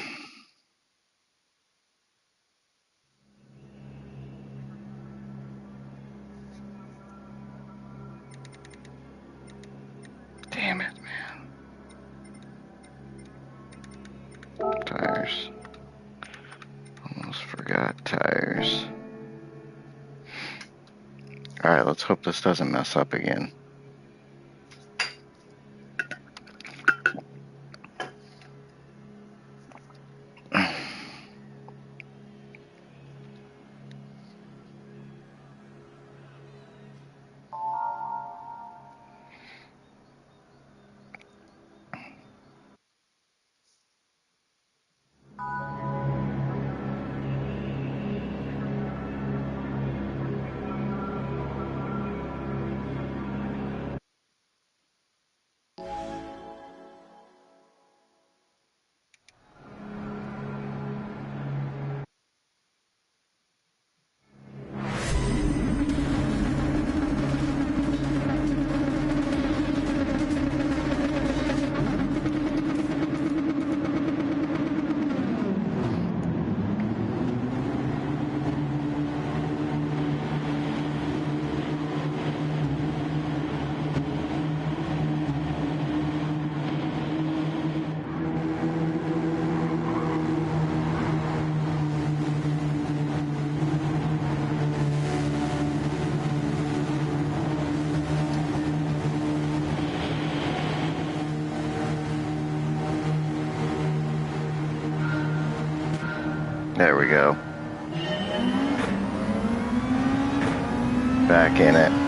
Damn it, man. Tires. Almost forgot tires. Alright, let's hope this doesn't mess up again. There we go. Back in it.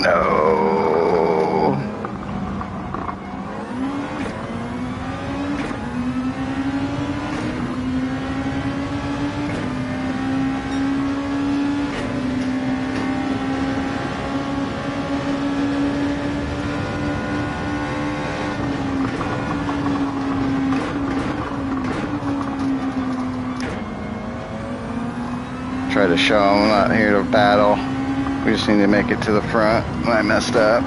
No. Try to show them I'm not here to battle. We just need to make it to the front. I messed up.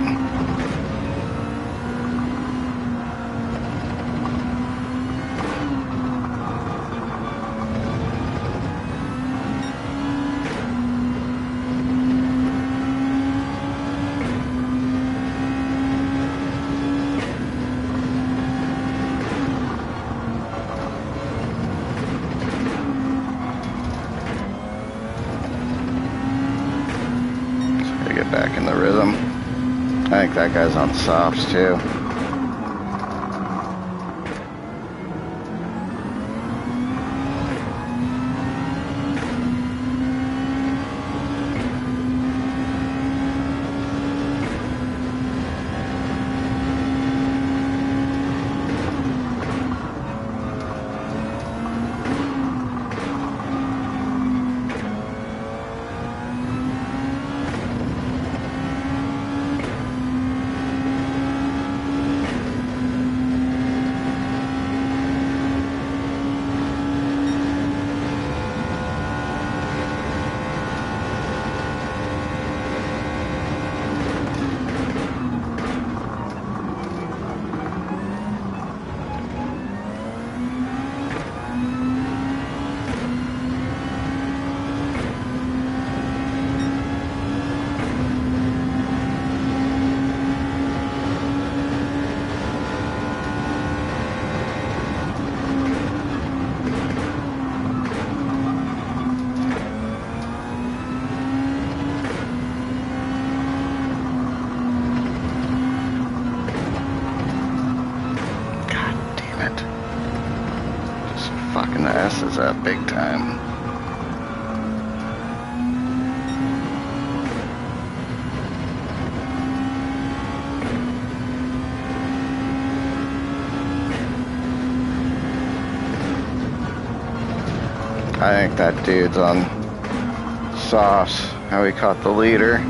Get back in the rhythm. I think that guy's on softs too. messes up big time. I think that dude's on sauce, how he caught the leader.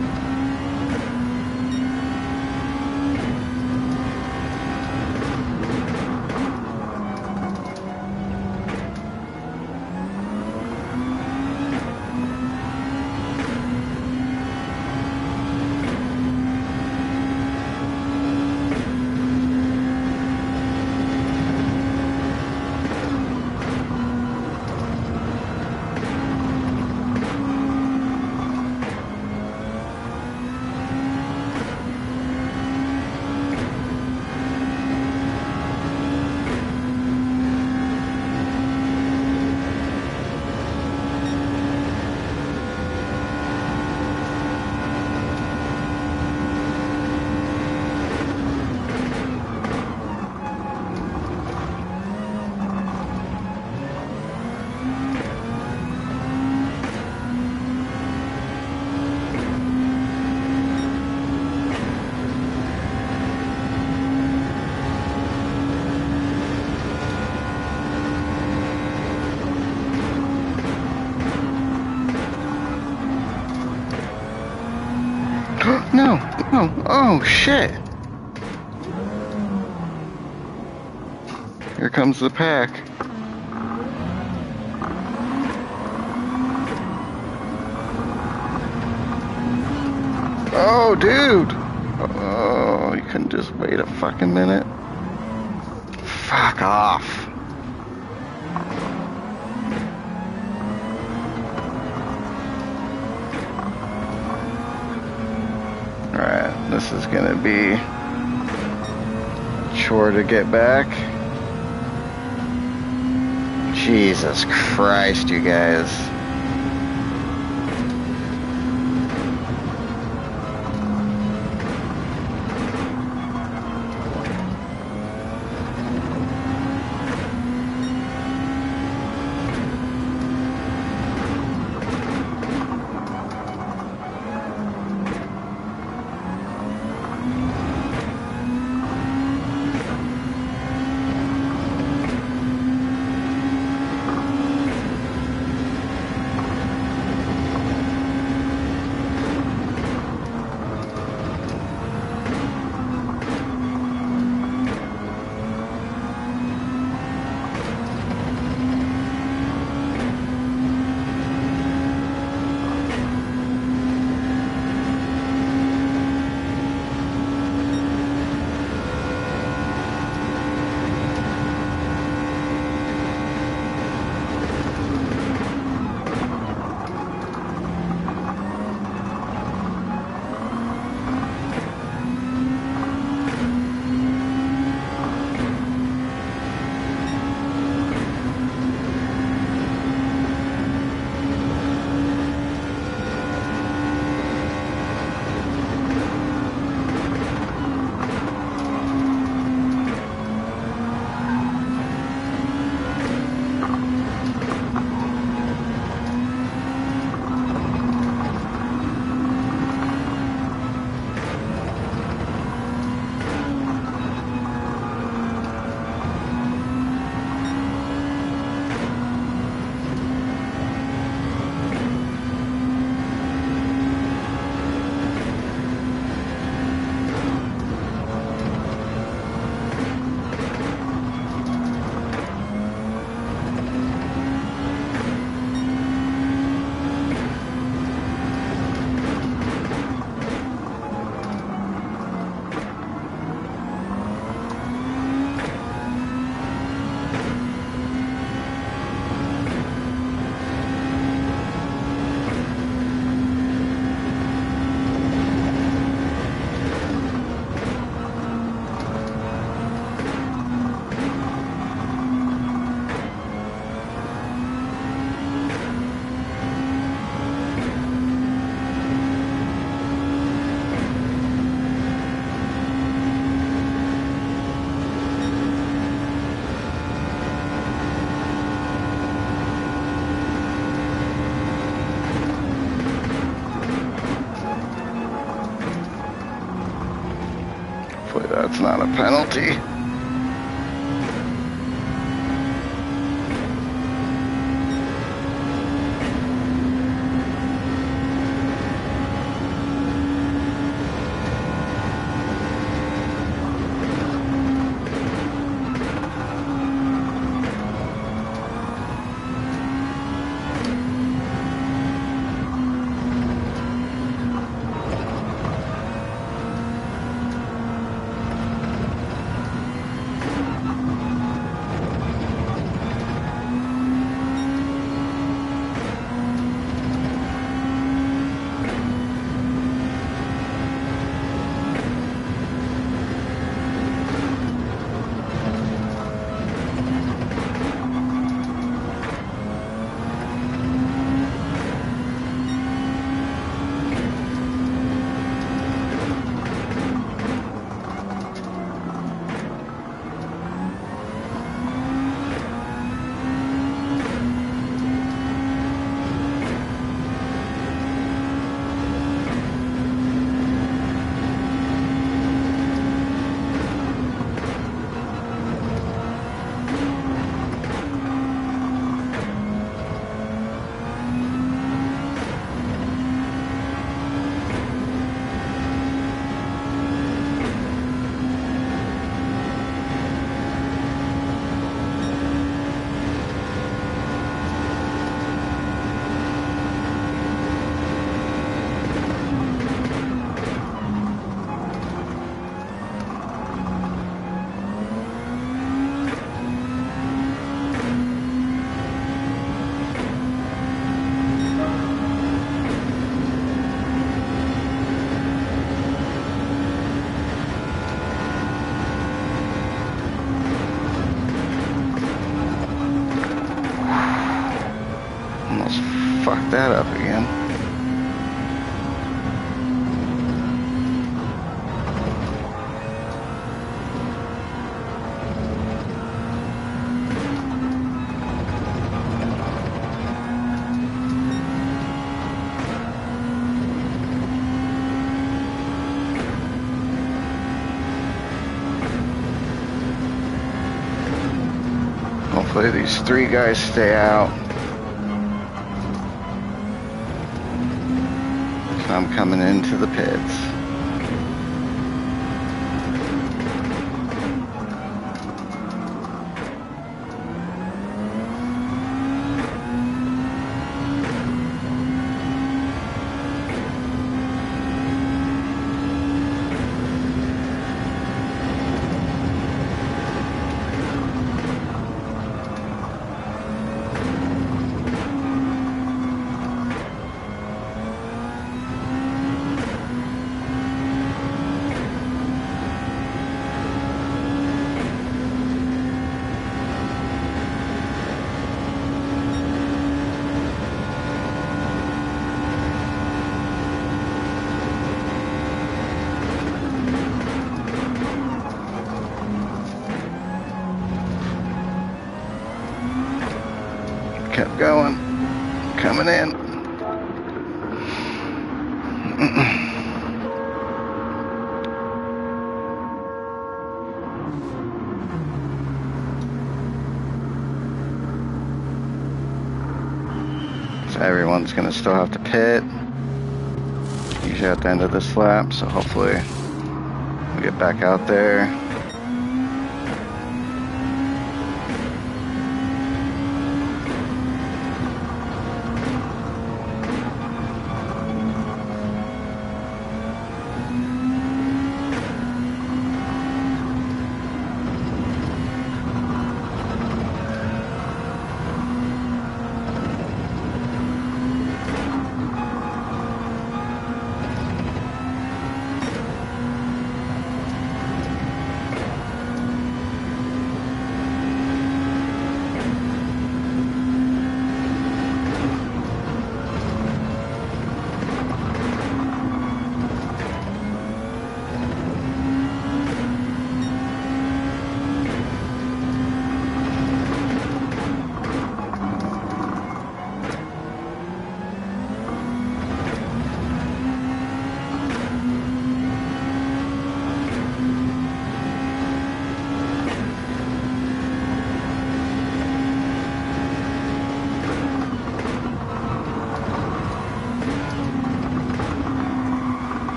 No, oh shit. Here comes the pack. Oh, dude. Oh, you couldn't just wait a fucking minute. Fuck off. Alright, this is gonna be a chore to get back. Jesus Christ, you guys. Hopefully that's not a penalty. Fuck that up again. Hopefully these three guys stay out. I'm coming into the pits. Kept going, coming in. So everyone's gonna still have to pit, usually at the end of this lap, so hopefully we'll get back out there.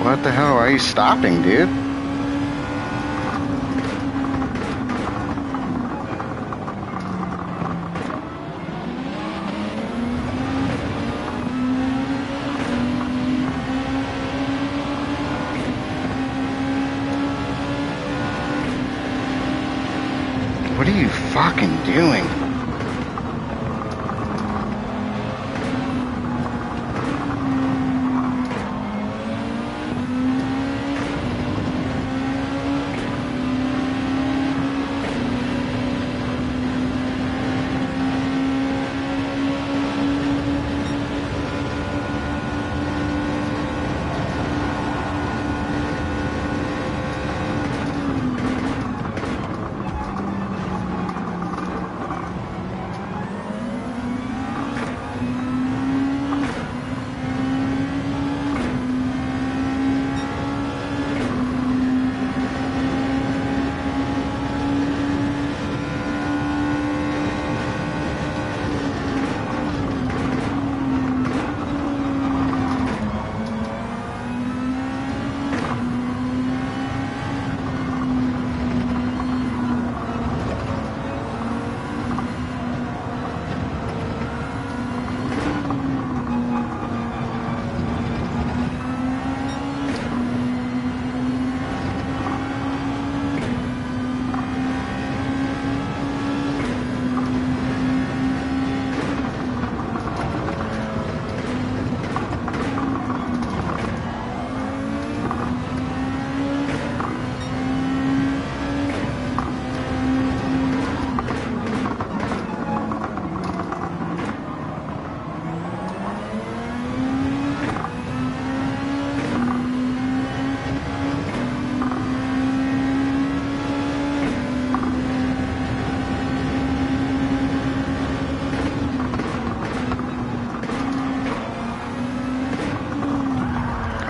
What the hell are you stopping, dude? What are you fucking doing?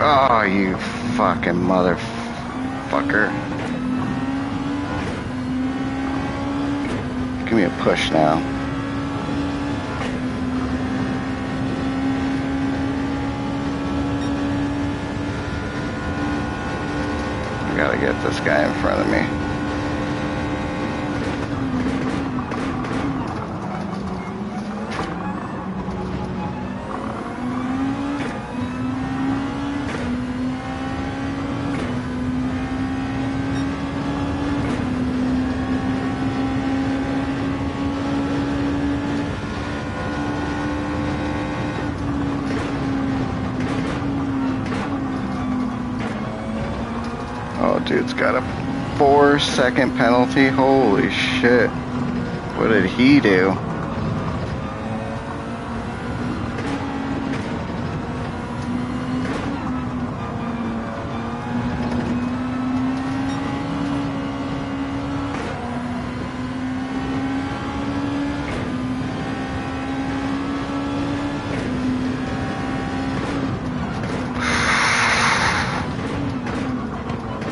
Oh, you fucking motherfucker. Give me a push now. I gotta get this guy in front of me. Oh, dude's got a 4-second penalty. Holy shit. What did he do?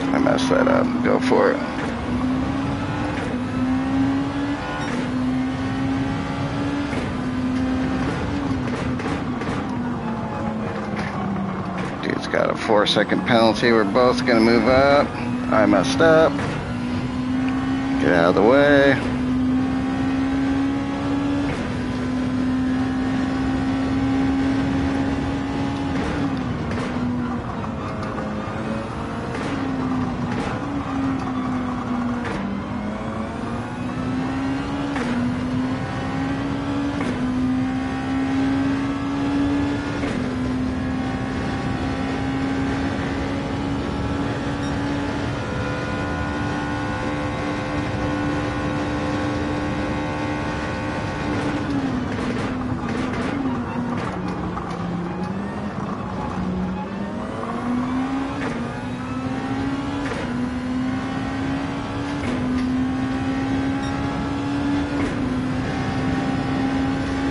I messed that up. Go for it. Dude's got a 4-second penalty. We're both gonna move up. I messed up. Get out of the way.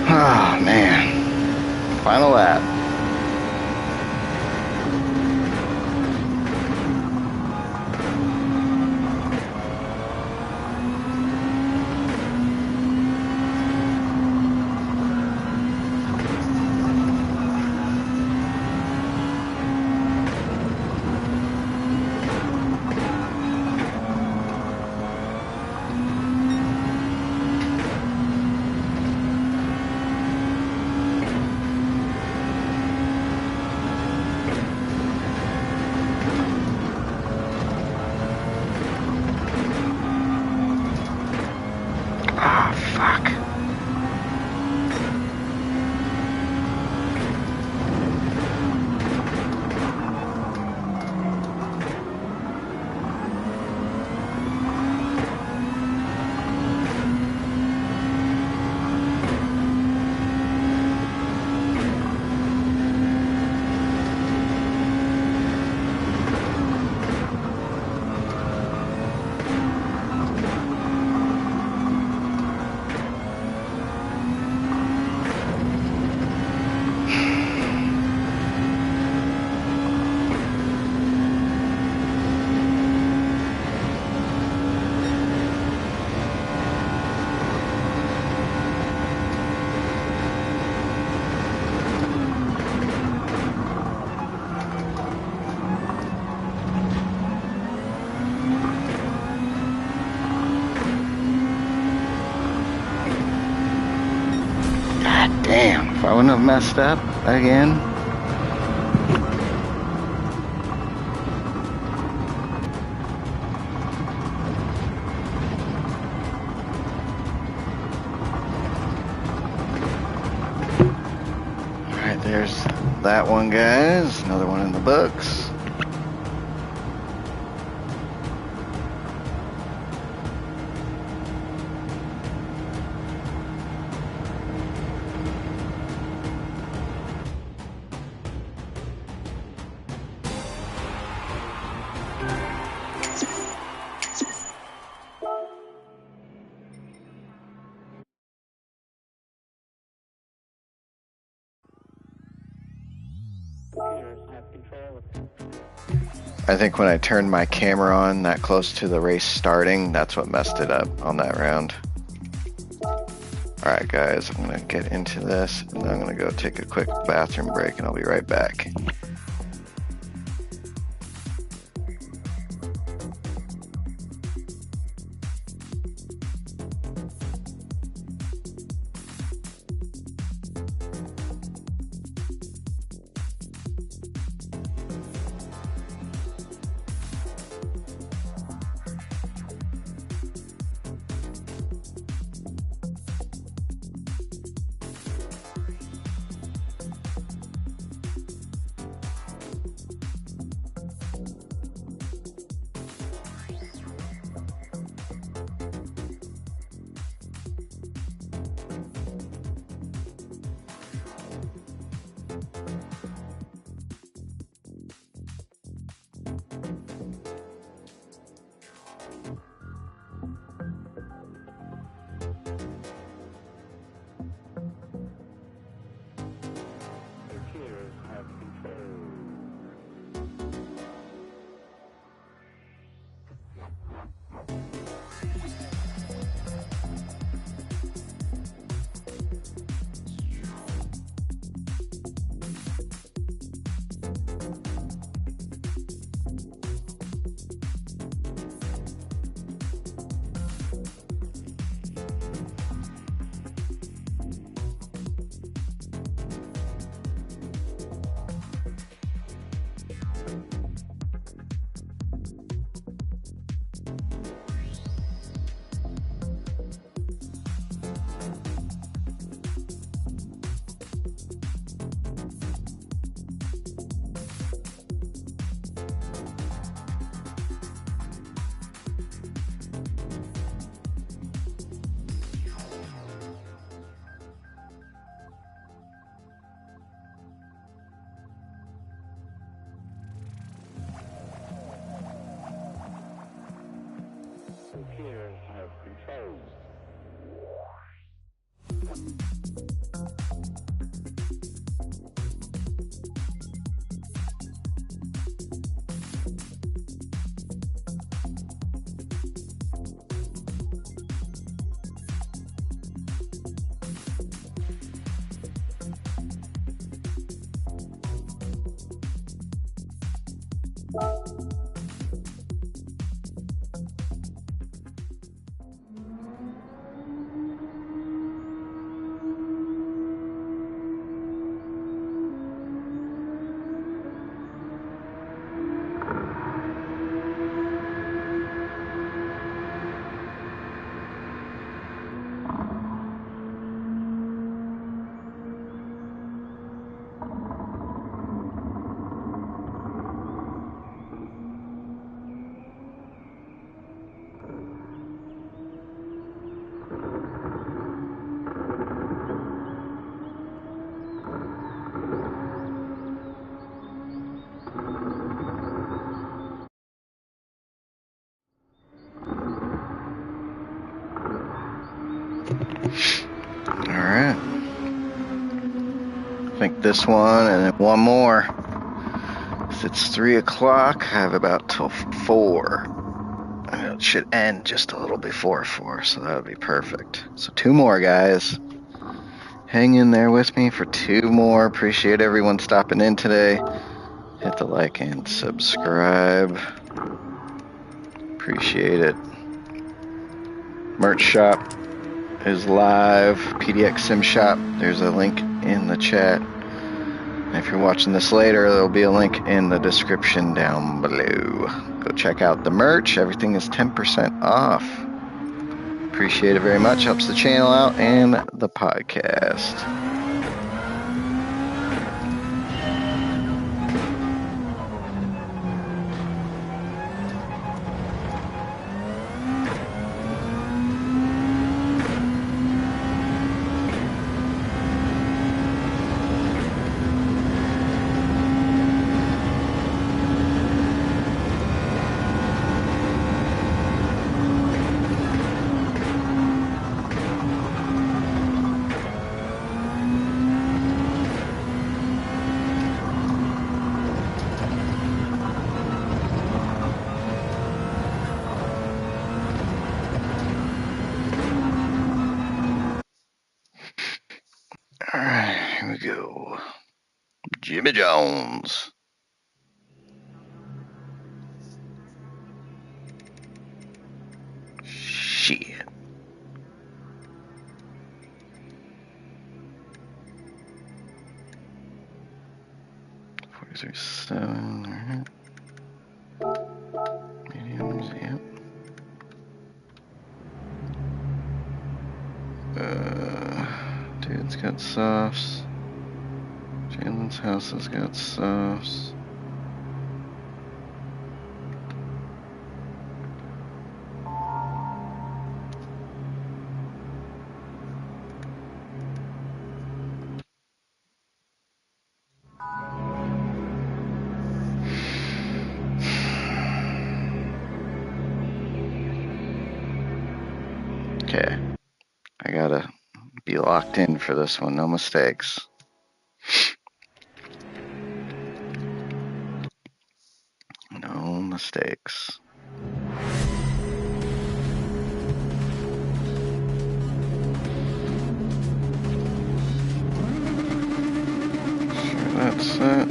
Oh, man. Final lap. God damn, if I wouldn't have messed up again. Alright, there's that one, guys. Another one in the books. I think when I turned my camera on that close to the race starting, that's what messed it up on that round. Alright guys, I'm going to get into this, and then I'm going to go take a quick bathroom break, and I'll be right back. Alright. I think this one and then one more. If it's 3 o'clock, I have about till 4. And it should end just a little before 4, so that would be perfect. So 2 more, guys. Hang in there with me for 2 more. Appreciate everyone stopping in today. Hit the like and subscribe. Appreciate it. Merch shop is live. PDX Sim Shop. There's a link in the chat. And if you're watching this later, there'll be a link in the description down below. Go check out the merch. Everything is 10% off. Appreciate it very much. Helps the channel out and the podcast. Alright, here we go. Jimmy Jones. Shit. Seven. Mediums, yep. Dude's got softs. Jalen's house has got softs. Okay, I gotta be locked in for this one, no mistakes. No mistakes. Sure, that's it.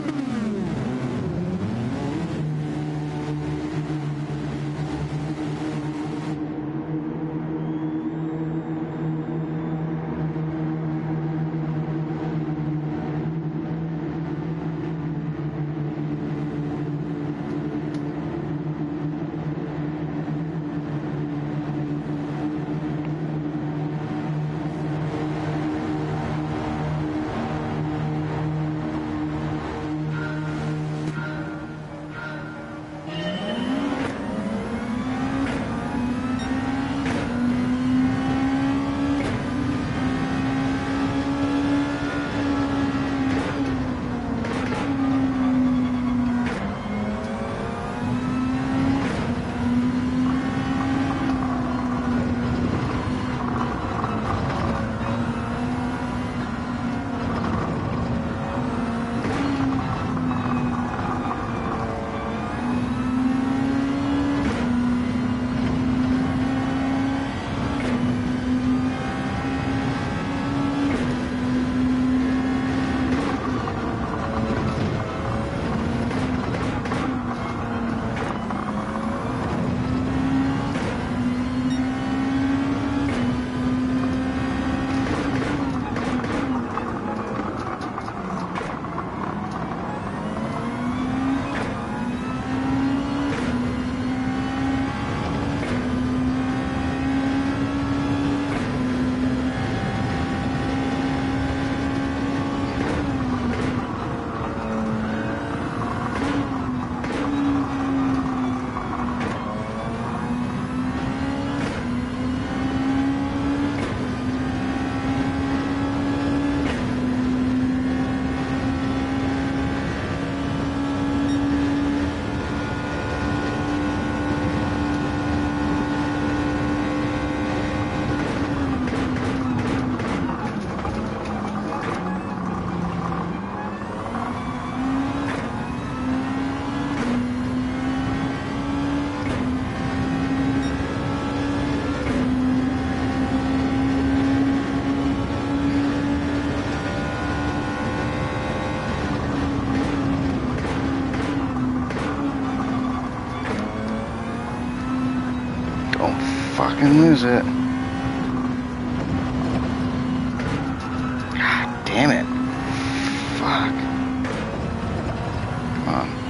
Fucking lose it. Damn it. Fuck. Come on.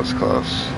was close.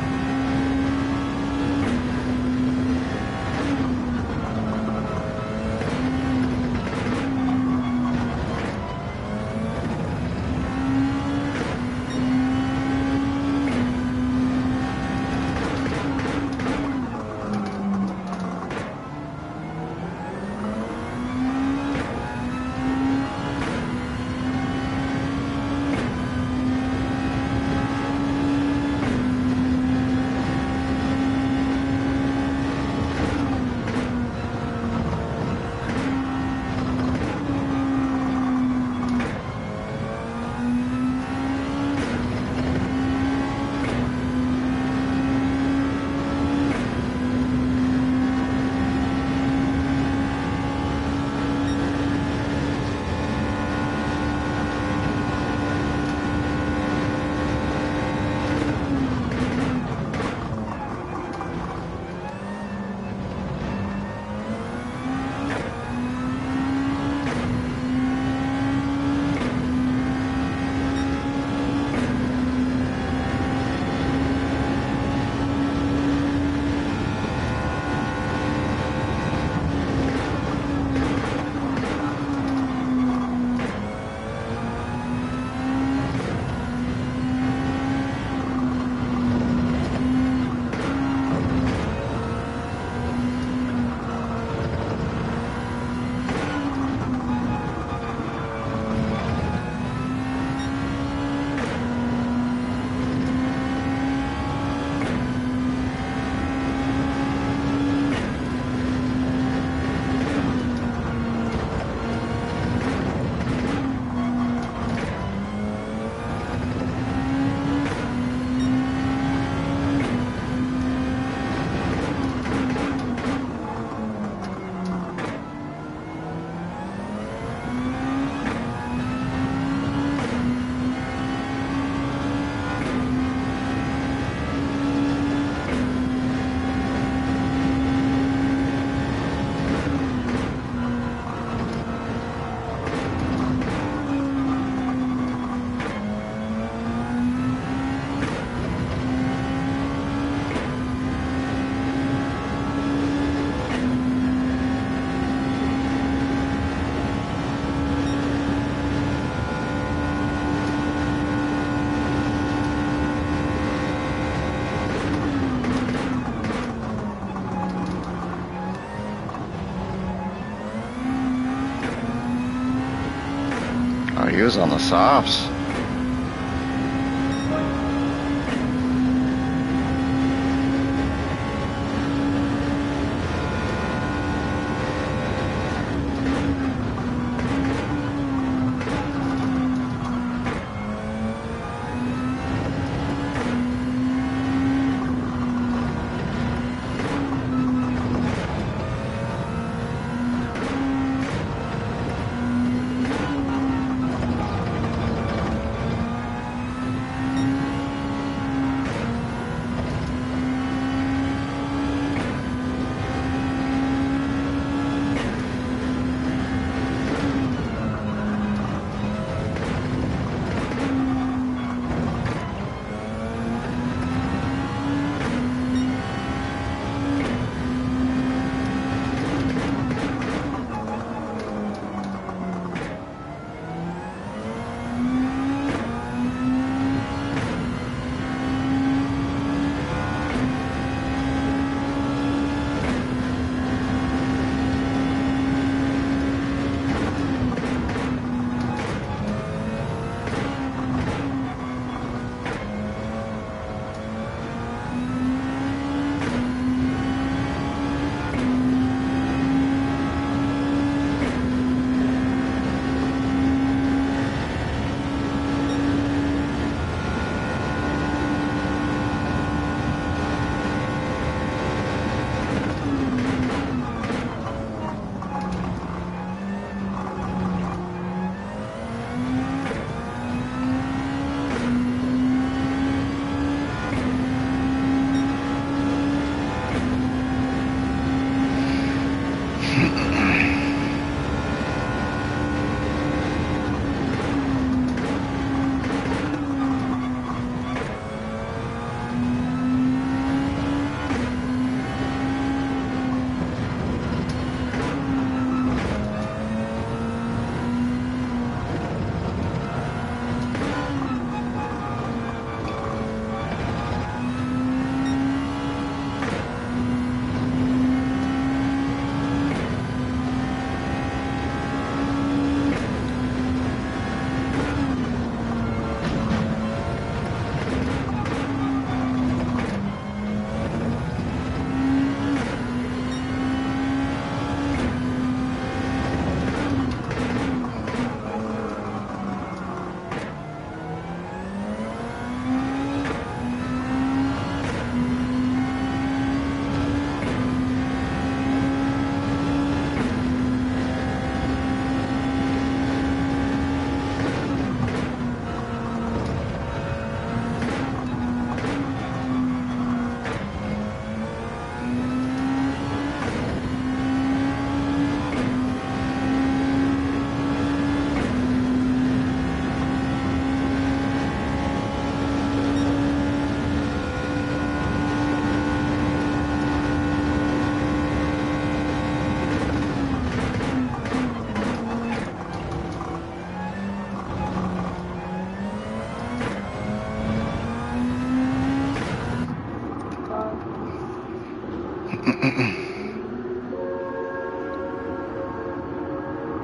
he was on the softs.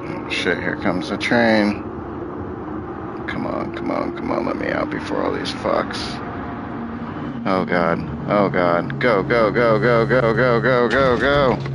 Oh, shit, here comes the train. Come on, come on, come on, let me out before all these fucks. Oh god, oh god. Go, go, go, go, go, go, go, go, go.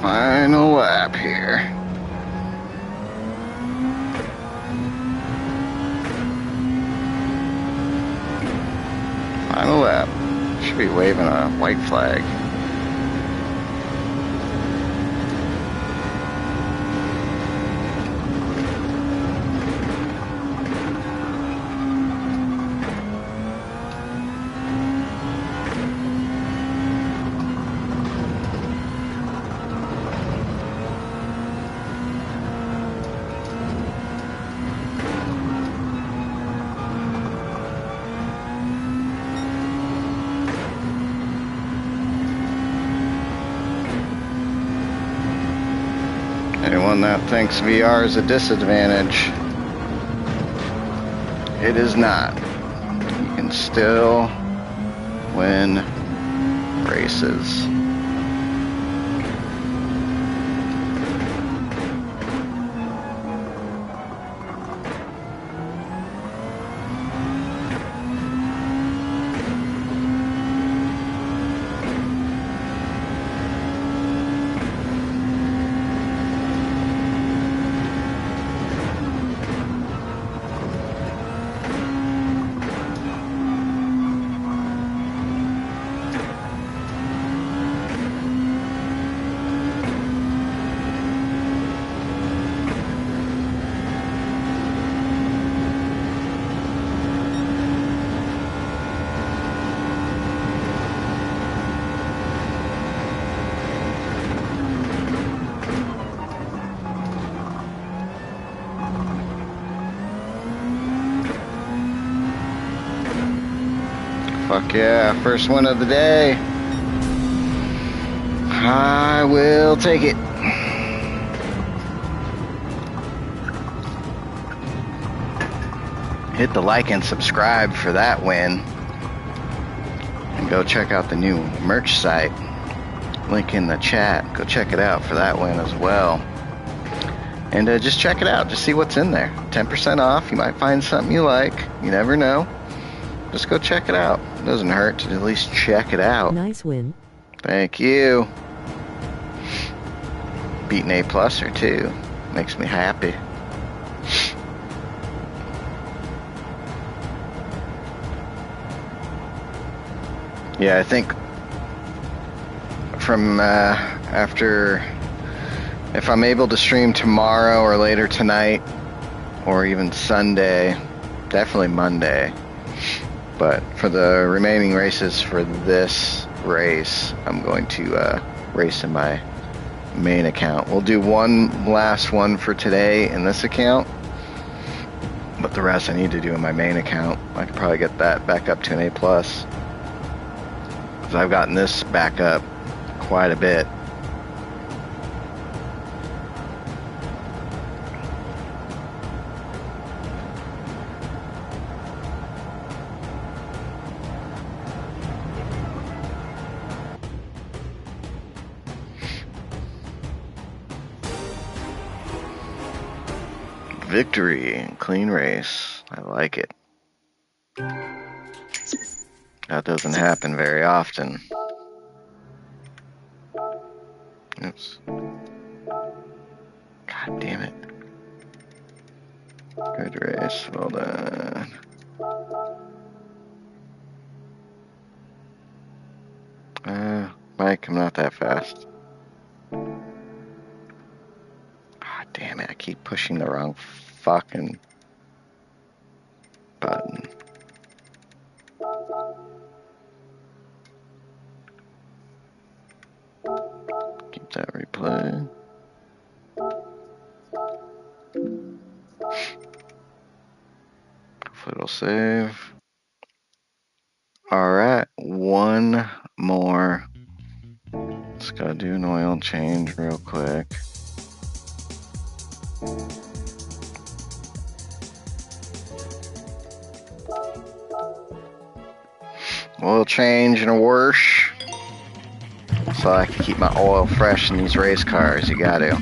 Final lap here. Final lap. Should be waving a white flag. Anyone that thinks VR is a disadvantage, it is not. You can still win races. Fuck yeah, first win of the day. I will take it. Hit the like and subscribe for that win. And go check out the new merch site. Link in the chat. Go check it out for that win as well. And just check it out. Just see what's in there. 10% off. You might find something you like. You never know. Just go check it out. It doesn't hurt to at least check it out. Nice win. Thank you. Beating A+ or 2 makes me happy. Yeah, I think from after, if I'm able to stream tomorrow or later tonight, or even Sunday, definitely Monday. But for the remaining races for this race, I'm going to race in my main account. We'll do one last one for today in this account, but the rest I need to do in my main account. I could probably get that back up to an A+. Because I've gotten this back up quite a bit. Victory, clean race. I like it. That doesn't happen very often. Oops. God damn it. Good race, well done. Mike, I'm not that fast. God damn it, I keep pushing the wrong fucking button. Keep that replay. Hopefully it'll save. Alright, one more. Just gotta do an oil change real quick. Oil change and a wash. So I can keep my oil fresh in these race cars. You gotta.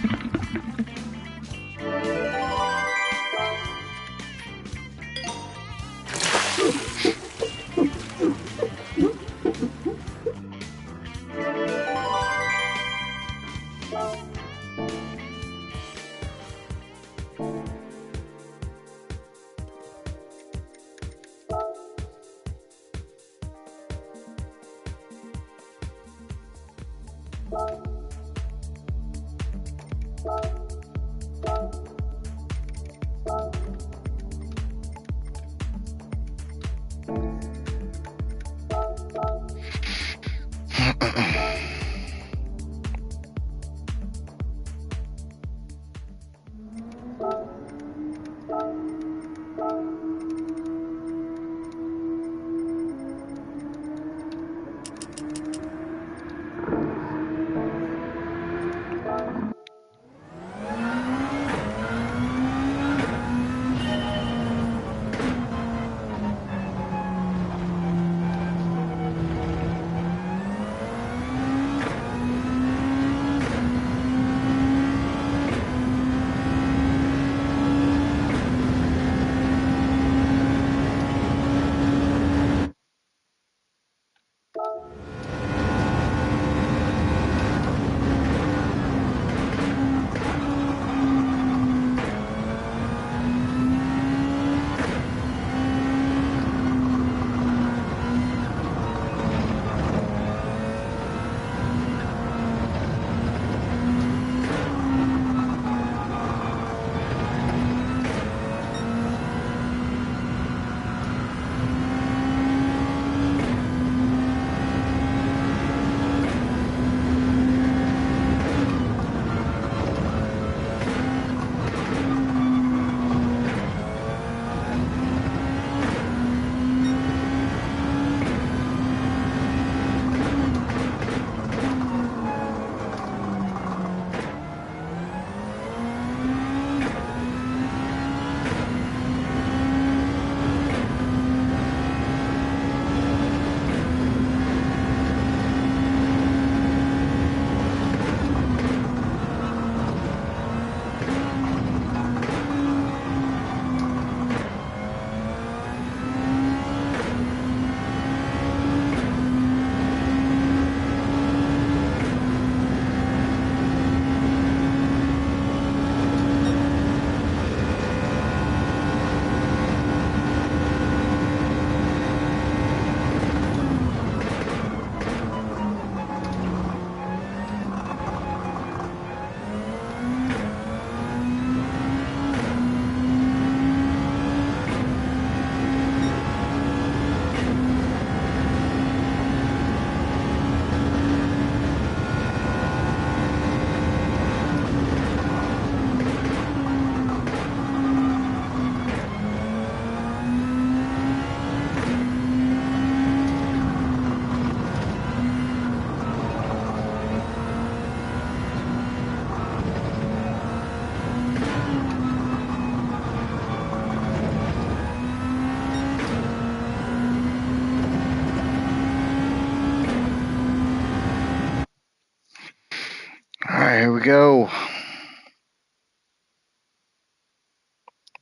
All right, here we go.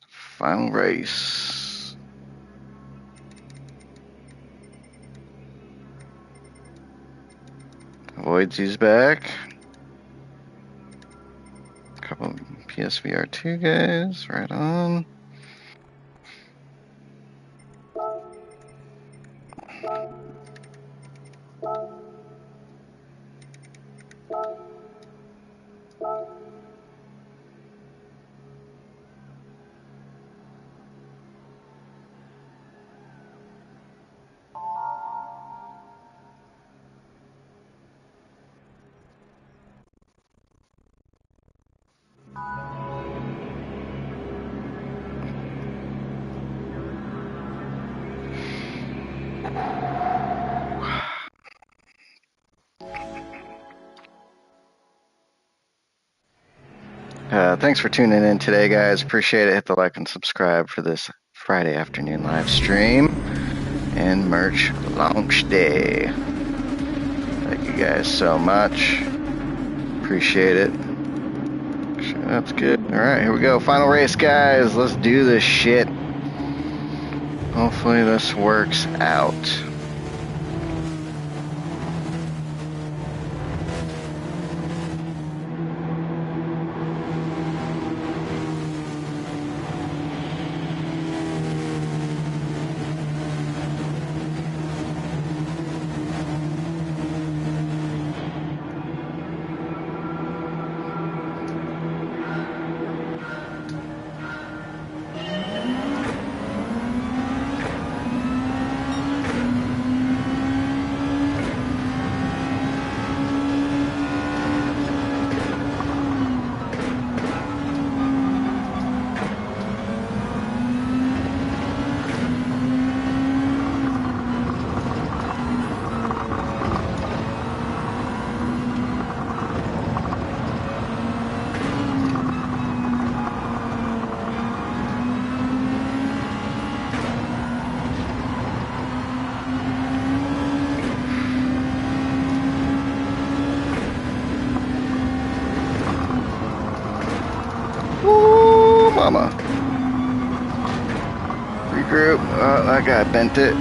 Final race. Voidsy's back. A couple PSVR 2 guys, right on. Thanks for tuning in today, guys. Appreciate it. Hit the like and subscribe for this Friday afternoon live stream and merch launch day. Thank you guys so much. Appreciate it. That's good. All right, here we go. Final race, guys. Let's do this shit. Hopefully this works out. llama. Regroup. Oh, that guy bent it.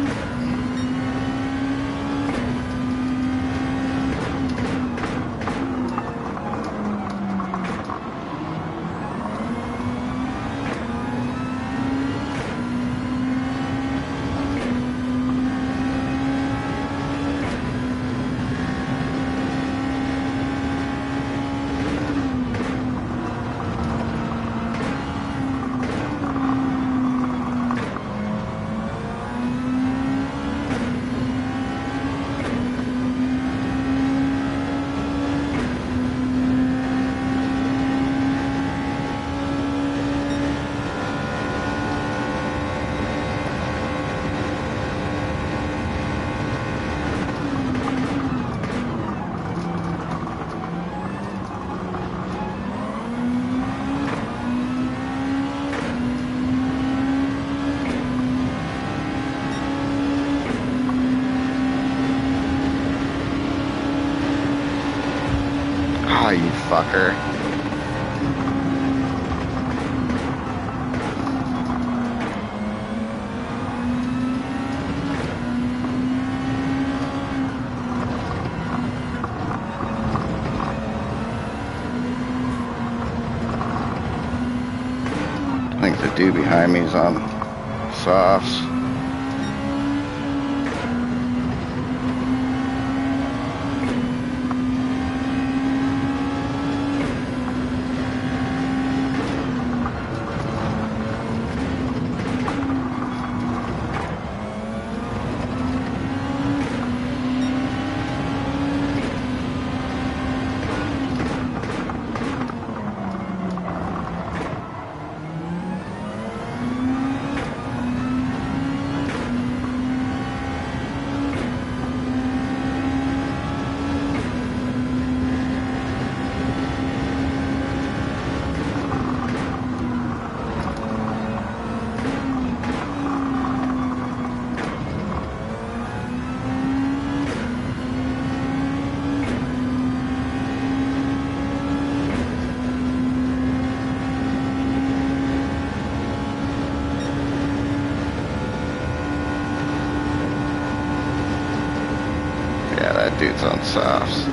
Oh, you fucker. I think the dude behind me is on softs. Yeah, that dude's on softs.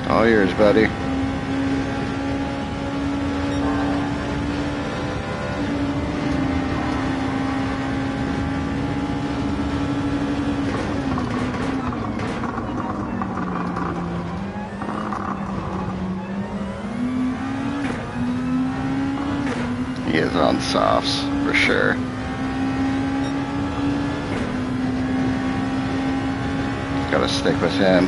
All yours, buddy. He is on softs, for sure. Gotta stick with him.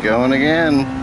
going again.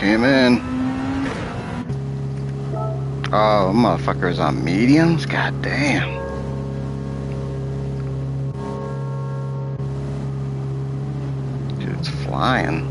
Came in. Oh, motherfuckers on mediums? God damn. Dude's flying.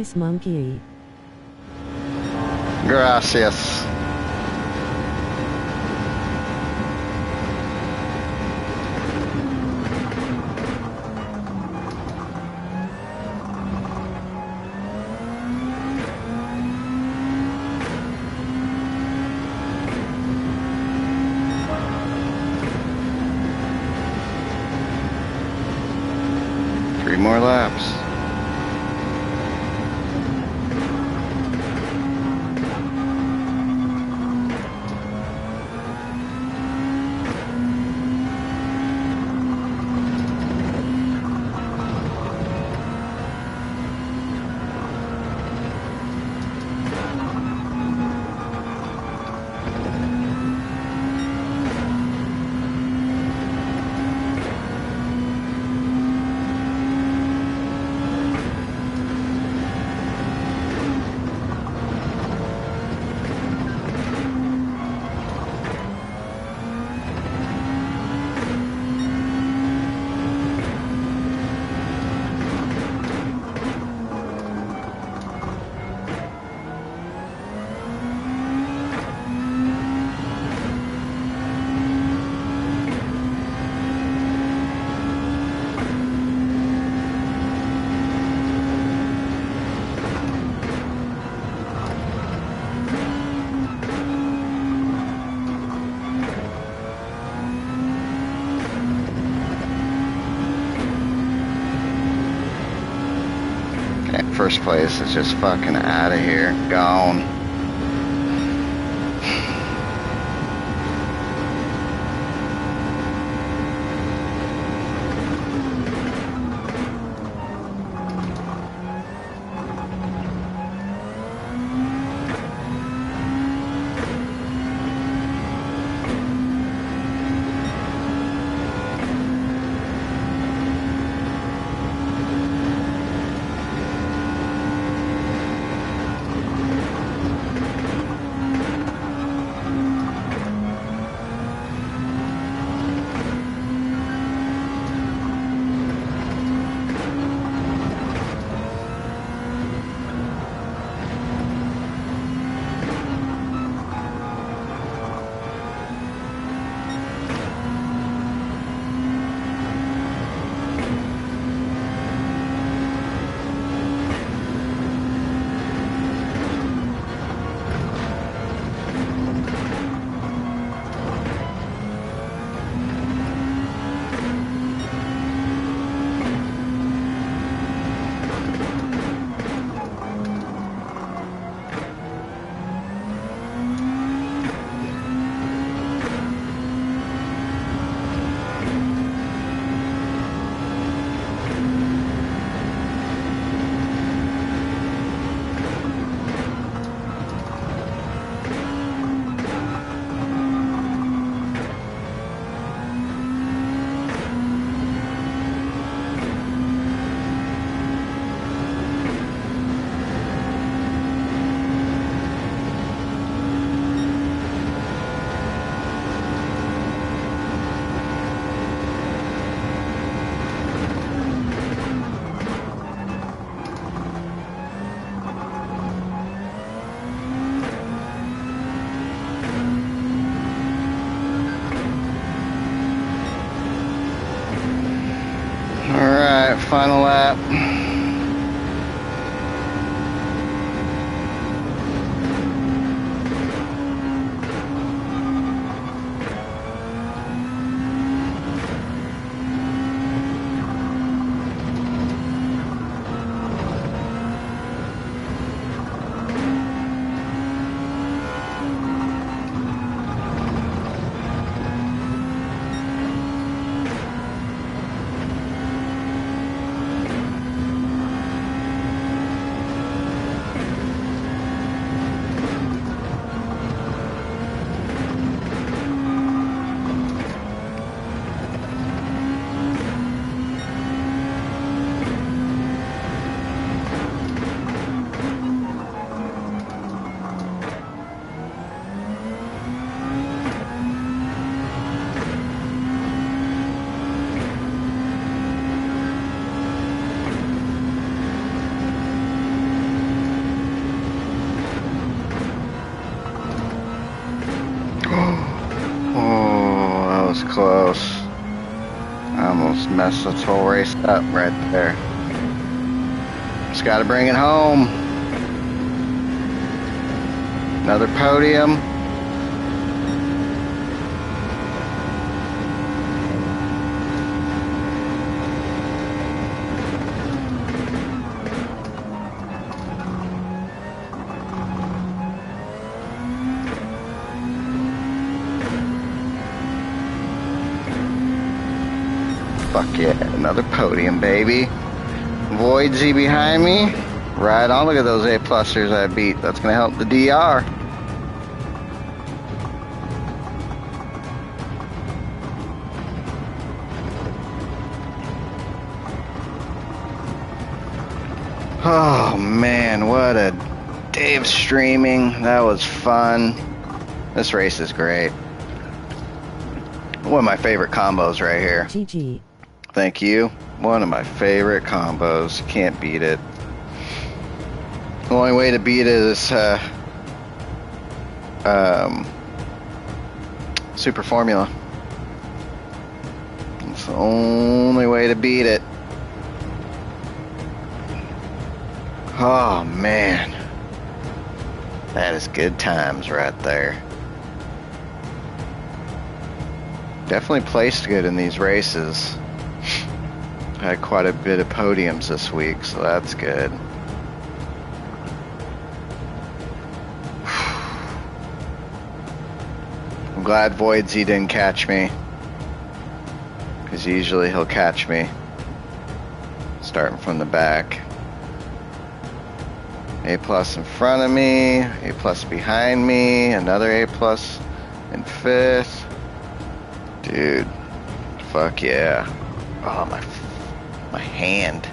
Nice monkey. Gracias. Three more laps. First place is just fucking out of here. Gone. close. I almost messed this whole race up right there. Just got to bring it home. Another podium. Fuck yeah, another podium, baby. Voidsy behind me. Right on, look at those A-plusters I beat. That's gonna help the DR. Oh man, what a day of streaming. That was fun. This race is great. One of my favorite combos right here. GG. Thank you. One of my favorite combos. Can't beat it. The only way to beat it is Super Formula. It's the only way to beat it. Oh man. That is good times right there. Definitely placed good in these races. Had quite a bit of podiums this week, so that's good. I'm glad Voidsy didn't catch me, because usually he'll catch me starting from the back. A+ in front of me, A+ behind me, another A+ in fifth. Dude, fuck yeah. Oh, my hand,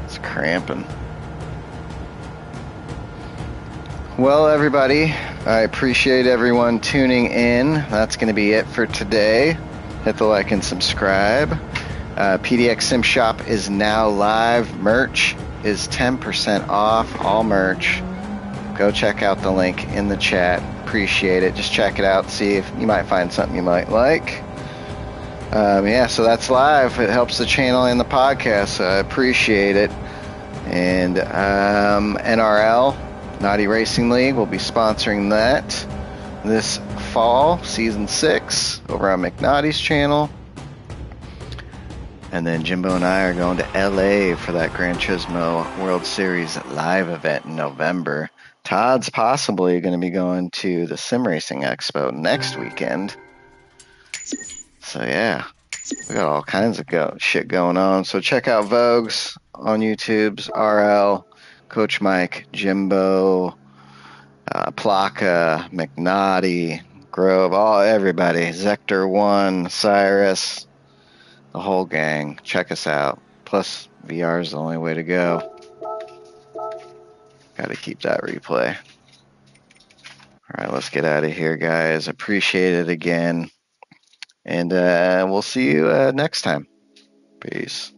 it's cramping. Well, everybody, I appreciate everyone tuning in. That's going to be it for today. Hit the like and subscribe. PDX Sim Shop is now live. Merch is 10% off, all merch. Go check out the link in the chat. Appreciate it. Just check it out, see if you might find something you might like. Yeah, so that's live. It helps the channel and the podcast, so I appreciate it. And NRL, Naughty Racing League, will be sponsoring that this fall, Season 6, over on McNaughty's channel. And then Jimbo and I are going to LA for that Gran Turismo World Series live event in November. Todd's possibly going to be going to the Simracing Expo next weekend. So yeah, we got all kinds of shit going on. So check out Vogues on YouTube's RL, Coach Mike, Jimbo, Plaka, McNaughty, Grove, everybody, Zector 1, Cyrus, the whole gang. Check us out. Plus, VR is the only way to go. Got to keep that replay. All right, let's get out of here, guys. Appreciate it again. And we'll see you next time. Peace.